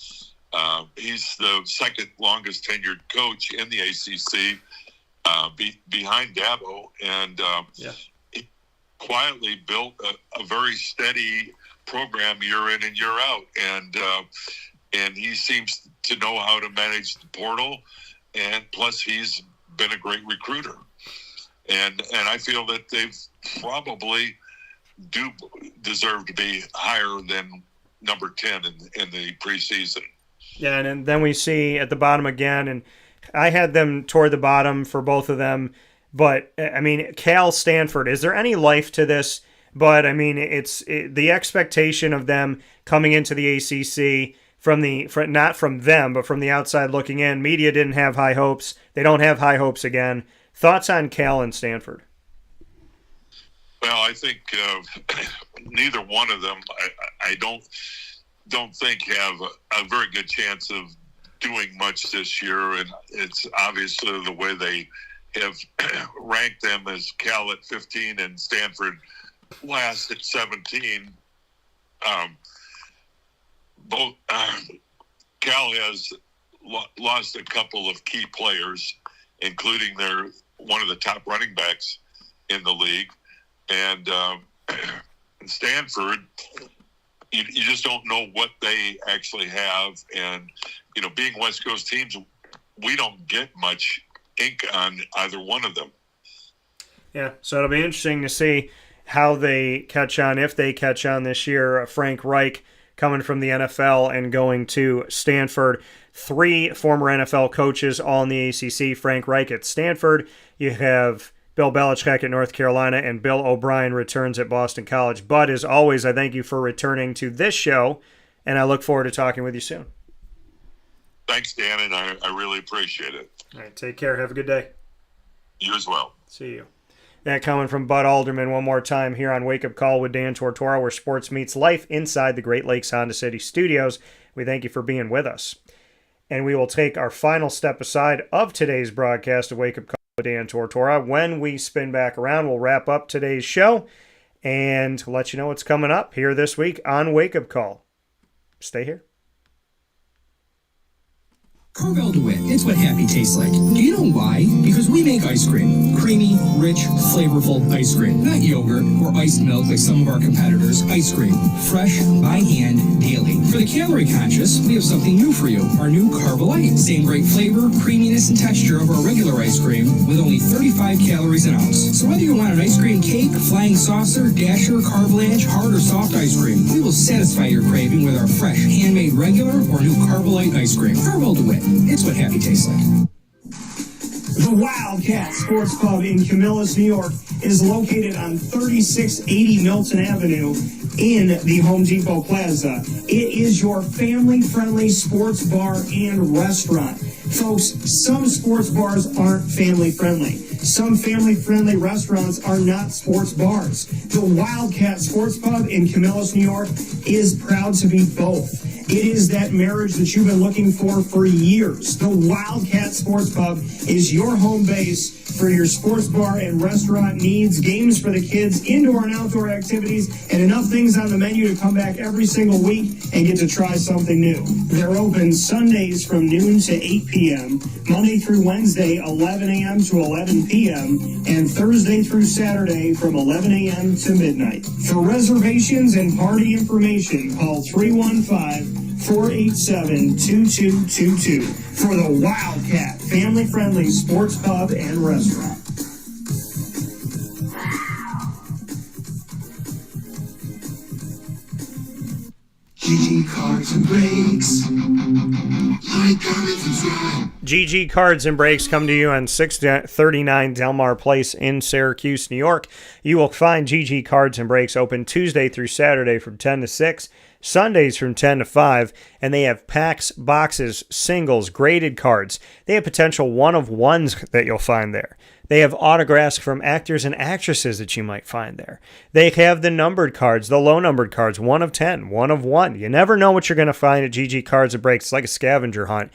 he's the second longest tenured coach in the ACC, behind Dabo, and he quietly built a very steady program year in and year out, and he seems to know how to manage the portal, and plus he's been a great recruiter, and I feel that they've probably do deserve to be higher than number 10 in the preseason. Yeah, and then we see at the bottom again, and I had them toward the bottom for both of them, but I mean, Cal, Stanford, is there any life to this? But I mean, it's the expectation of them coming into the ACC not from them, but from the outside looking in. Media didn't have high hopes. They don't have high hopes again. Thoughts on Cal and Stanford? Well, I think neither one of them, I don't think have a very good chance of doing much this year, and it's obviously the way they have ranked them as Cal at 15 and Stanford last at 17. Both Cal has lost a couple of key players, including one of the top running backs in the league, and Stanford, you just don't know what they actually have, and being West Coast teams, we don't get much ink on either one of them. Yeah, so it'll be interesting to see how they catch on, if they catch on this year. Frank Reich coming from the NFL and going to Stanford. 3 former NFL coaches all in the ACC. Frank Reich at Stanford. You have Bill Belichick at North Carolina, and Bill O'Brien returns at Boston College. Bud, as always, I thank you for returning to this show, and I look forward to talking with you soon. Thanks, Dan, and I really appreciate it. All right, take care. Have a good day. You as well. See you. That coming from Bud Alderman one more time here on Wake Up Call with Dan Tortora, where sports meets life inside the Great Lakes Honda City studios. We thank you for being with us. And we will take our final step aside of today's broadcast of Wake Up Call with Dan Tortora. When we spin back around, we'll wrap up today's show and let you know what's coming up here this week on Wake Up Call. Stay here. Carvel DeWitt, it's what happy tastes like. Do you know why? Because we make ice cream. Creamy, rich, flavorful ice cream. Not yogurt or iced milk like some of our competitors. Ice cream. Fresh, by hand, daily. For the calorie conscious, we have something new for you. Our new Carvelite. Same great flavor, creaminess, and texture of our regular ice cream with only 35 calories an ounce. So whether you want an ice cream cake, flying saucer, dasher, carvelange, hard or soft ice cream, we will satisfy your craving with our fresh, handmade regular or new Carvelite ice cream. Carvel DeWitt. It's what happy tastes like. The Wildcat Sports Pub in Camillus, New York is located on 3680 Milton Avenue in the Home Depot Plaza. It is your family-friendly sports bar and restaurant. Folks, some sports bars aren't family-friendly. Some family-friendly restaurants are not sports bars. The Wildcat Sports Pub in Camillus, New York is proud to be both. It is that marriage that you've been looking for years. The Wildcat Sports Pub is your home base for your sports bar and restaurant needs, games for the kids, indoor and outdoor activities, and enough things on the menu to come back every single week and get to try something new. They're open Sundays from noon to 8 p.m., Monday through Wednesday, 11 a.m. to 11 p.m., and Thursday through Saturday from 11 a.m. to midnight. For reservations and party information, call 315-487-2222 for the Wildcat family-friendly sports pub and restaurant. GG Cars and Brakes. Like, comment, subscribe. GG Cards and Breaks come to you on 639 Delmar Place in Syracuse, New York. You will find GG Cards and Breaks open Tuesday through Saturday from 10 to 6, Sundays from 10 to 5, and they have packs, boxes, singles, graded cards. They have potential one-of-ones that you'll find there. They have autographs from actors and actresses that you might find there. They have the numbered cards, the low-numbered cards, 1 of 10, 1 of 1. You never know what you're going to find at GG Cards and Breaks. It's like a scavenger hunt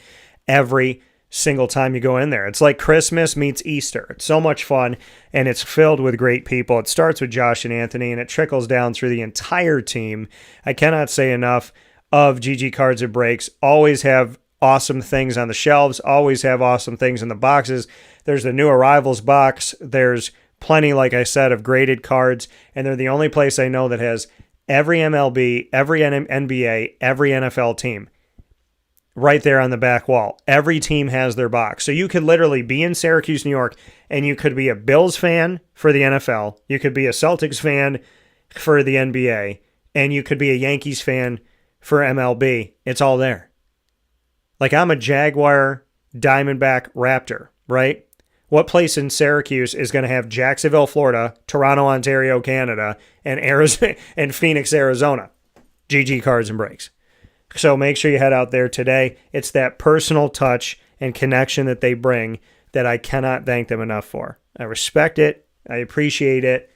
every single time you go in there. It's like Christmas meets Easter. It's so much fun, and it's filled with great people. It starts with Josh and Anthony, and it trickles down through the entire team. I cannot say enough of GG Cards and Breaks. Always have awesome things on the shelves, always have awesome things in the boxes. There's the new arrivals box. There's plenty, like I said, of graded cards, and they're the only place I know that has every MLB, every NBA, every NFL team right there on the back wall. Every team has their box. So you could literally be in Syracuse, New York, and you could be a Bills fan for the NFL. You could be a Celtics fan for the NBA. And you could be a Yankees fan for MLB. It's all there. Like, I'm a Jaguar, Diamondback, Raptor, right? What place in Syracuse is going to have Jacksonville, Florida, Toronto, Ontario, Canada, and Arizona, and Phoenix, Arizona? GG Cards and Breaks. So make sure you head out there today. It's that personal touch and connection that they bring that I cannot thank them enough for. I respect it, I appreciate it,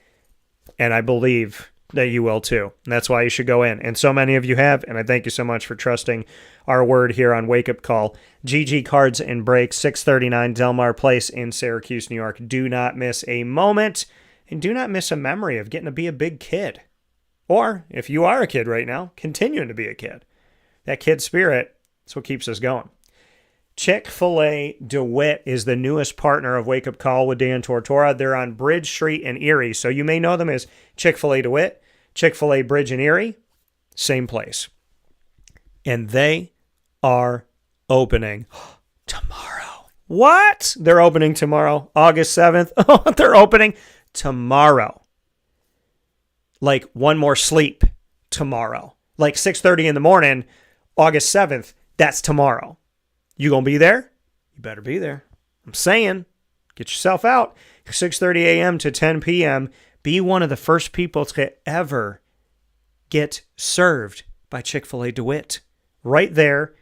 and I believe that you will too. And that's why you should go in. And so many of you have, and I thank you so much for trusting our word here on Wake Up Call. GG Cards and Breaks, 639 Delmar Place in Syracuse, New York. Do not miss a moment, and do not miss a memory of getting to be a big kid. Or, if you are a kid right now, continuing to be a kid. That kid spirit is what keeps us going. Chick-fil-A DeWitt is the newest partner of Wake Up Call with Dan Tortora. They're on Bridge Street in Erie, so you may know them as Chick-fil-A DeWitt, Chick-fil-A Bridge in Erie, same place. And they are opening tomorrow. What? They're opening tomorrow, August 7th. Oh, they're opening tomorrow. Like one more sleep tomorrow. Like 6:30 in the morning, August 7th, that's tomorrow. You gonna be there? You better be there. I'm saying, get yourself out. 6:30 a.m. to 10 p.m. Be one of the first people to ever get served by Chick-fil-A DeWitt. Right there,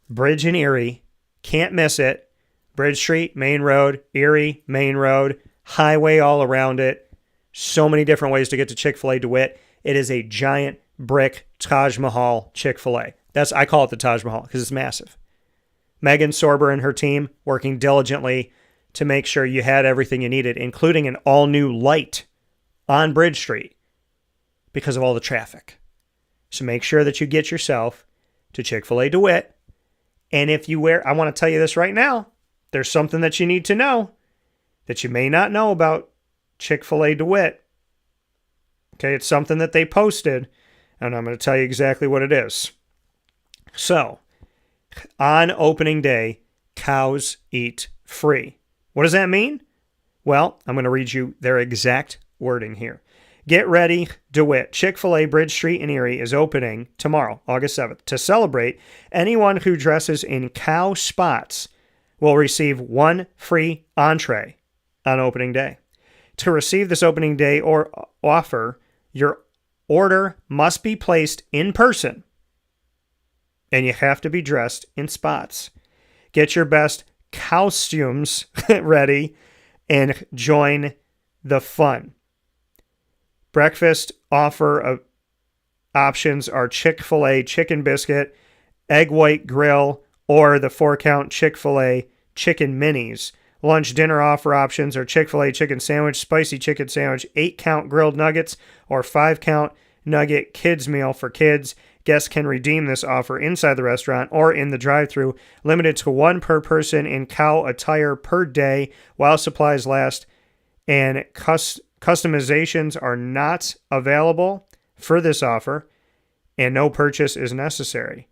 Bridge in Erie. Can't miss it. Bridge Street, Main Road, Erie, Main Road, highway all around it. So many different ways to get to Chick-fil-A DeWitt. It is a giant brick Taj Mahal Chick-fil-A. I call it the Taj Mahal because it's massive. Megan Sorber and her team working diligently to make sure you had everything you needed, including an all-new light on Bridge Street because of all the traffic. So make sure that you get yourself to Chick-fil-A DeWitt. And if you I want to tell you this right now, there's something that you need to know that you may not know about Chick-fil-A DeWitt. Okay, it's something that they posted, and I'm going to tell you exactly what it is. So, on opening day, cows eat free. What does that mean? Well, I'm going to read you their exact wording here. Get ready, DeWitt. Chick-fil-A Bridge Street in Erie is opening tomorrow, August 7th. To celebrate, anyone who dresses in cow spots will receive one free entree on opening day. To receive this opening day or offer, your order must be placed in person, and you have to be dressed in spots. Get your best costumes ready and join the fun. Breakfast offer options are Chick-fil-A chicken biscuit, egg white grill, or the 4-count Chick-fil-A chicken minis. Lunch dinner offer options are Chick-fil-A chicken sandwich, spicy chicken sandwich, 8-count grilled nuggets, or 5-count nugget kids meal for kids. Guests can redeem this offer inside the restaurant or in the drive-thru, limited to one per person in cow attire per day while supplies last, and customizations are not available for this offer, and no purchase is necessary.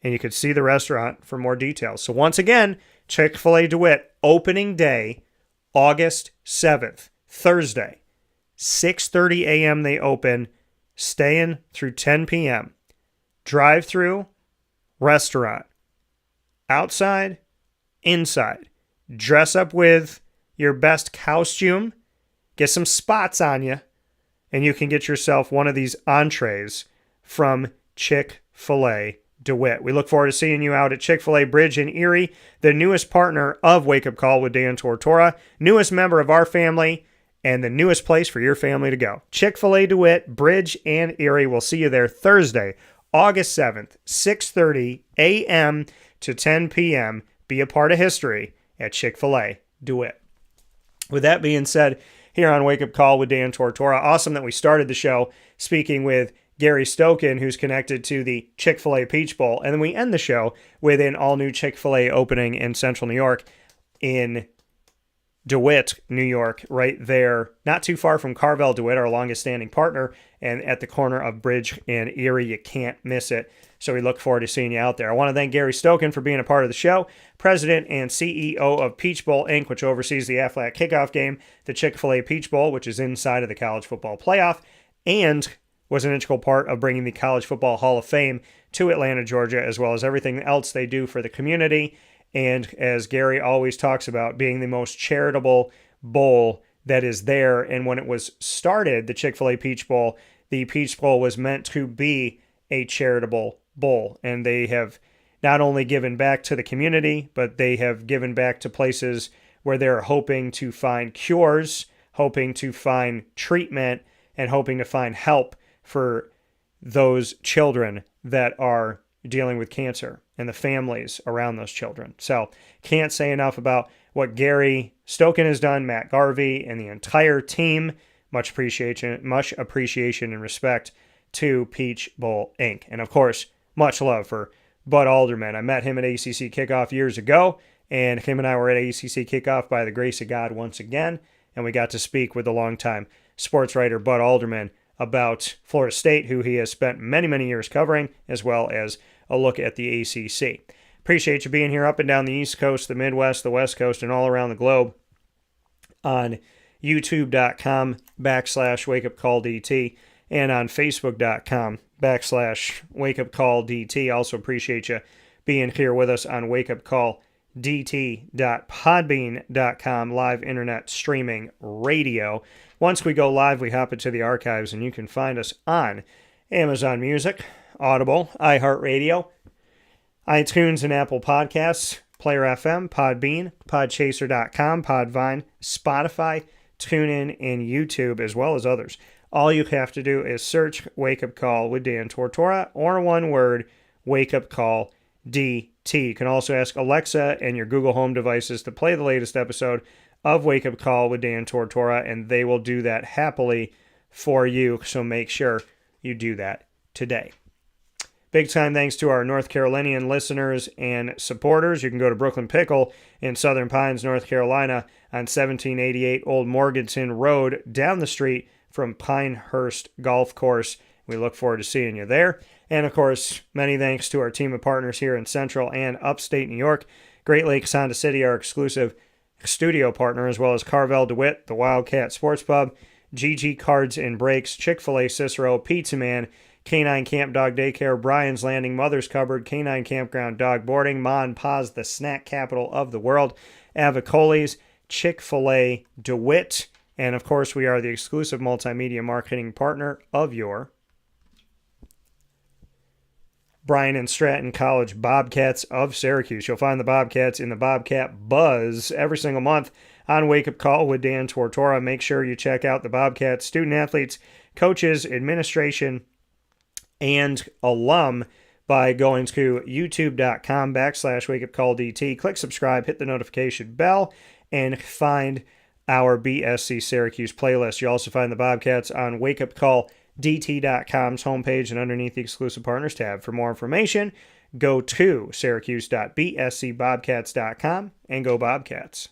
And you could see the restaurant for more details. So once again, Chick-fil-A DeWitt, opening day, August 7th, Thursday, 6:30 a.m. they open, staying through 10 p.m. Drive-through, restaurant. Outside, inside. Dress up with your best costume, get some spots on you, and you can get yourself one of these entrees from Chick-fil-A DeWitt. We look forward to seeing you out at Chick-fil-A Bridge in Erie, the newest partner of Wake Up Call with Dan Tortora, newest member of our family, and the newest place for your family to go. Chick-fil-A DeWitt, Bridge and Erie. We'll see you there Thursday, August 7th, 6:30 a.m. to 10 p.m. Be a part of history at Chick-fil-A DeWitt. With that being said, here on Wake Up Call with Dan Tortora, awesome that we started the show speaking with Gary Stokan, who's connected to the Chick-fil-A Peach Bowl. And then we end the show with an all-new Chick-fil-A opening in Central New York in DeWitt, New York, right there, not too far from Carvel DeWitt, our longest-standing partner, and at the corner of Bridge and Erie. You can't miss it. So we look forward to seeing you out there. I want to thank Gary Stokan for being a part of the show, president and CEO of Peach Bowl, Inc., which oversees the Aflac Kickoff Game, the Chick-fil-A Peach Bowl, which is inside of the college football playoff, and was an integral part of bringing the College Football Hall of Fame to Atlanta, Georgia, as well as everything else they do for the community. And as Gary always talks about, being the most charitable bowl that is there. And when it was started, the Chick-fil-A Peach Bowl, the Peach Bowl was meant to be a charitable bowl. And they have not only given back to the community, but they have given back to places where they're hoping to find cures, hoping to find treatment, and hoping to find help for those children that are dealing with cancer and the families around those children. So can't say enough about what Gary Stokan has done, Matt Garvey, and the entire team. Much appreciation and respect to Peach Bowl, Inc. And of course, much love for Bud Alderman. I met him at ACC Kickoff years ago, and him and I were at ACC Kickoff by the grace of God once again, and we got to speak with the longtime sportswriter Bud Alderman about Florida State, who he has spent many, many years covering, as well as a look at the ACC. Appreciate you being here up and down the East Coast, the Midwest, the West Coast, and all around the globe on youtube.com/wakeupcalldt and on facebook.com/wakeupcalldt. Also appreciate you being here with us on wakeupcalldt.podbean.com, live internet streaming radio. Once we go live, we hop into the archives, and you can find us on Amazon Music, Audible, iHeartRadio, iTunes and Apple Podcasts, Player FM, Podbean, Podchaser.com, Podvine, Spotify, TuneIn, and YouTube, as well as others. All you have to do is search Wake Up Call with Dan Tortora, or one word, Wake Up Call DT. You can also ask Alexa and your Google Home devices to play the latest episode of Wake Up Call with Dan Tortora, and they will do that happily for you, so make sure you do that today. Big time thanks to our North Carolinian listeners and supporters. You can go to Brooklyn Pickle in Southern Pines, North Carolina on 1788 Old Morganton Road, down the street from Pinehurst Golf Course. We look forward to seeing you there. And of course, many thanks to our team of partners here in Central and Upstate New York. Great Lakes Honda City, our exclusive studio partner, as well as Carvel DeWitt, the Wildcat Sports Pub, GG Cards and Breaks, Chick-fil-A Cicero, Pizza Man, Canine Camp Dog Daycare, Brian's Landing, Mother's Cupboard, Canine Campground Dog Boarding, Ma and Pa's, the snack capital of the world, Avicoli's, Chick-fil-A DeWitt, and of course we are the exclusive multimedia marketing partner of your Bryan and Stratton College Bobcats of Syracuse. You'll find the Bobcats in the Bobcat Buzz every single month on Wake Up Call with Dan Tortora. Make sure you check out the Bobcats student athletes, coaches, administration, and alum by going to youtube.com/wakeupcalldt. Click subscribe, hit the notification bell, and find our BSC Syracuse playlist. You'll also find the Bobcats on wakeupcalldt.com's homepage and underneath the exclusive partners tab. For more information, go to syracuse.bscbobcats.com and go Bobcats.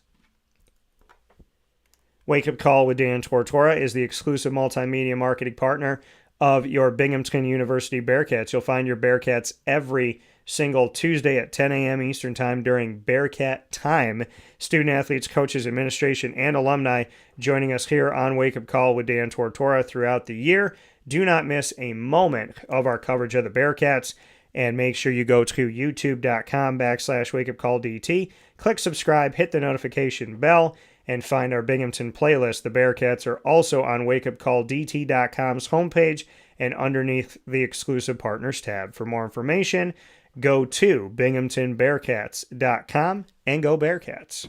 Wake Up Call with Dan Tortora is the exclusive multimedia marketing partner of your Binghamton University Bearcats. You'll find your Bearcats every single Tuesday at 10 a.m. Eastern Time during Bearcat Time. Student athletes, coaches, administration, and alumni joining us here on Wake Up Call with Dan Tortora throughout the year. Do not miss a moment of our coverage of the Bearcats. And make sure you go to youtube.com/wakeupcalldt, click subscribe, hit the notification bell, and find our Binghamton playlist. The Bearcats are also on wakeupcalldt.com's homepage and underneath the exclusive partners tab. For more information, go to binghamtonbearcats.com and go Bearcats.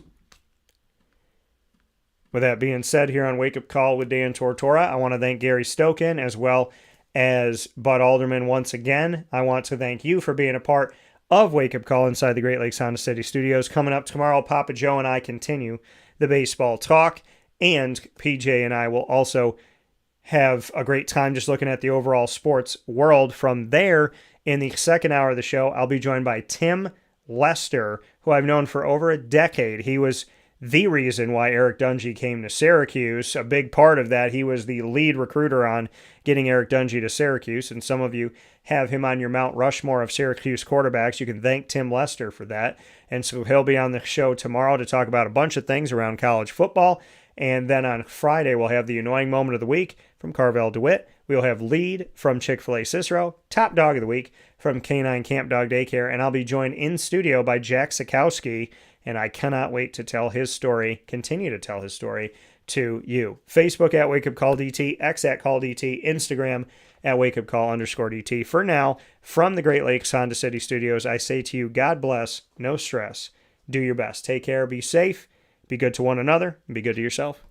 With that being said, here on Wake Up Call with Dan Tortora, I want to thank Gary Stokan as well as Bud Alderman once again. I want to thank you for being a part of Wake Up Call inside the Great Lakes Honda City Studios. Coming up tomorrow, Papa Joe and I continue the baseball talk, and PJ and I will also have a great time just looking at the overall sports world. From there, in the second hour of the show, I'll be joined by Tim Lester, who I've known for over a decade. He was the reason why Eric Dungy came to Syracuse. A big part of that, he was the lead recruiter on getting Eric Dungy to Syracuse, and some of you have him on your Mount Rushmore of Syracuse quarterbacks. You can thank Tim Lester for that. And so he'll be on the show tomorrow to talk about a bunch of things around college football. And then on Friday, we'll have the annoying moment of the week from Carvel DeWitt. We'll have lead from Chick-fil-A Cicero, top dog of the week from Canine Camp Dog Daycare, and I'll be joined in studio by Jack Sikowski, and I cannot wait to tell his story, continue to tell his story to you. Facebook at Wake Up Call DT, X at Call DT, Instagram at Wake Up Call _DT. For now, from the Great Lakes Honda City Studios, I say to you, God bless, no stress, do your best. Take care, be safe, be good to one another, and be good to yourself.